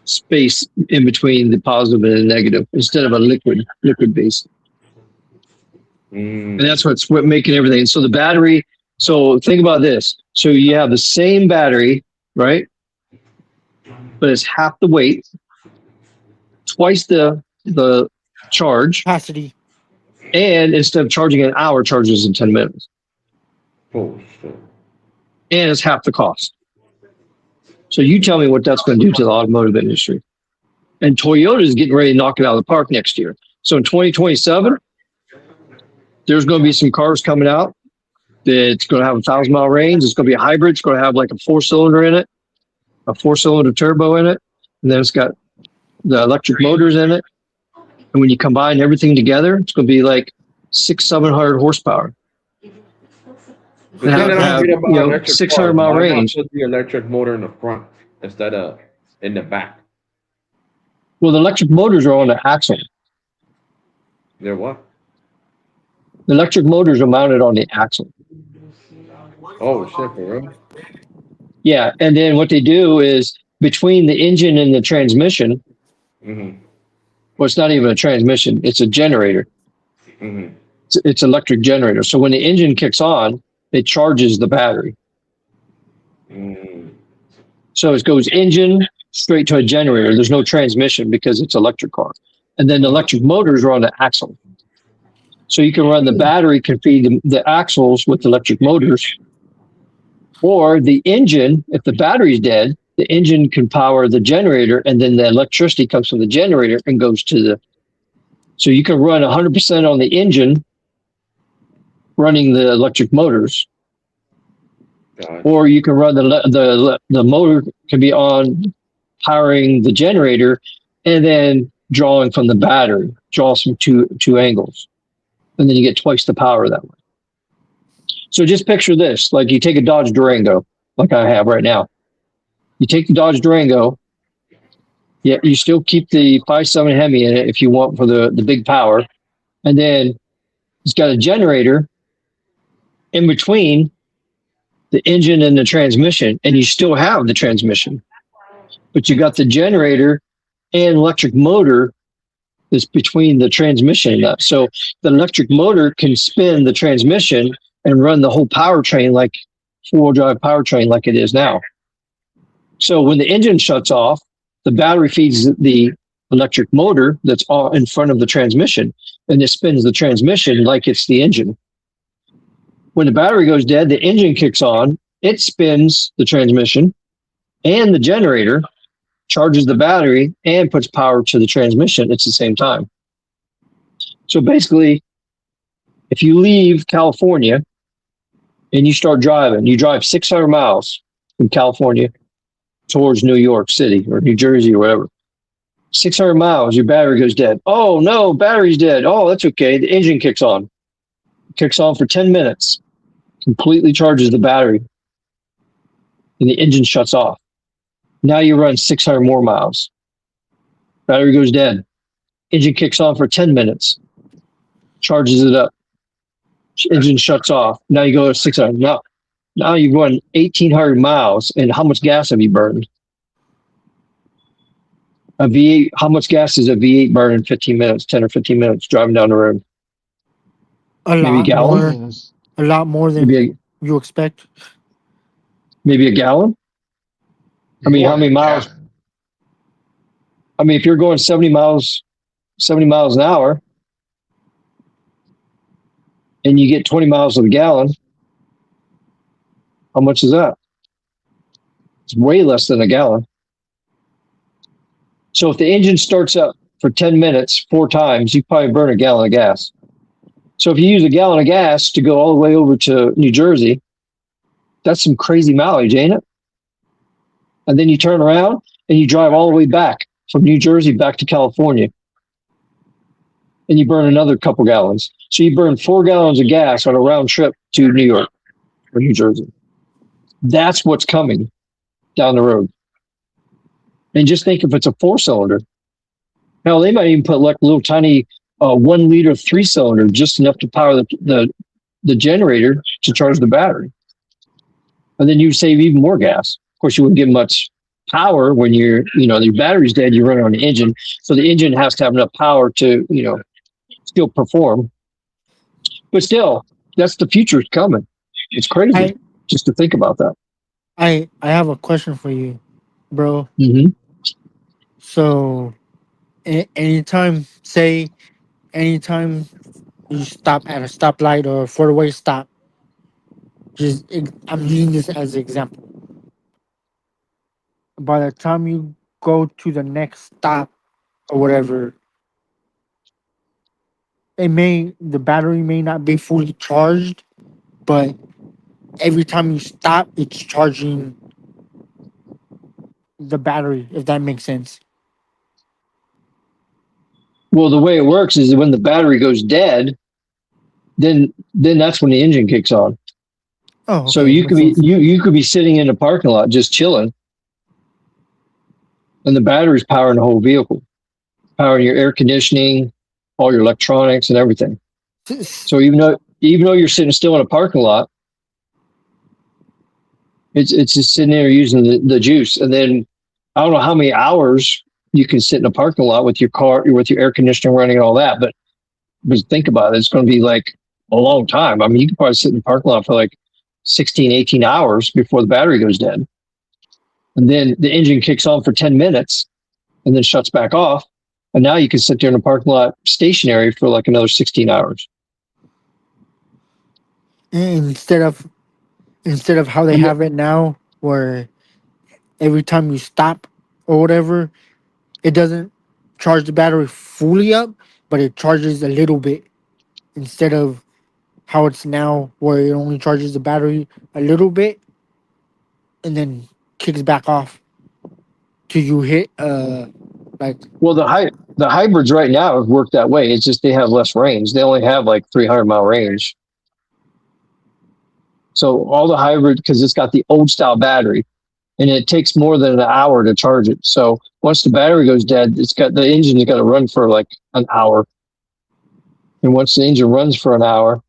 space in between the positive and the negative instead of a liquid base. And that's what's making everything. So the battery. So think about this. So you have the same battery, right? But it's half the weight, twice the charge, Capacity. and instead of charging an hour, charges in 10 minutes. oh shit. And it's half the cost. So you tell me what that's going to do to the automotive industry. And Toyota is getting ready to knock it out of the park next year. So in 2027, there's going to be some cars coming out that's going to have a 1,000-mile range. It's going to be a hybrid. It's going to have like a 4-cylinder in it, a 4-cylinder turbo in it. And then it's got the electric motors in it. And when you combine everything together, it's going to be like 600-700 horsepower. But then I Have, read about electric 600-mile cars. Why not range. put the electric motor in the front instead of in the back? Well, the electric motors are on the axle. They're what? The electric motors are mounted on the axle. Oh shit, for real? Yeah, and then what they do is between the engine and the transmission, Mm-hmm. well, it's not even a transmission, it's a generator. Mm-hmm. It's electric generator. So when the engine kicks on, it charges the battery. Mm. So it goes engine straight to a generator. There's no transmission because it's electric car. And then the electric motors are on the axle. So you can run the battery, can feed the axles with electric motors. Or the engine, if the battery's dead, the engine can power the generator, and then the electricity comes from the generator and goes to the. So you can run 100% on the engine running the electric motors, Gotcha. or you can run the motor can be on powering the generator and then drawing from the battery, draws from two angles, and then you get twice the power that way. So just picture this, like you take a Dodge Durango, like I have right now. You take the Dodge Durango, yeah, you still keep the 5.7 Hemi in it if you want for the big power, and then it's got a generator in between the engine and the transmission, and you still have the transmission, but you got the generator and electric motor that's between the transmission and that. So the electric motor can spin the transmission and run the whole powertrain like four-wheel drive powertrain like it is now. So when the engine shuts off, the battery feeds the electric motor that's all in front of the transmission, and it spins the transmission like it's the engine. When the battery goes dead, the engine kicks on, it spins the transmission and the generator, charges the battery, and puts power to the transmission at the same time. So basically, if you leave California and you start driving, you drive 600 miles from California towards New York City or New Jersey or whatever. 600 miles, your battery goes dead. Oh, no, battery's dead. Oh, that's okay. The engine kicks on. Kicks on for 10 minutes, completely charges the battery, and the engine shuts off. Now you run 600 more miles. Battery goes dead. Engine kicks on for 10 minutes, charges it up. Engine shuts off. Now you go to 600. Now you've run 1,800 miles, and how much gas have you burned? A V8, how much gas does a V8 burn in 15 minutes, 10 or 15 minutes driving down the road? Maybe a gallon? A lot more than you expect. Maybe a gallon? I mean, how many miles? I mean, if you're going 70 miles an hour, and you get 20 miles of a gallon, how much is that? It's way less than a gallon. So if the engine starts up for 10 minutes, 4 times, you probably burn a gallon of gas. So if you use a gallon of gas to go all the way over to New Jersey, that's some crazy mileage, ain't it? And then you turn around and you drive all the way back from New Jersey back to California. And you burn another couple gallons. So you burn 4 gallons of gas on a round trip to New York or New Jersey. That's what's coming down the road. And just think if it's a 4-cylinder. Hell, they might even put like a little tiny 1 liter 3-cylinder, just enough to power the generator to charge the battery. And then you save even more gas. Of course, you wouldn't get much power when your battery's dead, you run on the engine. So the engine has to have enough power to, still perform. But still, that's the future coming. It's crazy just to think about that. I have a question for you, bro. Mm-hmm. So, anytime you stop at a stoplight or a four-way stop, I'm using this as an example. By the time you go to the next stop or whatever, the battery may not be fully charged, but every time you stop, it's charging the battery, if that makes sense. Well, the way it works is when the battery goes dead, then that's when the engine kicks on. Oh, okay. So you could be sitting in a parking lot just chilling, and the battery's powering the whole vehicle, powering your air conditioning, all your electronics, and everything. So even though you're sitting still in a parking lot, it's just sitting there using the juice. And then I don't know how many hours you can sit in a parking lot with your car, with your air conditioning running and all that. But think about it, it's going to be like a long time. I mean, you can probably sit in the parking lot for like 16, 18 hours before the battery goes dead. And then the engine kicks on for 10 minutes and then shuts back off. And now you can sit there in a parking lot stationary for like another 16 hours. Instead of how they have it now, where every time you stop or whatever, it doesn't charge the battery fully up, but it charges a little bit, instead of how it's now, where it only charges the battery a little bit and then kicks back off till you hit well, the hybrids right now have worked that way. It's just they have less range. They only have like 300-mile range. So all the hybrid, because it's got the old style battery, and it takes more than an hour to charge it. So once the battery goes dead, the engine's got to run for like an hour. And once the engine runs for an hour,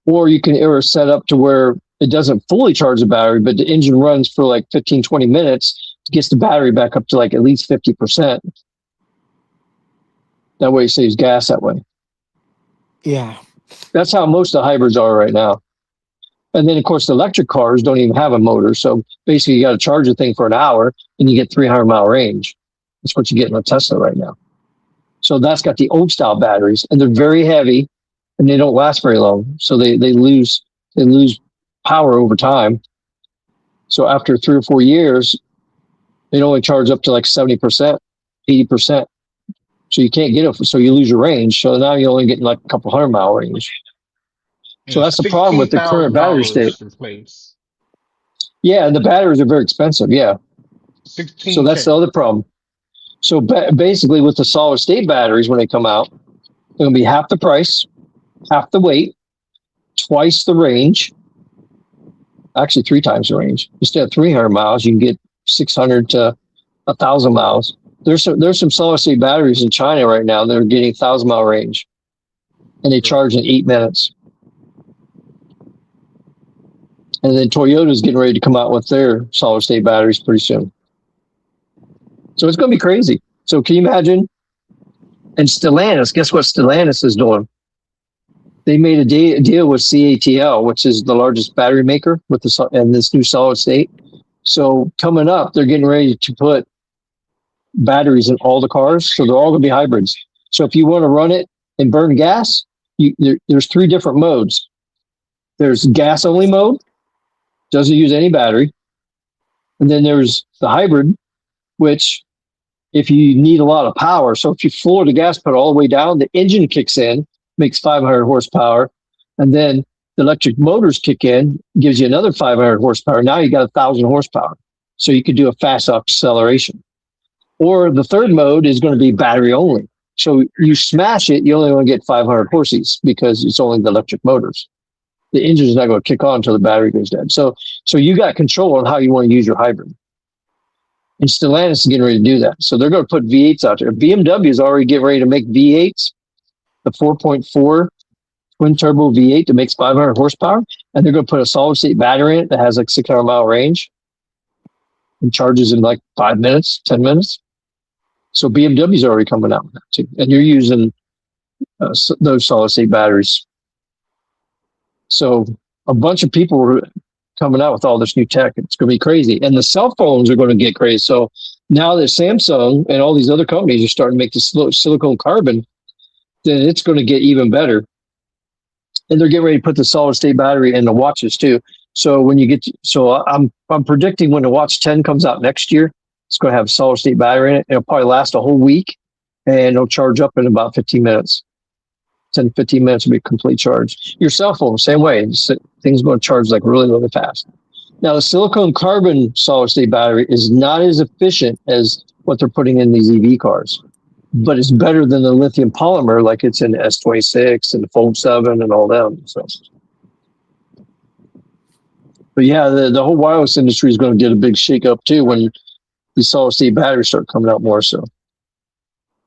or you can set up to where it doesn't fully charge the battery, but the engine runs for like 15, 20 minutes, gets the battery back up to like at least 50%. That way it saves gas that way. Yeah. That's how most of the hybrids are right now. And then, of course, the electric cars don't even have a motor. So basically, you got to charge the thing for an hour and you get 300-mile range. That's what you get in a Tesla right now. So that's got the old style batteries, and they're very heavy and they don't last very long. So they lose power over time. So after 3 or 4 years, they only charge up to like 70%, 80%. So you can't get it. So you lose your range. So now you're only getting like a couple 100-mile range. So that's the problem with the current battery state. Yeah, and the batteries are very expensive. Yeah. So that's the other problem. So basically, with the solid state batteries, when they come out, they're going to be half the price, half the weight, twice the range. Actually, 3 times the range. Instead of 300 miles, you can get 600 to 1,000 miles. There's some solid state batteries in China right now that are getting 1,000-mile range, and they charge in 8 minutes. And then Toyota's getting ready to come out with their solid state batteries pretty soon. So it's going to be crazy. So can you imagine? And Stellantis, guess what Stellantis is doing? They made a deal with CATL, which is the largest battery maker with this new solid state. So coming up, they're getting ready to put batteries in all the cars. So they're all going to be hybrids. So if you want to run it and burn gas, there's 3 different modes. There's gas only mode, doesn't use any battery. And then there's the hybrid, which if you need a lot of power. So if you floor the gas pedal all the way down, the engine kicks in, makes 500 horsepower, and then the electric motors kick in, gives you another 500 horsepower. Now you got 1,000 horsepower. So you could do a fast acceleration. Or the third mode is going to be battery only. So you smash it, you only want to get 500 horses because it's only the electric motors. The engine is not going to kick on until the battery goes dead. So you got control on how you want to use your hybrid. And Stellantis is getting ready to do that. So they're going to put V8s out there. BMW is already getting ready to make V8s, the 4.4 twin turbo V8 that makes 500 horsepower. And they're going to put a solid state battery in it that has like 600-mile range and charges in like 5 minutes, 10 minutes. So BMW is already coming out with that too. And you're using those solid state batteries. So a bunch of people are coming out with all this new tech. It's going to be crazy. And the cell phones are going to get crazy. So now that Samsung and all these other companies are starting to make the silicone carbon, then it's going to get even better. And they're getting ready to put the solid state battery in the watches too. So when you get I'm predicting when the Watch 10 comes out next year, it's going to have a solid state battery in it. It'll probably last a whole week and it'll charge up in about 15 minutes. 10, 15 minutes will be complete charge. Your cell phone, same way. Things going to charge like really, really fast. Now, the silicone carbon solid state battery is not as efficient as what they're putting in these EV cars, but it's better than the lithium polymer like it's in the S26 and the Fold 7 and all them. So, but yeah, the whole wireless industry is going to get a big shakeup too when these solid state batteries start coming out more so.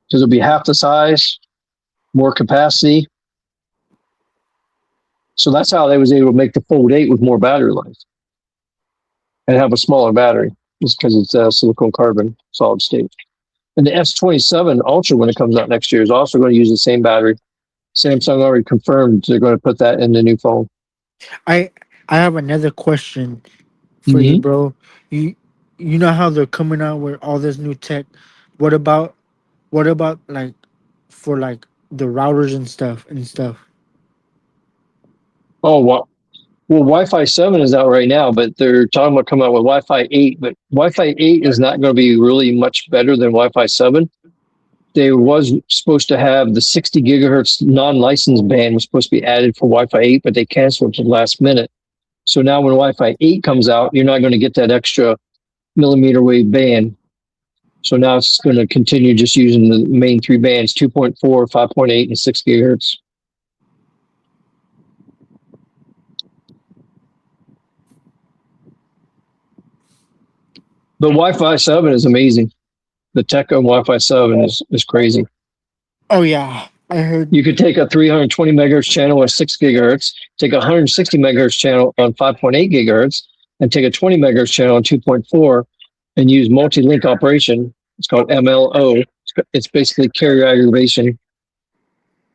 Because it'll be half the size, more capacity. So that's how they was able to make the Fold 8 with more battery life and have a smaller battery. Just because it's silicone carbon solid state. And the S27 Ultra, when it comes out next year, is also going to use the same battery. Samsung already confirmed they're going to put that in the new phone. I have another question for you, bro. You know how they're coming out with all this new tech. What about like for like the routers and stuff? Oh, wow. Well, Wi-Fi 7 is out right now, but they're talking about coming out with Wi-Fi 8. But Wi-Fi 8 is not going to be really much better than Wi-Fi 7. They was supposed to have the 60 gigahertz non-licensed band was supposed to be added for Wi-Fi 8, but they canceled it at the last minute. So now when Wi-Fi 8 comes out, you're not going to get that extra millimeter wave band. So now it's going to continue just using the main three bands, 2.4, 5.8, and 6 gigahertz. But Wi-Fi 7 is amazing. The tech on Wi-Fi 7 is crazy. Oh, yeah. I heard. You could take a 320 megahertz channel at 6 gigahertz, take a 160 megahertz channel on 5.8 gigahertz, and take a 20 megahertz channel on 2.4 and use multi-link operation. It's called MLO. It's basically carrier aggregation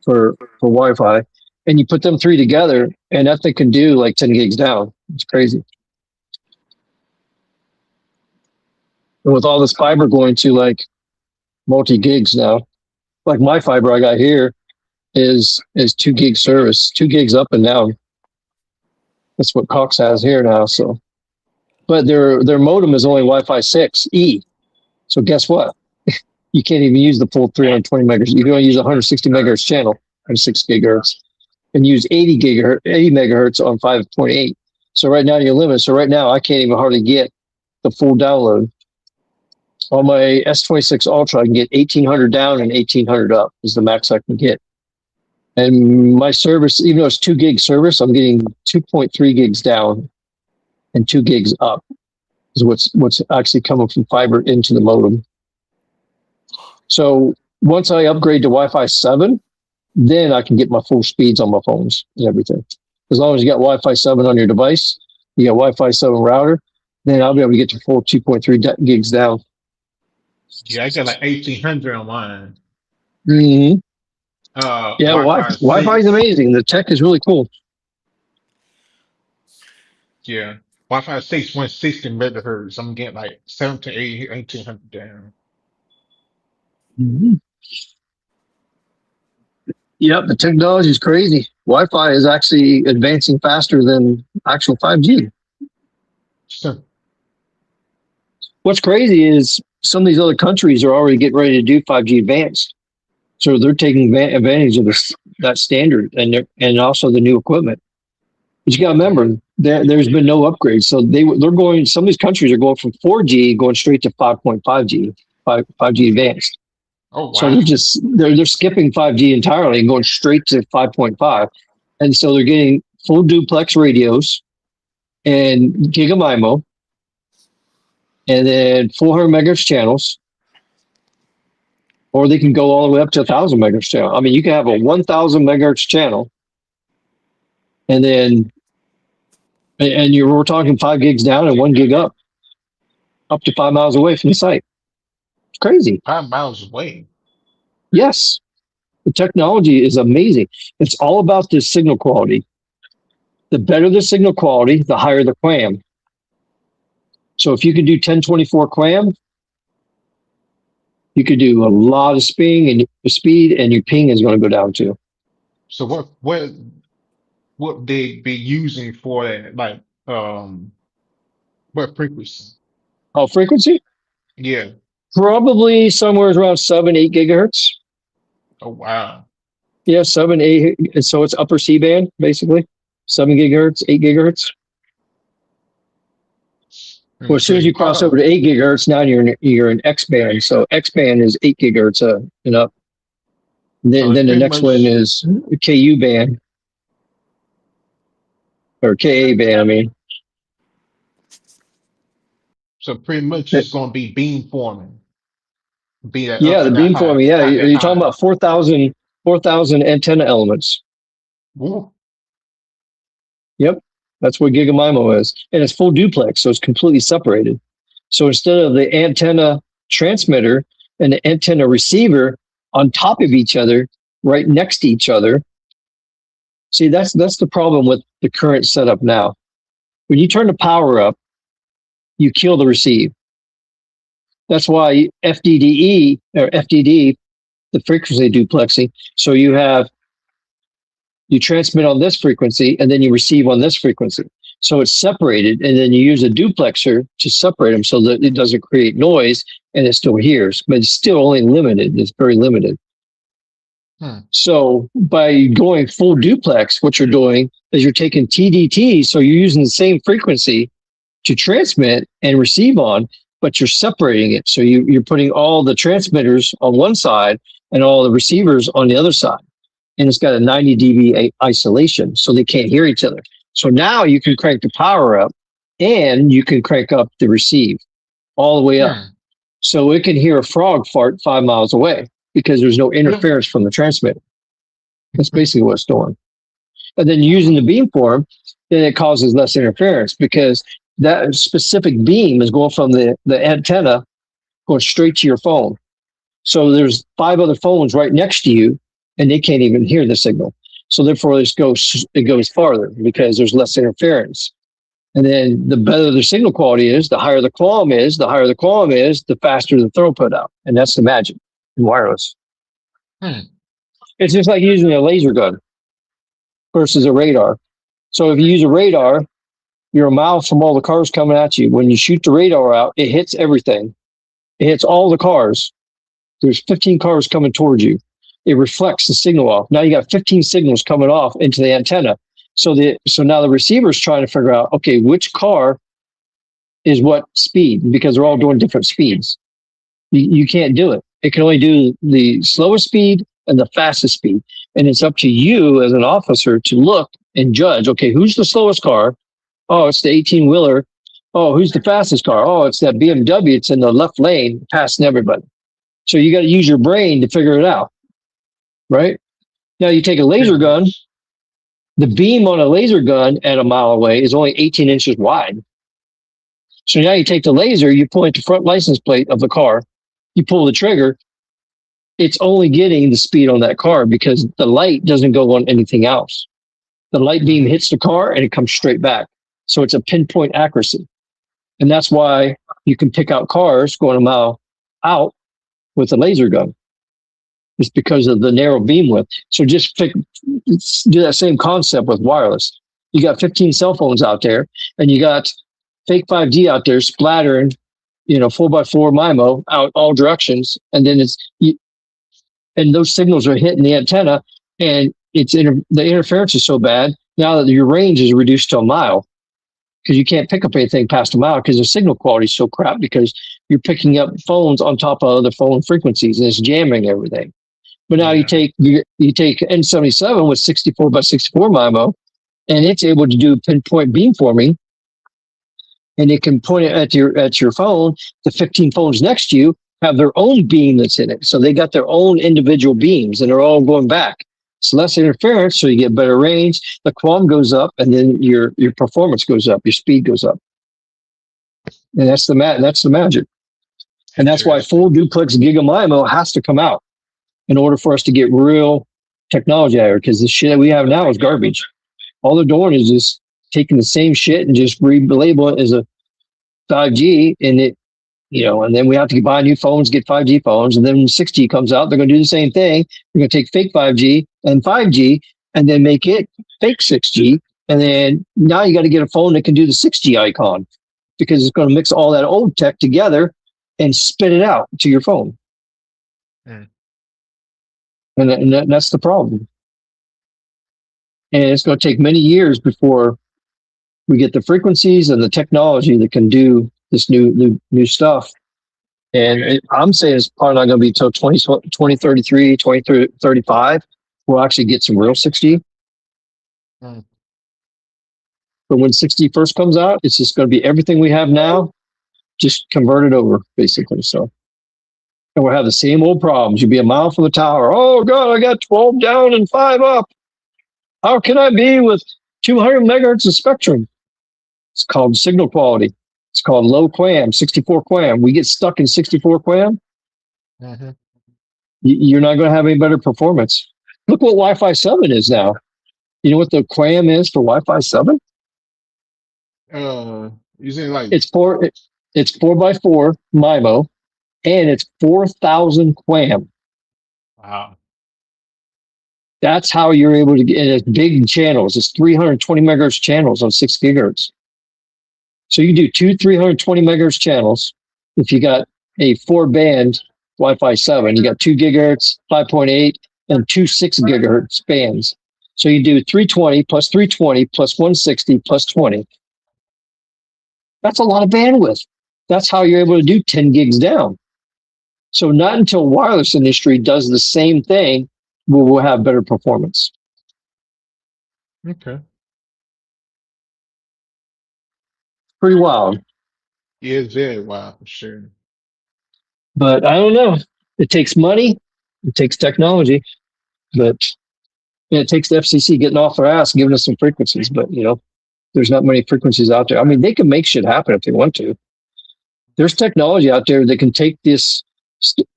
for Wi-Fi. And you put them three together, and that thing can do like 10 gigs down. It's crazy. And with all this fiber going to like multi-gigs now, like my fiber I got here is 2 gig service, 2 gigs up and down. That's what Cox has here now. So, but their modem is only Wi-Fi 6E. So guess what? You can't even use the full 320 megahertz. You can only use a 160 megahertz channel on 6 gigahertz, and use 80 megahertz on 5.8. So right now you're limited. So right now I can't even hardly get the full download. On my S26 Ultra, I can get 1800 down and 1800 up is the max I can get. And my service, even though it's 2 gig service, I'm getting 2.3 gigs down and 2 gigs up is what's actually coming from fiber into the modem. So once I upgrade to Wi-Fi 7, then I can get my full speeds on my phones and everything. As long as you got Wi-Fi 7 on your device, you got Wi-Fi 7 router, then I'll be able to get to full 2.3 gigs down. Yeah, I got like 1800 on mine. Mm-hmm. Yeah, Wi-Fi is amazing. The tech is really cool. Yeah. Wi-Fi 6, 160 megahertz. I'm getting like 1780, 1800 down. Mm-hmm. Yep, the technology is crazy. Wi-Fi is actually advancing faster than actual 5G. Sure. What's crazy is some of these other countries are already getting ready to do 5G advanced. So they're taking advantage of that standard and also the new equipment. But you got to remember, there's been no upgrades. So they're going, some of these countries are going from 4G going straight to 5.5G, 5G advanced. Oh, So wow. they're skipping 5G entirely and going straight to 5.5. And so they're getting full duplex radios and GigaMIMO, and then 400 megahertz channels, or they can go all the way up to 1,000 megahertz channel. I mean, you can have a 1,000 megahertz channel, and then we're talking 5 gigs down and 1 gig up to 5 miles away from the site. It's crazy. 5 miles away. Yes, the technology is amazing. It's all about the signal quality. The better the signal quality, the higher the QAM. So if you can do 1024 QAM, you could do a lot of speed, and your ping is going to go down too. So what they be using for that? Like, what frequency? Oh, frequency? Yeah. Probably somewhere around 7-8 gigahertz. Oh, wow. Yeah, 7-8. So it's upper C band, basically. 7 gigahertz, 8 gigahertz. Well, as soon as you cross over to 8 gigahertz, now you're in X band. So X band is 8 gigahertz and up. Then the next one is KU band, or KA band, I mean. So pretty much it's going to be beamforming. Be that Yeah, up the and that high. beamforming. Yeah, Not that you're talking high. about 4,000 antenna elements. Ooh. Yep, that's what GigaMIMO is, and it's full duplex, so it's completely separated. So instead of the antenna transmitter and the antenna receiver on top of each other, right next to each other, see, that's the problem with the current setup now. When you turn the power up, you kill the receive. That's why FDD, the frequency duplexing. So you transmit on this frequency and then you receive on this frequency. So it's separated, and then you use a duplexer to separate them so that it doesn't create noise and it still hears, but it's still only limited. It's very limited. So by going full duplex, what you're doing is you're taking TDT, so you're using the same frequency to transmit and receive on, but you're separating it. So you're putting all the transmitters on one side and all the receivers on the other side. And it's got a 90 dB isolation, so they can't hear each other. So now you can crank the power up and you can crank up the receive all the way up. So it can hear a frog fart 5 miles away because there's no interference from the transmitter. That's basically what it's doing. And then using the beamform, then it causes less interference because that specific beam is going from the antenna going straight to your phone. So there's 5 other phones right next to you, and they can't even hear the signal. So therefore, it goes farther because there's less interference. And then the better the signal quality is, the higher the QAM is, the faster the throughput out. And that's the magic in wireless. It's just like using a laser gun versus a radar. So if you use a radar, you're a mile from all the cars coming at you. When you shoot the radar out, it hits everything. It hits all the cars. There's 15 cars coming towards you. It reflects the signal off. Now you got 15 signals coming off into the antenna. So now the receiver's trying to figure out, okay, which car is what speed, because they're all doing different speeds. You can't do it. It can only do the slowest speed and the fastest speed. And it's up to you as an officer to look and judge, okay, who's the slowest car? Oh, it's the 18-wheeler. Oh, who's the fastest car? Oh, it's that BMW. It's in the left lane, passing everybody. So you got to use your brain to figure it out. Right? Now you take a laser gun, the beam on a laser gun at a mile away is only 18 inches wide. So now you take the laser, you point the front license plate of the car, you pull the trigger, it's only getting the speed on that car because the light doesn't go on anything else. The light beam hits the car and it comes straight back. So it's a pinpoint accuracy. And that's why you can pick out cars going a mile out with a laser gun. It's because of the narrow beam width. So do that same concept with wireless. You got 15 cell phones out there, and you got fake 5G out there splattering 4x4 MIMO out all directions, and then and those signals are hitting the antenna, and the interference is so bad now that your range is reduced to a mile because you can't pick up anything past a mile because the signal quality is so crap because you're picking up phones on top of other phone frequencies and it's jamming everything. But now you take N77 with 64x64 MIMO, and it's able to do pinpoint beamforming, and it can point it at your phone. The 15 phones next to you have their own beam that's in it, so they got their own individual beams, and they're all going back. It's less interference, so you get better range. The QAM goes up, and then your performance goes up, your speed goes up, and that's the magic. And that's why full duplex GigaMIMO has to come out in order for us to get real technology out of it, because the shit that we have now is garbage. All they're doing is just taking the same shit and just relabel it as a 5G, and and then we have to buy new phones, get 5G phones, and then when 6G comes out, they're going to do the same thing. They're going to take fake 5G and 5G and then make it fake 6G, and then now you got to get a phone that can do the 6G icon because it's going to mix all that old tech together and spit it out to your phone. Mm. And that's the problem. And it's going to take many years before we get the frequencies and the technology that can do this new stuff. And I'm saying it's probably not going to be until 2033, 2035, we'll actually get some real 6G. Mm. But when 6G first comes out, it's just going to be everything we have now, just converted over, basically. So, and we'll have the same old problems. You'll be a mile from the tower. Oh, God, I got 12 down and 5 up. How can I be with 200 megahertz of spectrum? It's called signal quality. It's called low QAM, 64 QAM. We get stuck in 64 QAM. Mm-hmm. You're not going to have any better performance. Look what Wi-Fi 7 is now. You know what the QAM is for Wi-Fi 7? Using like It's 4x4 MIMO, and it's 4,000 QAM. wow. That's how you're able to get. And it's big channels. It's 320 megahertz channels on 6 gigahertz. So you do 2 320 megahertz channels. If you got a 4-band Wi-Fi 7, you got 2 gigahertz, 5.8, and 2 6 gigahertz bands. So you do 320 plus 320 plus 160 plus 20. That's a lot of bandwidth. That's how you're able to do 10 gigs down. So not until wireless industry does the same thing will we'll have better performance. Okay. Pretty wild. Yeah, it's very wild for sure. But I don't know. It takes money. It takes technology. But it takes the FCC getting off their ass and giving us some frequencies. But, there's not many frequencies out there. I mean, they can make shit happen if they want to. There's technology out there that can take this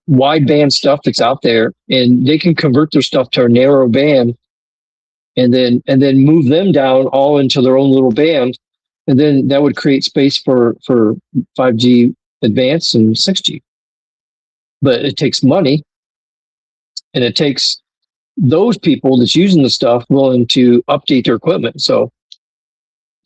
wideband stuff that's out there, and they can convert their stuff to a narrow band and then move them down all into their own little band. And then that would create space for 5G advanced and 6G. But it takes money, and it takes those people that's using the stuff willing to update their equipment. So,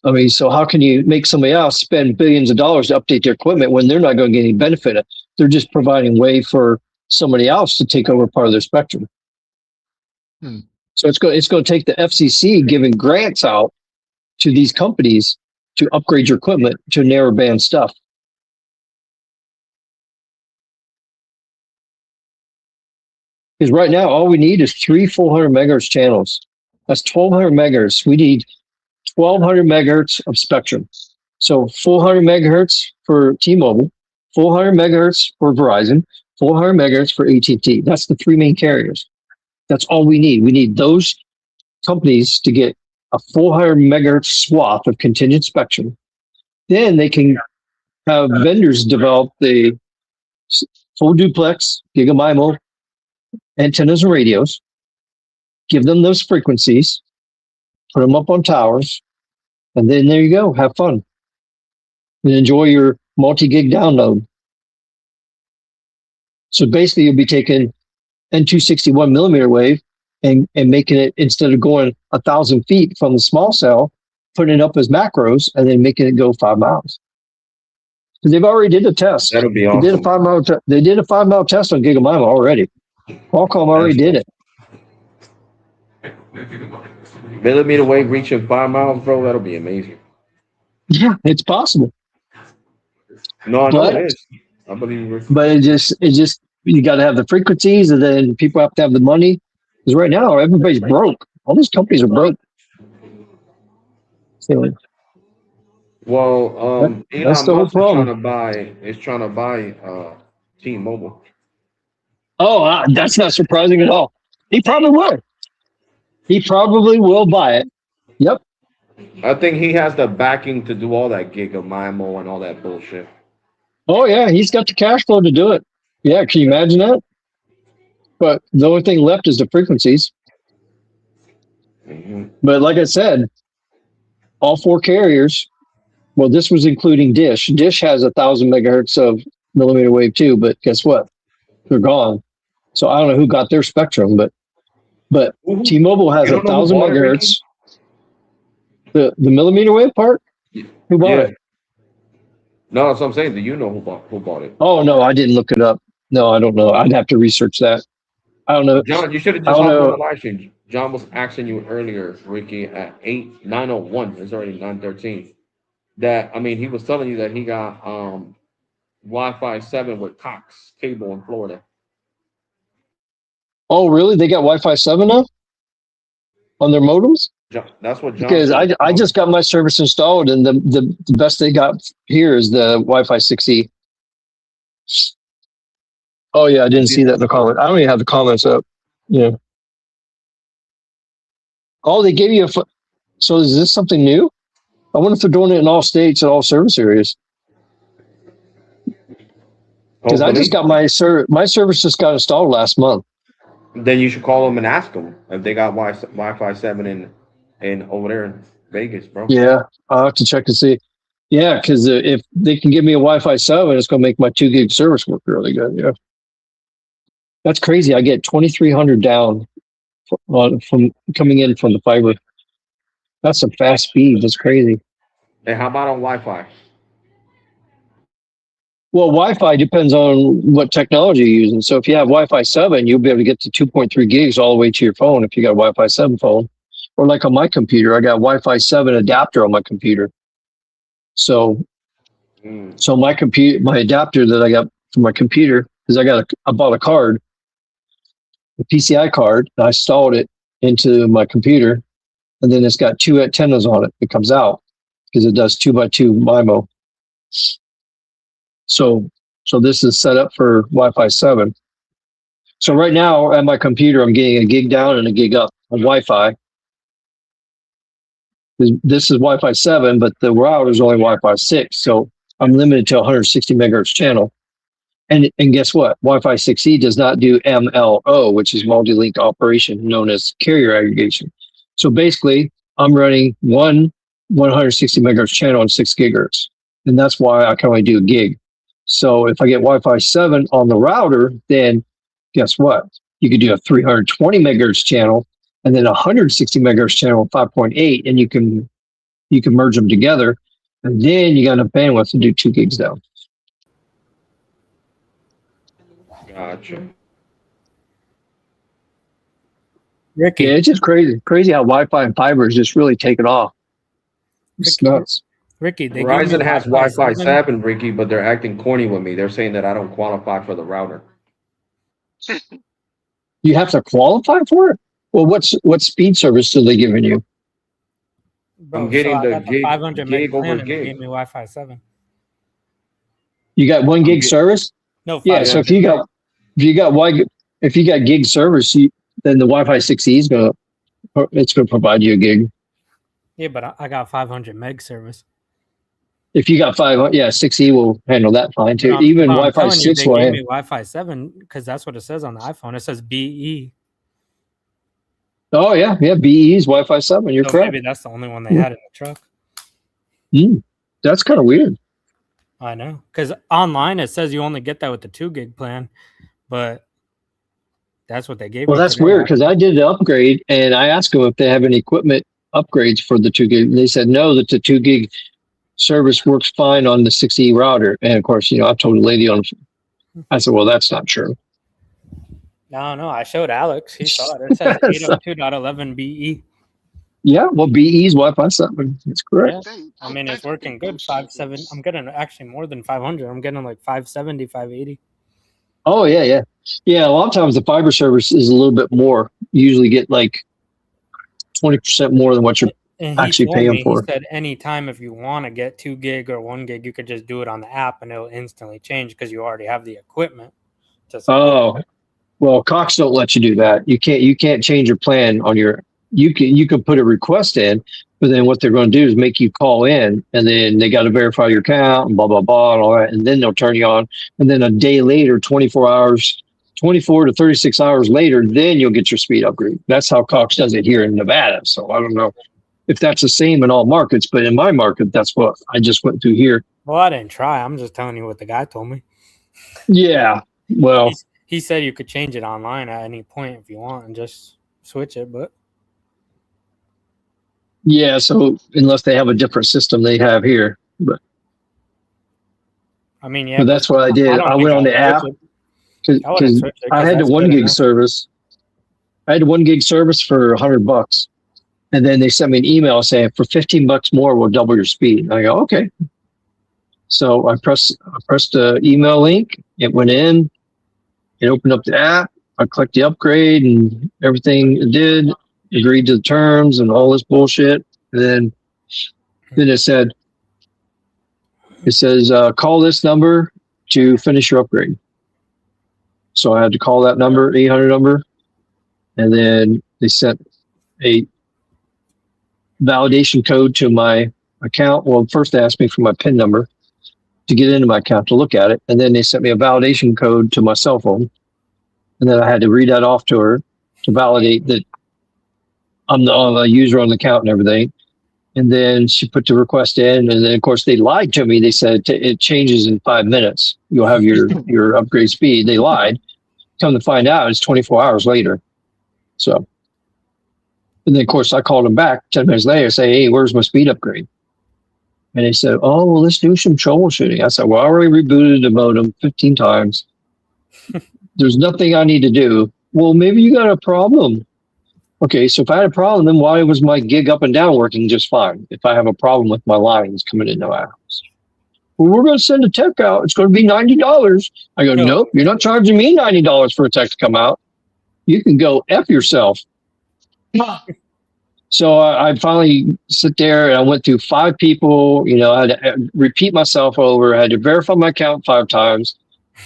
I mean, so how can you make somebody else spend billions of dollars to update their equipment when they're not going to get any benefit? They're just providing way for somebody else to take over part of their spectrum. Hmm. So it's going to take the FCC giving grants out to these companies to upgrade your equipment to narrow band stuff. Because right now, all we need is 3 400 megahertz channels. That's 1,200 megahertz. We need 1,200 megahertz of spectrum. So 400 megahertz for T-Mobile, 400 megahertz for Verizon, 400 megahertz for AT&T. That's the 3 main carriers. That's all we need. We need those companies to get a 400 megahertz swath of contingent spectrum. Then they can have vendors develop the full duplex, GigaMIMO antennas and radios, give them those frequencies, put them up on towers, and then there you go. Have fun and enjoy your multi-gig download. So basically, you'll be taking N261 millimeter wave and making it, instead of going 1,000 feet from the small cell, putting it up as macros and then making it go 5 miles. Because they've already did a test. That'll be They did a awesome. 5 mile. They did a 5 mile test on Gigamima already. Qualcomm already did it. Millimeter wave reaching 5 miles, bro. That'll be amazing. Yeah, it's possible. No, I know But it is. I believe it. but it just you got to have the frequencies, and then people have to have the money. Because right now everybody's broke. All these companies are broke. So Well, that's Elon the whole Musk is trying problem. to buy T-Mobile. Oh, that's not surprising at all. He probably will. He probably will buy it. Yep. I think he has the backing to do all that gig of MIMO and all that bullshit. Oh yeah, he's got the cash flow to do it. Yeah, can you imagine that? But the only thing left is the frequencies. Hmm. But like I said, all four carriers. Well, this was including Dish. Dish has 1,000 megahertz of millimeter wave too, but guess what? They're gone. So I don't know who got their spectrum, but T-Mobile has You don't know who 1,000 bought it, Ricky? megahertz. The millimeter wave part. Who bought Yeah. it? No, that's what I'm saying. Do you know who bought it? Oh no, I didn't look it up. No, I don't know. I'd have to research that. I don't know. John, you should have I just don't hopped on the know. live stream. John was asking you earlier, Ricky, at 9:01. It's already 9:13. That I mean, he was telling you that he got Wi-Fi 7 with Cox cable in Florida. Oh really? They got Wi-Fi 7 now on their modems? That's what John Because said. I just got my service installed, and the best they got here is the Wi-Fi 6E. Oh yeah, I didn't see that in the comment. I don't even have the comments up. Yeah. Oh, they gave you a. So is this something new? I wonder if they're doing it in all states and all service areas. Because I just got my service just got installed last month. Then you should call them and ask them if they got Wi-Fi 7 in over there in Vegas, bro. Yeah, I'll have to check and see. Yeah, because if they can give me a Wi-Fi 7, it's going to make my 2 gig service work really good. Yeah, that's crazy. I get 2,300 down from coming in from the fiber. That's some fast speed. That's crazy. Hey, how about on Wi-Fi? Well, Wi-Fi depends on what technology you're using. So if you have Wi-Fi 7, you'll be able to get to 2.3 gigs all the way to your phone if you got a Wi-Fi 7 phone. Or like on my computer, I got Wi-Fi 7 adapter on my computer. So my adapter that I got for my computer, because I bought a card, a PCI card, and I installed it into my computer, and then it's got 2 antennas on it. It comes out because it does 2x2 MIMO. So this is set up for Wi-Fi 7. So right now at my computer, I'm getting a gig down and a gig up on Wi-Fi. This is Wi-Fi 7, but the router is only Wi-Fi 6. So I'm limited to 160 megahertz channel. And guess what? Wi-Fi 6E does not do MLO, which is multi-link operation, known as carrier aggregation. So basically, I'm running one 160 megahertz channel on 6 gigahertz. And that's why I can only do a gig. So if I get Wi-Fi 7 on the router, then guess what? You could do a 320 megahertz channel and then a 160 megahertz channel 5.8, and you can merge them together. And then you got enough bandwidth to do 2 gigs down. Gotcha. Ricky. Yeah, it's just crazy how Wi-Fi and fiber is just really taken off. It's nuts. Ricky, they Verizon has Wi-Fi 7, Ricky, but they're acting corny with me. They're saying that I don't qualify for the router. You have to qualify for it? Well, what speed service are they giving you? Bro, I'm getting so the 500 meg gig over plan and they gig. gave me Wi-Fi 7. You got 1 gig service? No, Yeah. So if you got gig service, then the Wi-Fi 6E is gonna provide you a gig. Yeah, but I got 500 meg service. If you got 6E will handle that fine too. Even Wi-Fi 6 will handle. They gave me Wi-Fi 7 because that's what it says on the iPhone. It says BE. Oh yeah, BE is Wi-Fi 7. You're correct. Maybe that's the only one they had in the truck. That's kind of weird. I know, because online it says you only get that with the 2 gig plan, but that's what they gave me. Well, that's weird because I did an upgrade and I asked them if they have any equipment upgrades for the 2 gig. And they said no, that the 2 gig service works fine on the 6E router. And of course, I told the lady I said, well, that's not true. No, I showed Alex. He saw it. It says So, 802.11 BE. yeah, well, BE's Wi-Fi 7. That's correct. Yeah. I mean, it's working good. 5.7. I'm getting actually more than 500. I'm getting like 570, 580. Oh, yeah. Yeah, a lot of times the fiber service is a little bit more. You usually get like 20% more than what you're And he actually told paying me, for. he said, anytime if you want to get 2 gig or 1 gig, you could just do it on the app and it'll instantly change because you already have the equipment to support it. Well, Cox don't let you do that. You can't change your plan on your. You can put a request in, but then what they're going to do is make you call in, and then they got to verify your account and blah blah blah and all that, and then they'll turn you on. And then a day later, 24 to 36 hours later, then you'll get your speed upgrade. That's how Cox does it here in Nevada. So I don't know if that's the same in all markets, but in my market, that's what I just went through here. Well, I didn't try. I'm just telling you what the guy told me. Yeah. Well. He said you could change it online at any point if you want and just switch it, but yeah, so unless they have a different system they have here, but I mean, yeah, but that's what I did. I went on the app because I had the 1 gig service. I had a 1 gig service for $100, and then they sent me an email saying for $15 more we'll double your speed. And I go okay. So I pressed the email link. It went in. It opened up the app. I clicked the upgrade and everything it did, agreed to the terms and all this bullshit. And then it says, call this number to finish your upgrade. So I had to call that number, 800 number. And then they sent a validation code to my account. Well, first they asked me for my PIN number to get into my account to look at it. And then they sent me a validation code to my cell phone. And then I had to read that off to her to validate that I'm the user on the account and everything. And then she put the request in. And then, of course, they lied to me. They said it changes in 5 minutes. You'll have your upgrade speed. They lied. Come to find out, it's 24 hours later. So, and then, of course, I called them back 10 minutes later, say, hey, where's my speed upgrade? And they said, oh, well, let's do some troubleshooting. I said, well, I already rebooted the modem 15 times. There's nothing I need to do. Well, maybe you got a problem. Okay, so if I had a problem, then why was my gig up and down working just fine? If I have a problem with my lines coming into my house. Well, we're going to send a tech out. It's going to be $90. I go, nope, you're not charging me $90 for a tech to come out. You can go F yourself. So I finally sit there and I went through 5 people. I had to repeat myself over. I had to verify my account 5 times.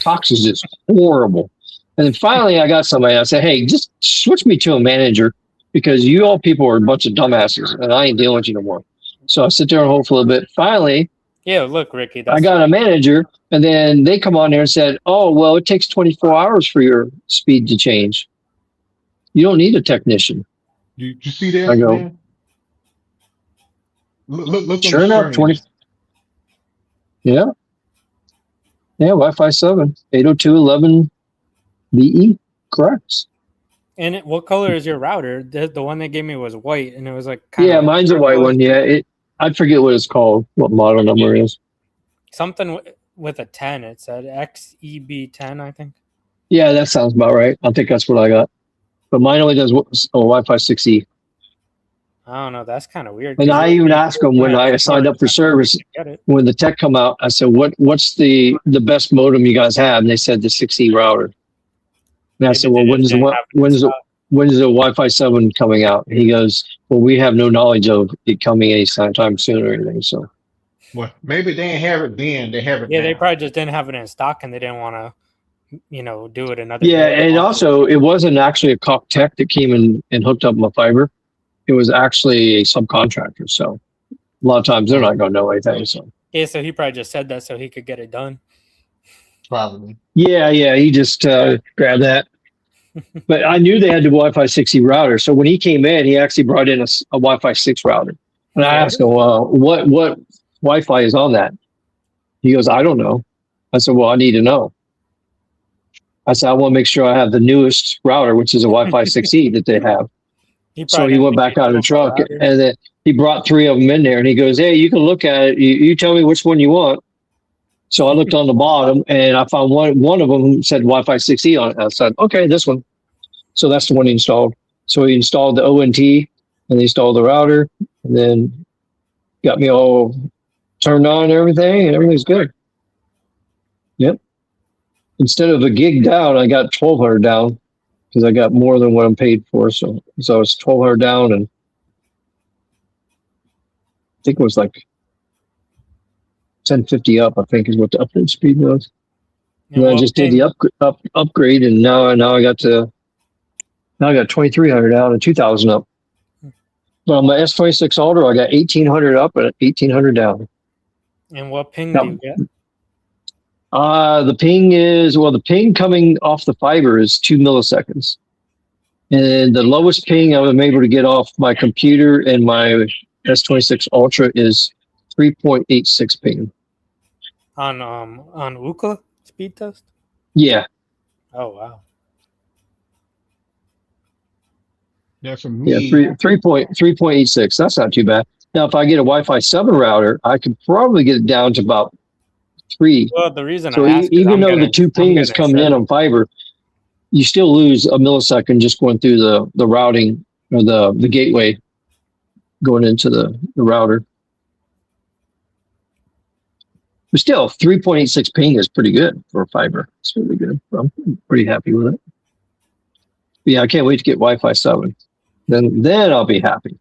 Cox is just horrible. And then finally I got somebody. I said, hey, just switch me to a manager because you all people are a bunch of dumbasses and I ain't dealing with you no more. So I sit there and hold for a little bit. Finally, yeah, look, Ricky, I got a manager, and then they come on there and said, oh, well, it takes 24 hours for your speed to change. You don't need a technician. You see that? I go, man? Look sure enough, 20. Yeah. Yeah, Wi-Fi 7, 802.11 BE, correct. And what color is your router? The one they gave me was white, and it was like yeah, mine's a white one. Yeah, I forget what it's called, what model number it is. Something with a 10. It said XEB10, I think. Yeah, that sounds about right. I think that's what I got. But mine only does Wi-Fi 6E. I don't know. That's kind of weird. And I even asked them when I signed up for service, when the tech come out, I said, what's the best modem you guys have? And they said the 6E router. And I said, well, when's the Wi-Fi 7 coming out? And he goes, well, we have no knowledge of it coming anytime soon or anything. So, well, maybe they didn't have it then. They have it. Yeah, now. they probably just didn't have it in stock, and they didn't want to, do it another. Yeah, and also it wasn't actually a Cox tech that came in and hooked up my fiber. It was actually a subcontractor. So a lot of times they're not going to know anything. So yeah, so he probably just said that so he could get it done. Probably. Yeah, he just grabbed that. But I knew they had the Wi-Fi 6E router. So when he came in, he actually brought in a Wi-Fi 6 router. And I asked him, well, what Wi-Fi is on that? He goes, I don't know. I said, well, I need to know. I said, I want to make sure I have the newest router, which is a Wi-Fi 6E that they have. So he went back out of the truck, and then he brought 3 of them in there, and he goes, "Hey, you can look at it. You tell me which one you want." So I looked on the bottom, and I found one of them said Wi-Fi 6E on it. I said, "Okay, this one." So that's the one he installed. So he installed the ONT, and he installed the router, and then got me all turned on and everything's good. Yep. Instead of a gig down, I got 1,200 down because I got more than what I'm paid for. So it's 1,200 down, and I think it was like 1050 up, I think is what the upgrade speed was. And I just did the upgrade, and now I got 2,300 down and 2,000 up. But on my S26 Ultra, I got 1,800 up and 1,800 down. And what ping do you get? The ping coming off the fiber is 2 milliseconds. And the lowest ping I'm able to get off my computer and my S26 Ultra is 3.86 ping. On Ookla speed test? Yeah. Oh wow. Yeah, for me, 3.86. That's not too bad. Now, if I get a Wi-Fi 7 router, I could probably get it down to about 3. Well, the reason So I asked even though the 2 ping is coming in on fiber, you still lose a millisecond just going through the routing or the gateway going into the router. But still, 3.86 ping is pretty good for fiber. It's really good. I'm pretty happy with it. But yeah, I can't wait to get Wi-Fi 7. Then I'll be happy.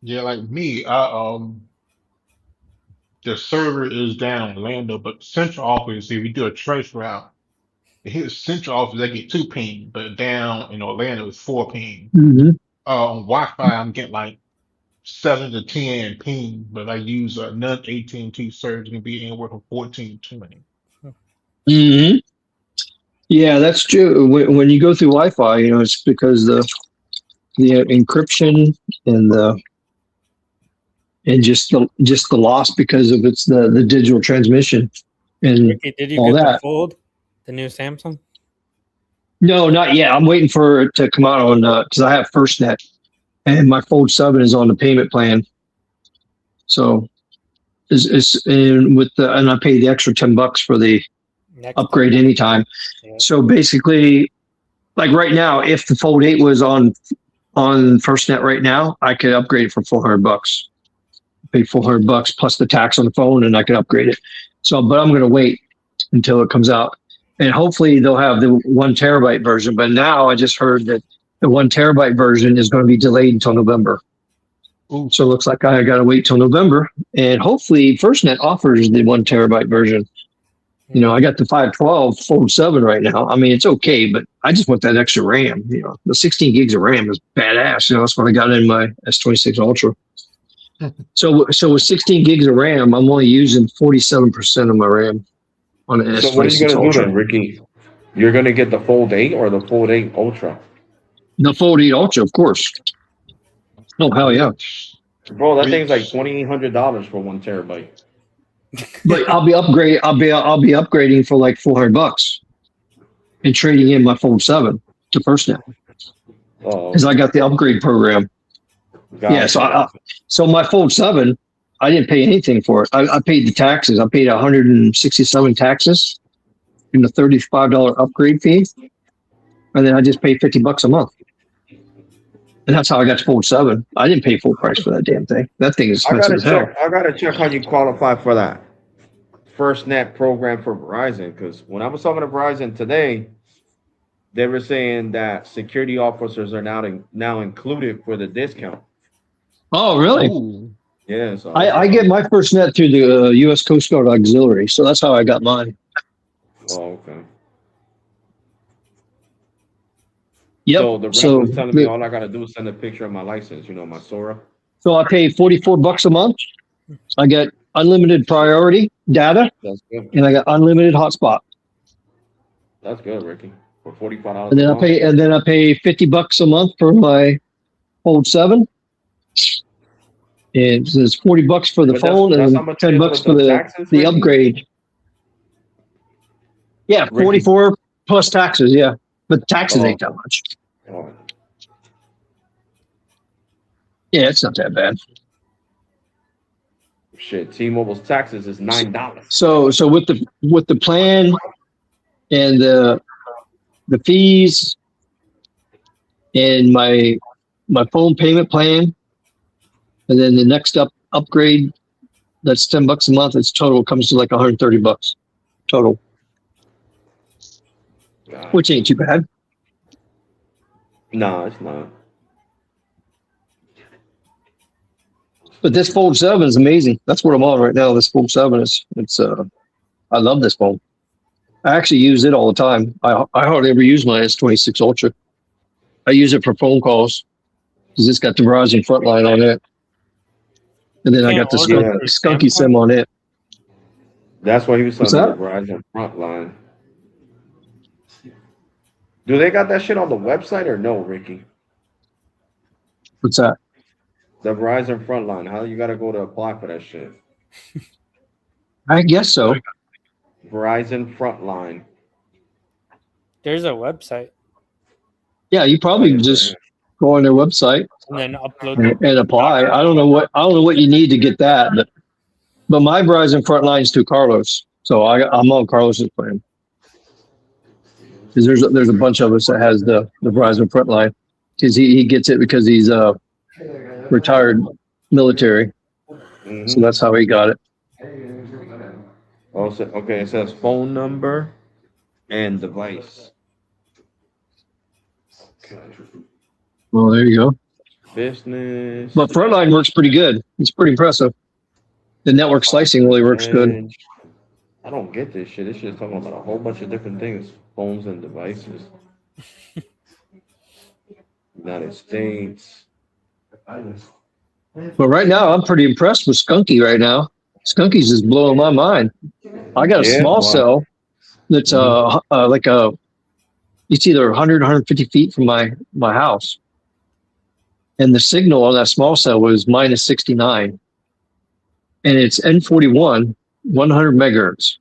yeah, like me, the server is down in Orlando, but central office, if we do a trace route, it hits central office, they get 2 ping, but down in Orlando it's 4 ping. Mm-hmm. On Wi-Fi, I'm getting like 7 to 10 ping, but I use a non-AT&T service, can be anywhere from 14 to 20. Mm-hmm. Yeah, that's true. When you go through Wi-Fi, it's because the encryption and just the loss because of the digital transmission and Ricky, did you all get that. the Fold, the new Samsung? No, not yet. I'm waiting for it to come out on because I have FirstNet, and my Fold 7 is on the payment plan. So, and I pay the extra $10 for the upgrade anytime. Yeah. So basically, like right now, if the Fold 8 was on FirstNet right now, I could upgrade it for $400. Pay $400 plus the tax on the phone, and I could upgrade it. So, but I'm going to wait until it comes out, and hopefully they'll have the 1 terabyte version. But now I just heard that the 1 terabyte version is going to be delayed until November. Ooh. So it looks like I got to wait till November, and hopefully FirstNet offers the 1 terabyte version. I got the 512 Fold 7 right now. I mean, it's okay, but I just want that extra RAM. The 16 gigs of RAM is badass. That's what I got in my S26 Ultra. So with 16 gigs of RAM, I'm only using 47% of my RAM on an S26 So what are you going to do Ultra. then, Ricky? You're going to get the Fold 8 or the Fold 8 Ultra? The Fold 8 Ultra, of course. Oh, hell yeah. Bro, that thing's like $2,800 for 1 terabyte. But I'll be upgrading for like $400 and trading in my Fold 7 to FirstNet because I got the upgrade program. So my Fold 7, I didn't pay anything for it. I paid the taxes. I paid 167 taxes and the $35 upgrade fee, and then I just paid $50 a month. And that's how I got to Fold 7. I didn't pay full price for that damn thing. That thing is expensive as hell. I gotta check how you qualify for that FirstNet program for Verizon, because when I was talking to Verizon today, they were saying that security officers are now included for the discount. Oh, really? Ooh. Yeah. So I get my FirstNet through the U.S. Coast Guard Auxiliary, so that's how I got mine. Oh, okay. Yep. So the rep was telling me all I gotta do is send a picture of my license, my Sora. So I pay $44 a month. I get unlimited priority data, That's good. and I got unlimited hotspot. That's good, Ricky. For $45. And then I pay $50 a month for my Fold 7. And it's $40 for the phone and $10 for the upgrade. Yeah, 44 plus taxes. Yeah, but taxes ain't that much. Oh. Yeah, it's not that bad. Shit, T-Mobile's taxes is $9. So with the plan and the fees and my phone payment plan, and then the next upgrade, that's $10 a month. It's total comes to like $130 total, God. which ain't too bad. No, it's not. But this Fold 7 is amazing. That's what I'm on right now. This Fold 7 it's I love this phone. I actually use it all the time. I hardly ever use my S26 Ultra. I use it for phone calls because it's got the Verizon Frontline on it. And then I Can't got the order Yeah. through Skunky Samsung? SIM on it. That's why he was What's selling the that? Verizon Frontline. Do they got that shit on the website or no, Ricky? What's that? The Verizon Frontline. How you got to go to apply for that shit? I guess so. Verizon Frontline. There's a website Yeah, you probably just go on their website and then upload and apply. I don't know what you need to get that, but my Verizon Frontline is through Carlos, so I'm on Carlos's plan. Because there's a bunch of us that has the Verizon Frontline because he gets it because he's retired military, so that's how he got it. Oh, so, okay. It says phone number and device. Well, there you go. Business. But Frontline works pretty good. It's pretty impressive. The network slicing really works good. I don't get this shit. This shit's talking about a whole bunch of different things. Phones and devices. United States. But right now, I'm pretty impressed with Skunky right now. Skunky's just blowing my mind. I got a small cell that's like it's either 100, 150 feet from my house. And the signal on that small cell was minus 69. And it's N41, 100 megahertz.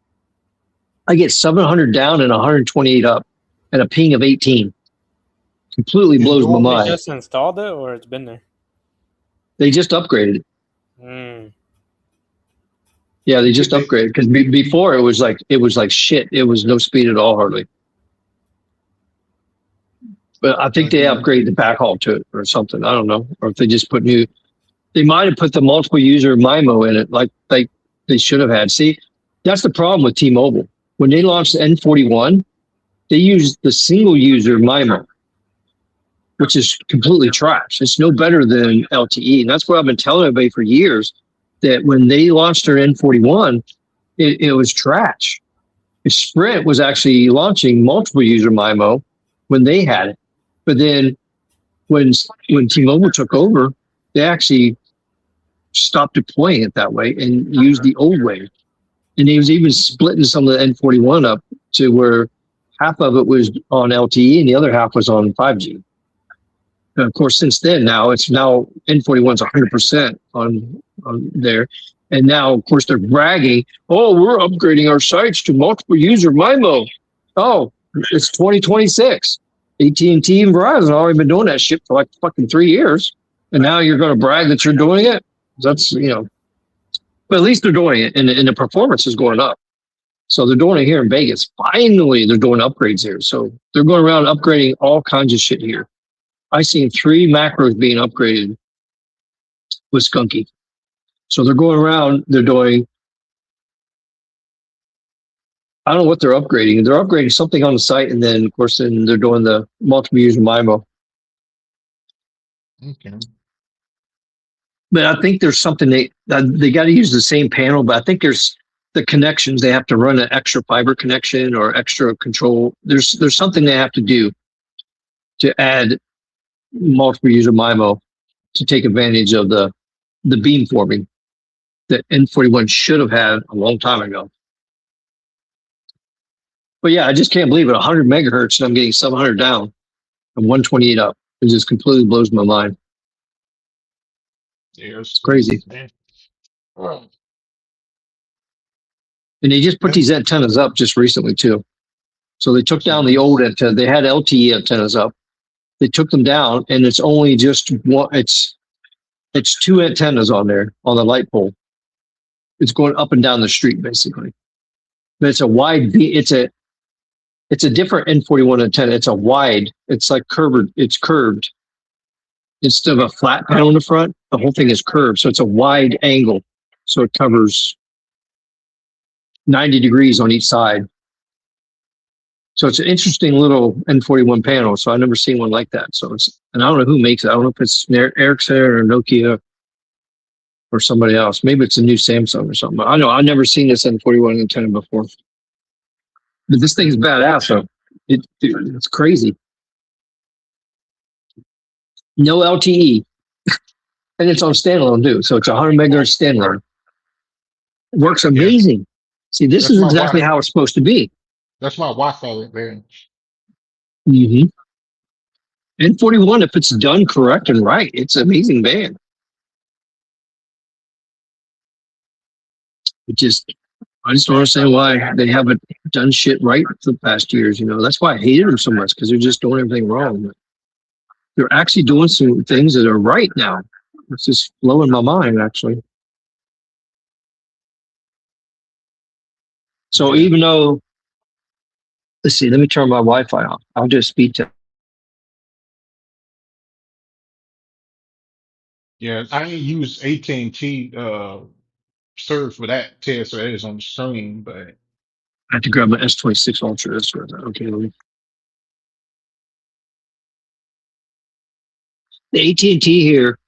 I get 700 down and 128 up and a ping of 18. Completely blows my They mind. just installed it or it's been there? They just upgraded it. Mm. Yeah, they just upgraded because before it was like shit. It was no speed at all, hardly. But I think they upgraded the backhaul to it or something. I don't know, or if they just put new. They might have put the multiple user MIMO in it, like they should have had. See, that's the problem with T-Mobile. When they launched the N41, they used the single user MIMO, which is completely trash. It's no better than LTE, and that's what I've been telling everybody for years. That when they launched their N41, it was trash. Sprint was actually launching multiple user MIMO when they had it, but then when T-Mobile took over, they actually stopped deploying it that way and used the old way. And he was even splitting some of the N41 up to where half of it was on LTE and the other half was on 5G. And of course, since then, now N41's 100% on there. And now, of course, they're bragging, oh, we're upgrading our sites to multiple user MIMO. Oh, it's 2026. AT&T and Verizon have already been doing that shit for like fucking 3 years. And now you're going to brag that you're doing it? That's, but at least they're doing it and the performance is going up. So they're doing it here in Vegas. Finally, they're doing upgrades here. So they're going around upgrading all kinds of shit here. I seen 3 macros being upgraded with Skunky. So they're going around, they're doing, I don't know what they're upgrading. They're upgrading something on the site, and then, of course, they're doing the multiple user MIMO. Okay. But I think there's something they got to use the same panel, but I think there's the connections. They have to run an extra fiber connection or extra control. There's something they have to do to add multiple user MIMO to take advantage of the beamforming that N41 should have had a long time ago. But yeah, I just can't believe it. 100 megahertz and I'm getting 700 down and 128 up. It just completely blows my mind. Yeah, It's crazy. Man. And they just put these antennas up just recently too. So they took down the old antenna. They had LTE antennas up. They took them down, and it's only just one. It's two antennas on there on the light pole. It's going up and down the street basically. But it's a wide it's a different N41 antenna. It's a wide, it's like curved, it's curved. Instead of a flat panel in the front, the whole thing is curved. So it's a wide angle. So it covers 90 degrees on each side. So it's an interesting little N41 panel. So I've never seen one like that. So it's, and I don't know who makes it. I don't know if it's Ericsson or Nokia or somebody else. Maybe it's a new Samsung or something. I know I've never seen this N41 antenna before. But this thing's badass. So it's crazy. No LTE. And it's on standalone too. So it's 100 megahertz standalone. It works amazing. Yeah. See, this is exactly how it's supposed to be. That's my Wi-Fi there. Mm-hmm. N41, if it's done correct and right, it's an amazing band. I just don't understand why they haven't done shit right for the past years. You know, that's why I hated them so much, because they're just doing everything wrong. But they're actually doing some things that are right now. It's just blowing my mind, actually. So even though, let's see, let me turn my Wi-Fi off. I'll just speed test. Yeah, I ain't use AT&T serve for that test, so it is on the stream, but I have to grab my S26 Ultra. That's right. Okay, let me. The AT&T here.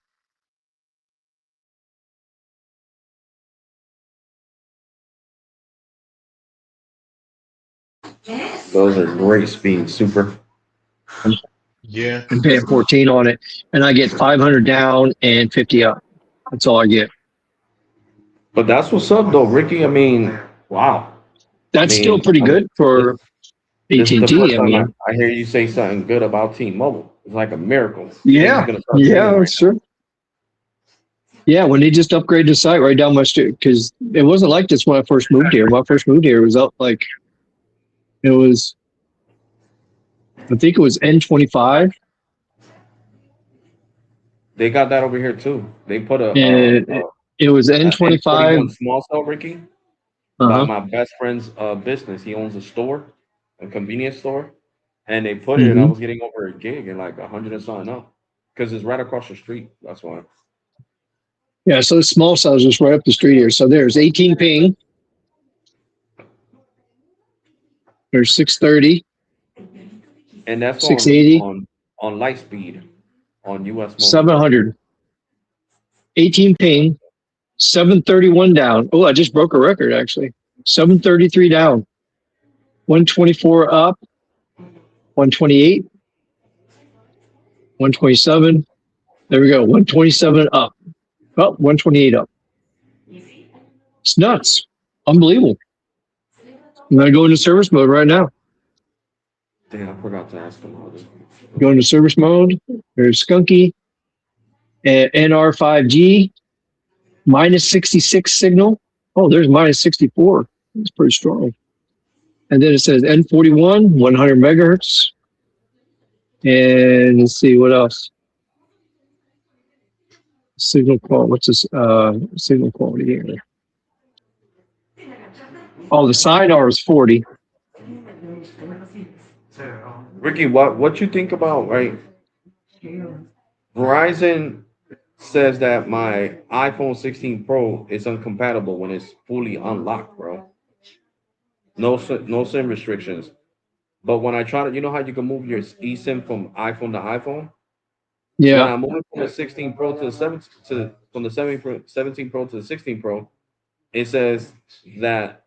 Those are great speeds, super. Yeah. I'm paying 14 on it, and I get 500 down and 50 up. That's all I get. But that's what's up, though, Ricky. I mean, wow. That's still pretty good for AT&T. I mean, I hear you say something good about T-Mobile. It's like a miracle. Yeah, that's true. Yeah, when they just upgraded the site right down my street, because it wasn't like this when I first moved here. When I first moved here, it was up like, it was, I think it was N25. They got that over here too. They put it was N25 small cell, Ricky. By my best friend's business. He owns a store, a convenience store, and they put it. And I was getting over a gig and like 100 and something up, because it's right across the street. That's why. Yeah, so the small cell is just right up the street here. So there's 18 ping. There's 630. And that's 680 on light speed on US mobile. 700. 18 ping. 731 down. Oh, I just broke a record actually. 733 down. 124 up. 128. 127. There we go. 127 up. Oh, 128 up. It's nuts. Unbelievable. I'm going to go into service mode right now. Damn, I forgot to ask them all this. Go into service mode. There's Skunky. NR5G. Minus 66 signal. Oh, there's minus 64. That's pretty strong. And then it says N41, 100 megahertz. And let's see what else. Signal quality. What's this? Signal quality here. Oh, the side R is 40. Ricky, what you think about, right? Verizon says that my iPhone 16 Pro is incompatible when it's fully unlocked, bro. No SIM restrictions. But when I try to, you know how you can move your eSIM from iPhone to iPhone? Yeah. When I move from the 16 Pro to the 17 from the 17 Pro to the 16 Pro, it says that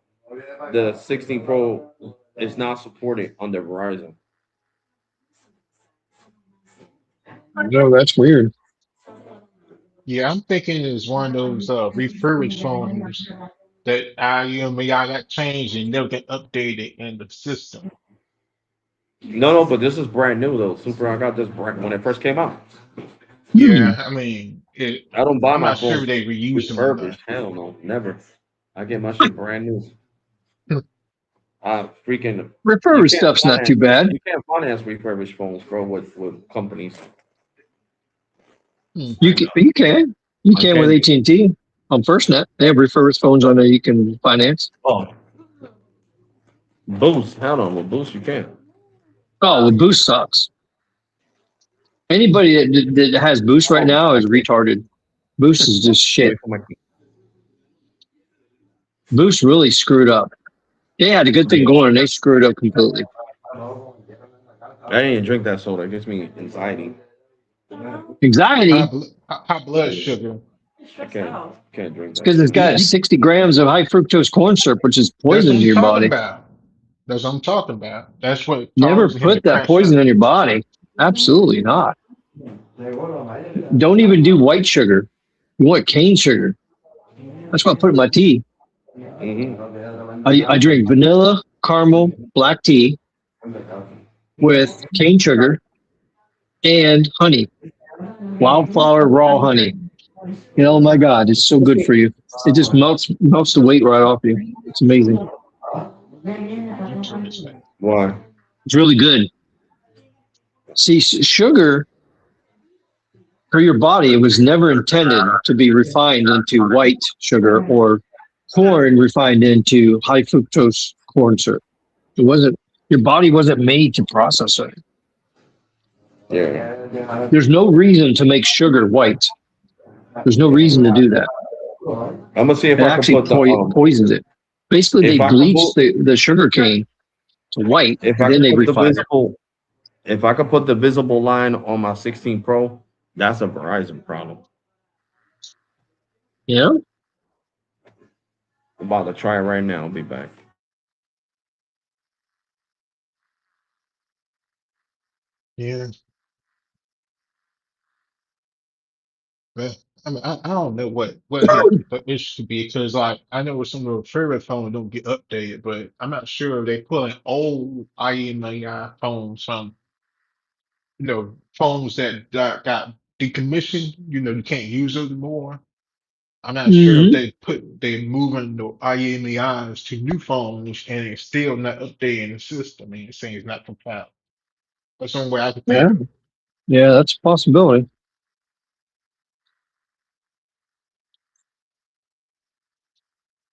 the 16 Pro is not supported under Verizon. No, that's weird. Yeah, I'm thinking it's one of those refurbished phones that y'all got changed and never get updated in the system. No, but this is brand new though. Super, I got this when it first came out. Yeah, I mean, I don't buy I'm my not phone sure they reuse them. refurbished. Hell no, never. I get my shit brand new. Freaking refurbished stuff's not too bad. You can't finance refurbished phones, bro, with companies. You can. You can with AT&T on FirstNet. They have refurbished phones on there you can finance. Oh, Boost. Hold on, with Boost you can. Oh, the Boost sucks. Anybody that has Boost right now is retarded. Boost is just shit. Boost really screwed up. They had a good thing going and they screwed up completely. I didn't drink that soda. It gives me anxiety. Anxiety, High blood sugar. I can't drink that. because it's got 60 grams of high fructose corn syrup, which is That's what poison to I'm your talking body. about. That's what I'm talking about. That's what Never causes him to put that crash poison out. in your body. Absolutely not. Don't even do white sugar. You want cane sugar. That's what I put in my tea. Mm-hmm. I drink vanilla, caramel, black tea with cane sugar and honey. Wildflower raw honey. Oh my God, it's so good for you. It just melts the weight right off you. It's amazing. Interesting. Why? It's really good. See, sugar for your body, it was never intended to be refined into white sugar or corn refined into high fructose corn syrup. It wasn't. Your body wasn't made to process it. Yeah. There's no reason to make sugar white. There's no reason to do that. I'm gonna see if It I can actually put the poisons it. Basically, if they I can bleach put the sugar cane to white, if and I then can they put the refine it. visible if I could put the visible line on my 16 Pro, that's a Verizon problem. Yeah. I'm about to try it right now. I'll be back. Yeah. But I mean, I don't know what the issue should be because like I know some of the favorite phones don't get updated, but I'm not sure if they pulling old IMEI phones from phones that got decommissioned. You can't use them anymore. I'm not sure if Hmm. they moving the IMEIs to new phones and it's still not updating the system and it's saying it's not compatible. That's the only way I can Yeah. think of it. Yeah, that's a possibility.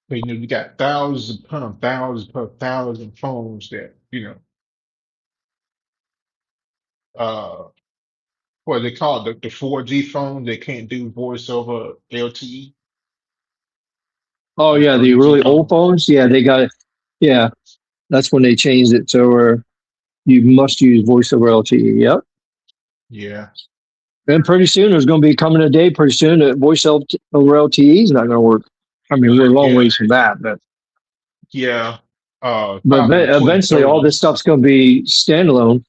But you got thousands upon thousands upon thousands of phones that, what they call it, the 4G phone, they can't do voice over LTE. Oh The yeah, the 3G really old phone. phones. Yeah, they got it. Yeah, that's when they changed it to where you must use voice over LTE. Yep. Yeah. And pretty soon there's going to be coming a day pretty soon that over LTE is not going to work. I mean, we're a long Yeah. ways from that, but Yeah. Probably eventually all 2030. this stuff's going to be standalone.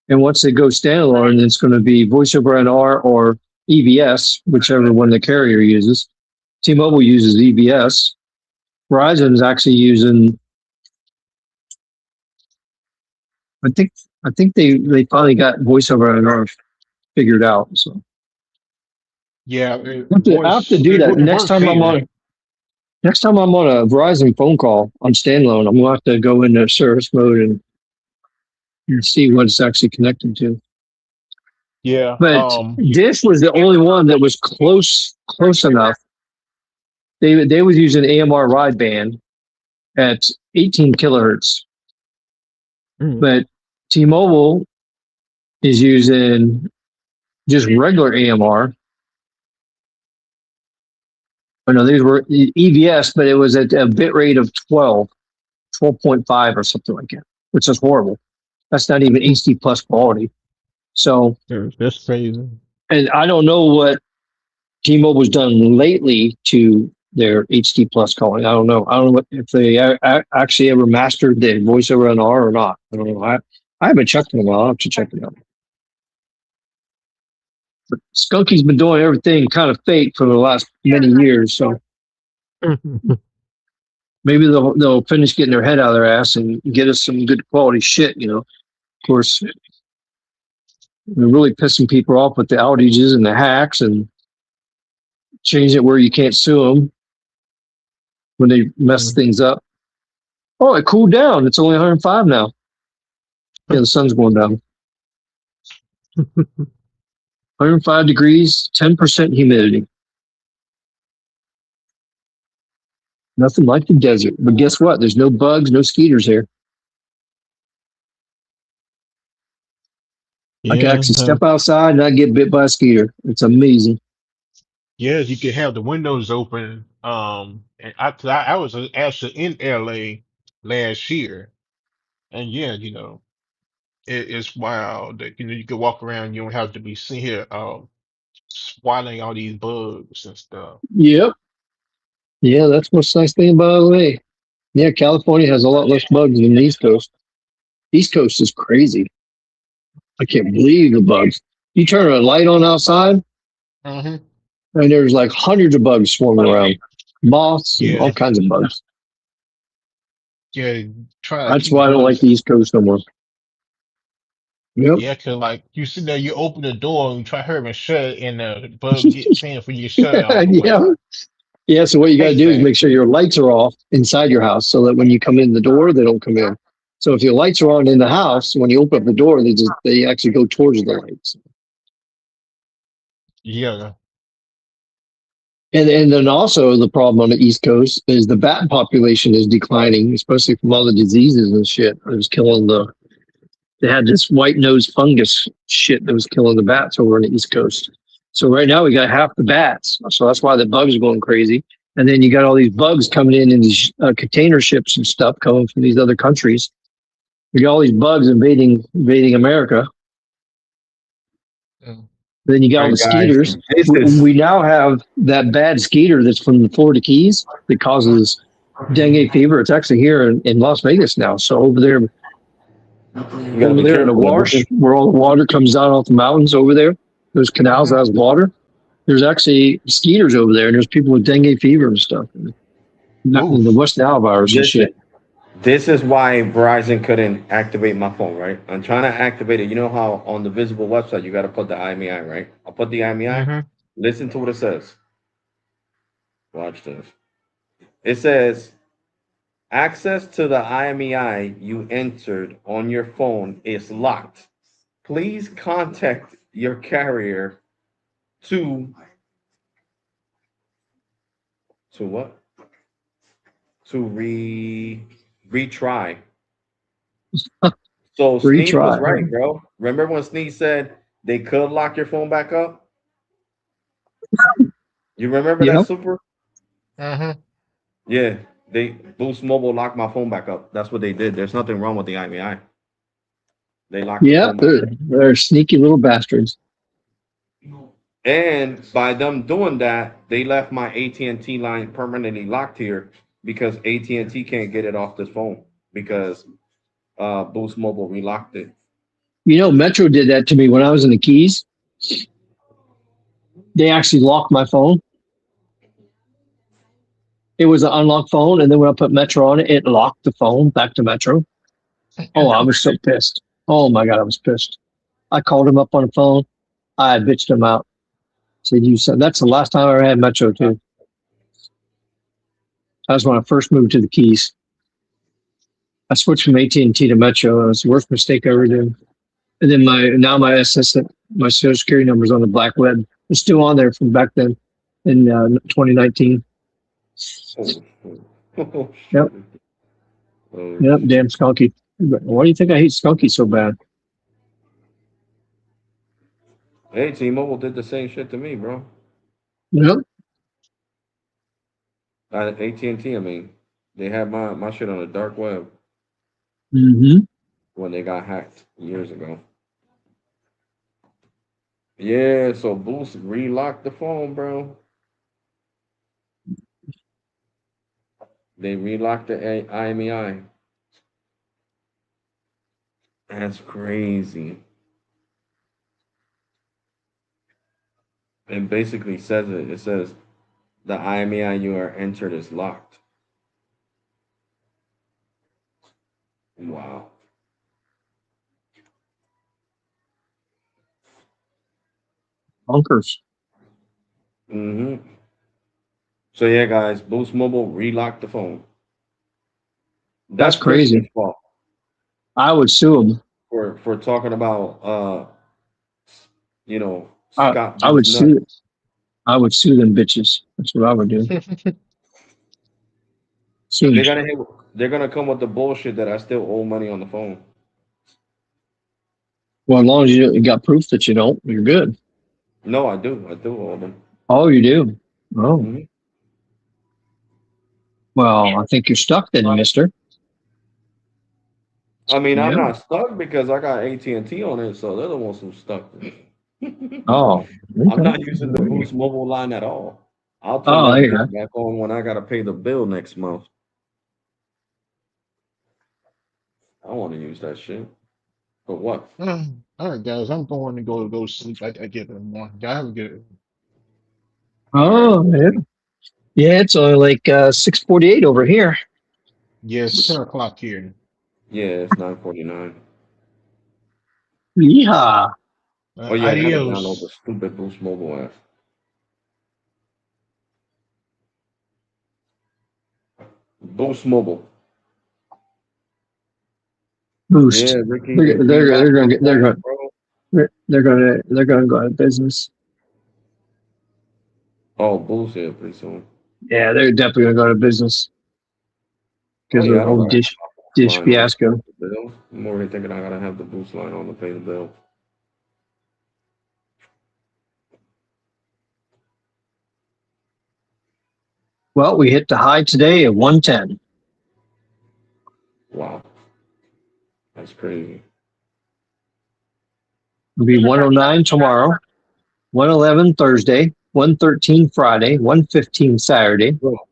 And once they go standalone, it's going to be voice over NR or EVS, whichever one the carrier uses. T-Mobile uses EVS. Verizon is actually using. I think they finally got voice over NR figured out. So Yeah. I have to do that It works here. next time I'm on a Verizon phone call on standalone. I'm going to have to go into service mode and see what it's actually connected to. Yeah. But Dish was the only one that was close enough. They was using AMR wideband at 18 kilohertz, but T-Mobile is using just regular AMR. Oh no, these were EVS, but it was at a bit rate of 12.5 or something like that, which is horrible. That's not even HD plus quality. So, That's crazy. and I don't know what T-Mobile's done lately to their HD plus calling. I don't know. I don't know if they actually ever mastered the voice over NR or not. I don't know. I haven't checked in a while. I'll have to check it out. But Skunky's been doing everything kind of fake for the last many years, so maybe they'll finish getting their head out of their ass and get us some good quality shit. Of course, they're really pissing people off with the outages and the hacks and change it where you can't sue them when they mess things up. Oh, it cooled down. It's only 105 now. Yeah, the sun's going down. 105 degrees, 10% humidity. Nothing like the desert. But guess what? There's no bugs, no skeeters here. I can Yeah, actually step outside and not get bit by a skeeter. It's amazing. yeah, you could have the windows open. And I was actually in LA last year, and yeah, it's wild that you could walk around, you don't have to be seen here swatting all these bugs and stuff. Yep. Yeah, that's what's nice thing about LA. Yeah, California has a lot less bugs than the East Coast. East Coast is crazy. I can't believe the bugs. You turn a light on outside, Hmm. and there's like hundreds of bugs swarming around, moths and all Yeah, kinds of bugs. yeah. Try to That's keep why I don't like bugs. the East Coast no more. Yep. Yeah, 'cause like you sit there, you open the door and try to hurry and shut it, and the bug gets in for you to shut it all the way. Yeah. Yeah. So what you got to Hate do is that. make sure your lights are off inside your house, so that when you come in the door, they don't come in. So if your lights are on in the house, when you open up the door, they actually go towards the lights. Yeah. And then also the problem on the East Coast is the bat population is declining, especially from all the diseases and shit. It was killing the. They had this white nose fungus shit that was killing the bats over on the East Coast. So right now we got half the bats. So that's why the bugs are going crazy. And then you got all these bugs coming in these container ships and stuff coming from these other countries. We got all these bugs invading America. Mm. Then you got All all the right, guys. skeeters. This We, is we now have that bad skeeter that's from the Florida Keys that causes dengue fever. It's actually here in Las Vegas now. So you gotta over be there in the careful. wash where all the water comes down off the mountains over there, those canals that has water. There's actually skeeters over there, and there's people with dengue fever and stuff, and the Oof. West Nile virus and Listen, shit. this is why Verizon couldn't activate my phone, right? I'm trying to activate it. You know how on the visible website you got to put the IMEI, right? I'll put the IMEI. Hmm. Listen to what it says. Watch this. It says access to the IMEI you entered on your phone is locked. Please contact your carrier to what? To retry. So Sneed was Retry. right, bro. Remember when Sneed said they could lock your phone back up? You remember that Yep. super? Hmm. Yeah, they Boost Mobile locked my phone back up. That's what they did. There's nothing wrong with the IMEI. They locked the Yep. phone back They're sneaky little bastards. up. And by them doing that, they left my AT&T line permanently locked here because AT&T can't get it off this phone because Boost Mobile relocked it. Metro did that to me when I was in the Keys. They actually locked my phone. It was an unlocked phone, and then when I put Metro on it, it locked the phone back to Metro. Oh, I was so pissed. Oh my god, I was pissed. I called him up on the phone. I bitched him out. Said, "You said that's the last time I ever had Metro too." That was when I first moved to the Keys. I switched from AT&T to Metro. It was the worst mistake I ever did. And then my assistant, my social security number is on the black web. It's still on there from back then in 2019. Oh, oh, Yep, oh, yep, damn skunky. Why do you think I hate skunky so bad? hey, T-Mobile did the same shit to me, bro. Yep. AT&T, I mean, they had my shit on the dark web Mm-hmm. when they got hacked years ago. Yeah, so Boost relocked the phone, bro. They relocked the IMEI. That's crazy. It basically says it. It says the IMEI you are entered is locked. Wow. Bunkers. Mm-hmm. So yeah, guys, Boost Mobile relocked the phone. That's That's Christian's crazy. fault I would sue them. for talking about you know, I, Scott I Boost would nuts. sue. I would sue them bitches. That's what I would do. Soon. They're gonna come with the bullshit that I still owe money on the phone. Well, as long as you got proof that you don't, you're good. No, I do. I do owe them. Oh, you do. Oh, Mhm. well, I think you're stuck then, Mister. I mean, I'm Yeah. not stuck because I got AT&T on it, so they're the ones who stuck. Oh, I'm not okay. using the Boost mobile line at all. I'll turn Oh, that there you bitch go. back on when I gotta pay the bill next month. I want to use that shit. For what? All right, guys, I'm going to go sleep. I get it in the morning. Y'all have a good. All right. Oh, yeah. Yeah, it's only like 6:48 over here. Yes, 10 o'clock here. Yeah, it's 9:49. Yeah. Oh yeah, I gotta download the Adios. stupid Boost mobile app. Boost mobile. Boost. Yeah, Ricky, They're they they're revamped they're my gonna get phone, bro. they're gonna go out of business. Oh, Boost here pretty soon. Yeah, they're definitely gonna go out of business Oh because of yeah, the I don't whole gotta have dish my Boost dish line on to pay fiasco. the bill. I'm already thinking I gotta have the Boost line on to pay the bill. Well, we hit the high today at 110. Wow, that's crazy. It'll be 109 tomorrow, 111 Thursday, 113 Friday, 115 Saturday, Bro, Ricky,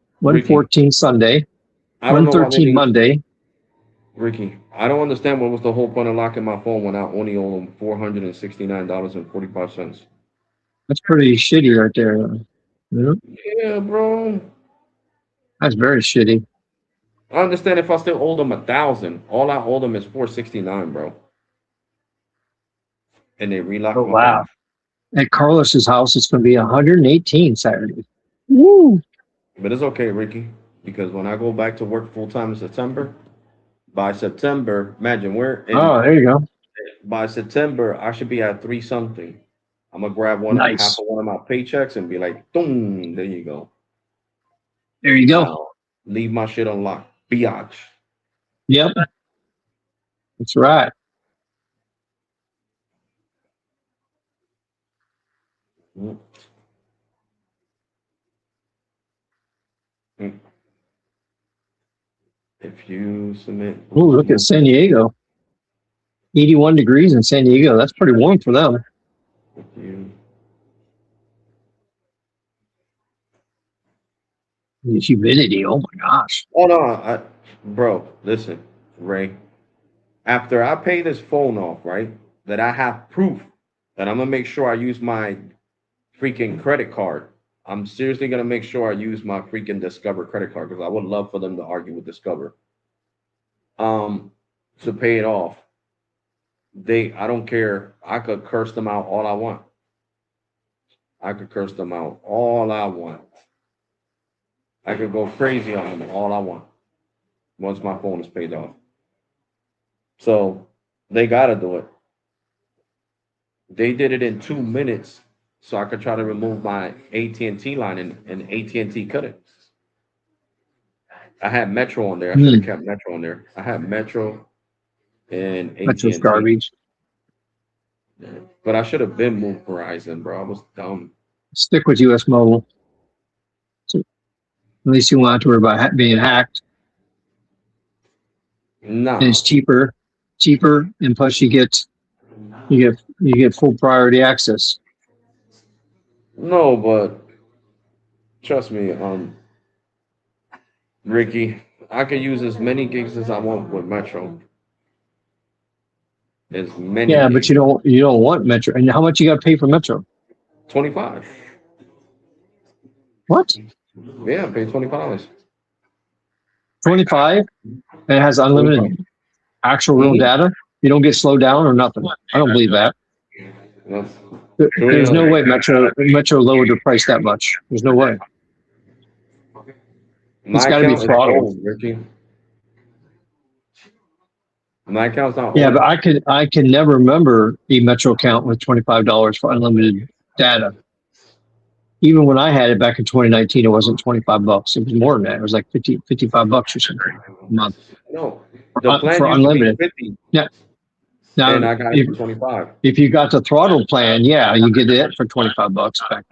114 Sunday, I don't know why they 113 need Monday. Ricky. I don't understand what was the whole point of locking my phone when I only owe them $469.45. That's pretty shitty right there. Yeah, Yeah, bro. that's very shitty. I understand if I still owe them 1,000. All I owe them is 469, bro. And they Oh relocked my wow! phone. At Carlos's house, it's going to be 118 Saturday. Woo! But it's okay, Ricky, because when I go back to work full time in September, by September, imagine we're in Oh, there you go. by September, I should be at three something. I'm gonna grab half Nice. of one of my paychecks and be like, boom, there you go. There you go. Now leave my shit unlocked. Biatch. Yep, that's right. Mm, mm. If you submit Oh, Boost look at Mobile, San Diego. 81 degrees in San Diego. That's pretty warm for them. if you The humidity. Oh my gosh. oh no, bro, listen, Ray. After I pay this phone off, right? That I have proof that I'm gonna make sure I use my freaking credit card. I'm seriously gonna make sure I use my freaking Discover credit card because I would love for them to argue with Discover. Um, to pay it off. I don't care. I could curse them out all I want. I could curse them out all I want. I could go crazy on them all I want once my phone is paid off. So they gotta do it. They did it in 2 minutes, so I could try to remove my AT&T line, and AT&T couldn't. I had Metro on there. I should have kept Metro on there. I had Metro and That's just AT&T, garbage. but I should have been moved Verizon, bro. I was dumb. Stick with US Mobile. So at least you won't have to worry about being hacked. And it's Nah, cheaper, and plus you get full priority access. no, but trust me, Ricky, I can use as many gigs as I want with Metro. As many Yeah, but gigs. you don't want Metro. And how much you got to pay for Metro? 25. What? Yeah, I pay $25. 25? And it has 25. unlimited actual real Mm-hmm. data. You don't get slowed down or nothing. I don't believe that. That's There's no 300. way Metro lowered their price that much. There's no way. It's My got to be account is throttled. old, Ricky. My account's not Yeah, but old. I can never remember a Metro account with $25 for unlimited data. Even when I had it back in 2019, it wasn't $25. It was more than that. It was like 50, $55 or something a month No, the plan for used to be unlimited. 50, Yeah. Now, and I got it for 25. if you got the throttle plan, yeah, you get it for $25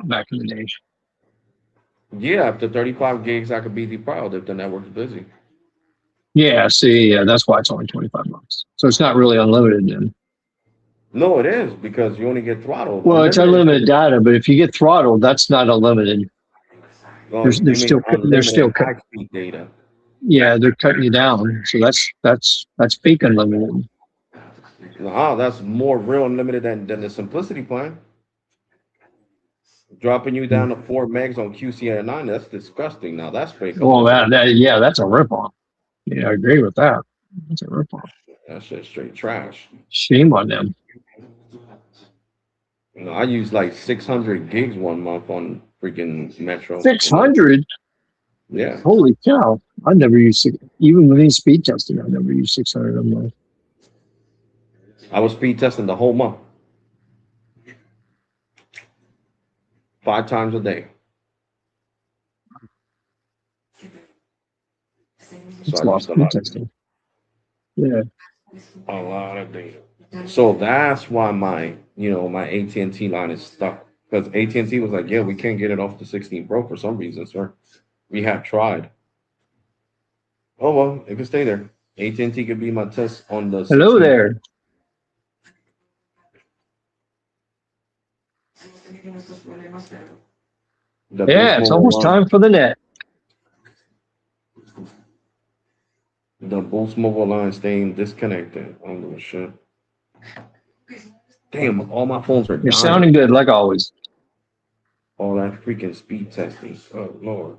back in the day. Yeah, after 35 gigs, I could be defiled if the network's busy. Yeah, see, yeah, that's why it's only $25. So it's not really unlimited then. No, it is because you only get throttled. Well, it's Unlimited. unlimited data, but if you get throttled, that's not unlimited. Well, you mean They're unlimited still high-speed data? yeah, they're cutting you down. So that's fake unlimited. No, that's more real unlimited than the simplicity plan. Dropping you down to 4 megs on QCR9, that's disgusting. Now that's fake Well, unlimited. yeah, that's a ripoff. Yeah, I agree with that. That's a ripoff. That shit's straight trash. Shame on them. You know, I use like 600 gigs one month on freaking Metro. 600? Yeah. Holy cow. I never used even with any speed testing, I never used 600 on my. I was speed testing the whole month. 5 times a day. It's So I lost used a speed lot. testing. Yeah. A lot of data. So that's why my AT&T line is stuck. Because AT&T was like, yeah, we can't get it off the 16 Pro for some reason, sir. We have tried. Oh well, it can stay there. AT&T could be my test on the Hello 16. there. The Yeah, Boost it's Mobile almost line. time for the net. The Boost Mobile line staying disconnected. I don't give a shit. Damn, all my phones are You're dying. sounding good, like always. All that freaking speed testing. Oh Lord.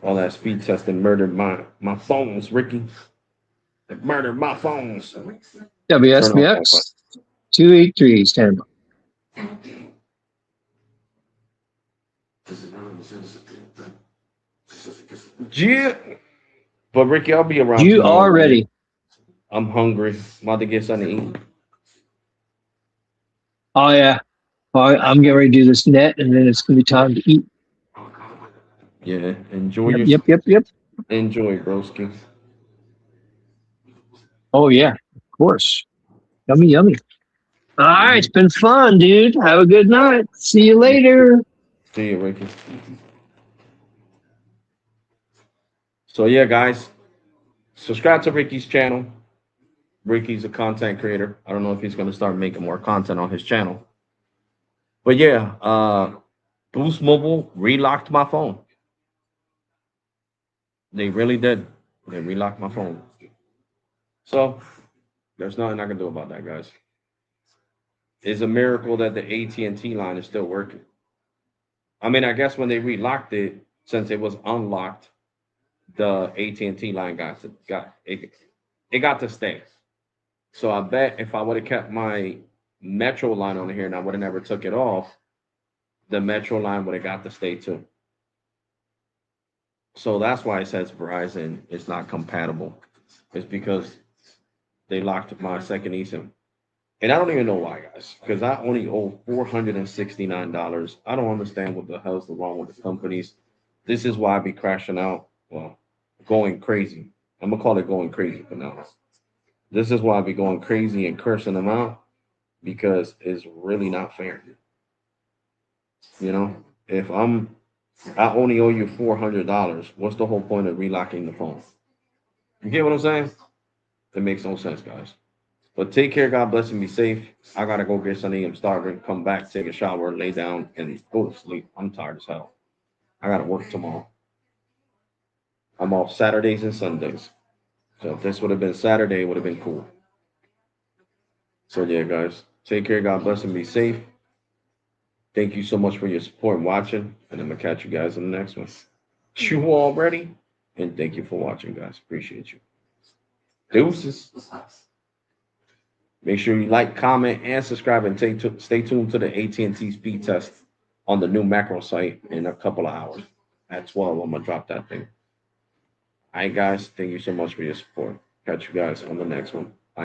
All that speed testing murdered my phones, Ricky. It murdered my phones. Turn off WSBX 283 standby. Yeah. But Ricky, I'll be around You tomorrow. are ready. I'm hungry. I'm about to get something to eat. Oh yeah. I'm getting ready to do this net, and then it's gonna be time to eat. Yeah. Enjoy Yep. Enjoy, broski. Oh yeah, of course. Yummy. All right, it's been fun, dude. Have a good night. See you later. See you, Ricky. So yeah, guys, subscribe to Ricky's channel. Ricky's a content creator. I don't know if he's gonna start making more content on his channel. But yeah, Boost Mobile relocked my phone. They really did. They relocked my phone. So there's nothing I can do about that, guys. It's a miracle that the AT&T line is still working. I mean, I guess when they relocked it, since it was unlocked, the AT&T line got to stay. So I bet if I would have kept my Metro line on here and I would have never took it off, the Metro line would have got to stay too. So that's why it says Verizon is not compatible. It's because they locked my second eSIM. And I don't even know why, guys, because I only owe $469. I don't understand what the hell's wrong with the companies. This is why I be crashing out. Well, going crazy. I'm gonna call it going crazy for now. This is why I be going crazy and cursing them out because it's really not fair. You know, if I only owe you $400, what's the whole point of relocking the phone? You get what I'm saying? It makes no sense, guys. But take care, God bless, and be safe. I gotta go get something. I'm starving. Come back, take a shower, lay down, and go to sleep. I'm tired as hell. I gotta work tomorrow. I'm off Saturdays and Sundays. So if this would have been Saturday, it would have been cool. So yeah, guys, take care, God bless, and be safe. Thank you so much for your support and watching, and I'm gonna catch you guys in the next one. You all ready? And thank you for watching, guys. Appreciate you. Deuces. Make sure you like, comment, and subscribe, and stay tuned to the AT&T speed test on the new macro site in a couple of hours. At 12, I'm gonna drop that thing. All right, guys. Thank you so much for your support. Catch you guys on the next one.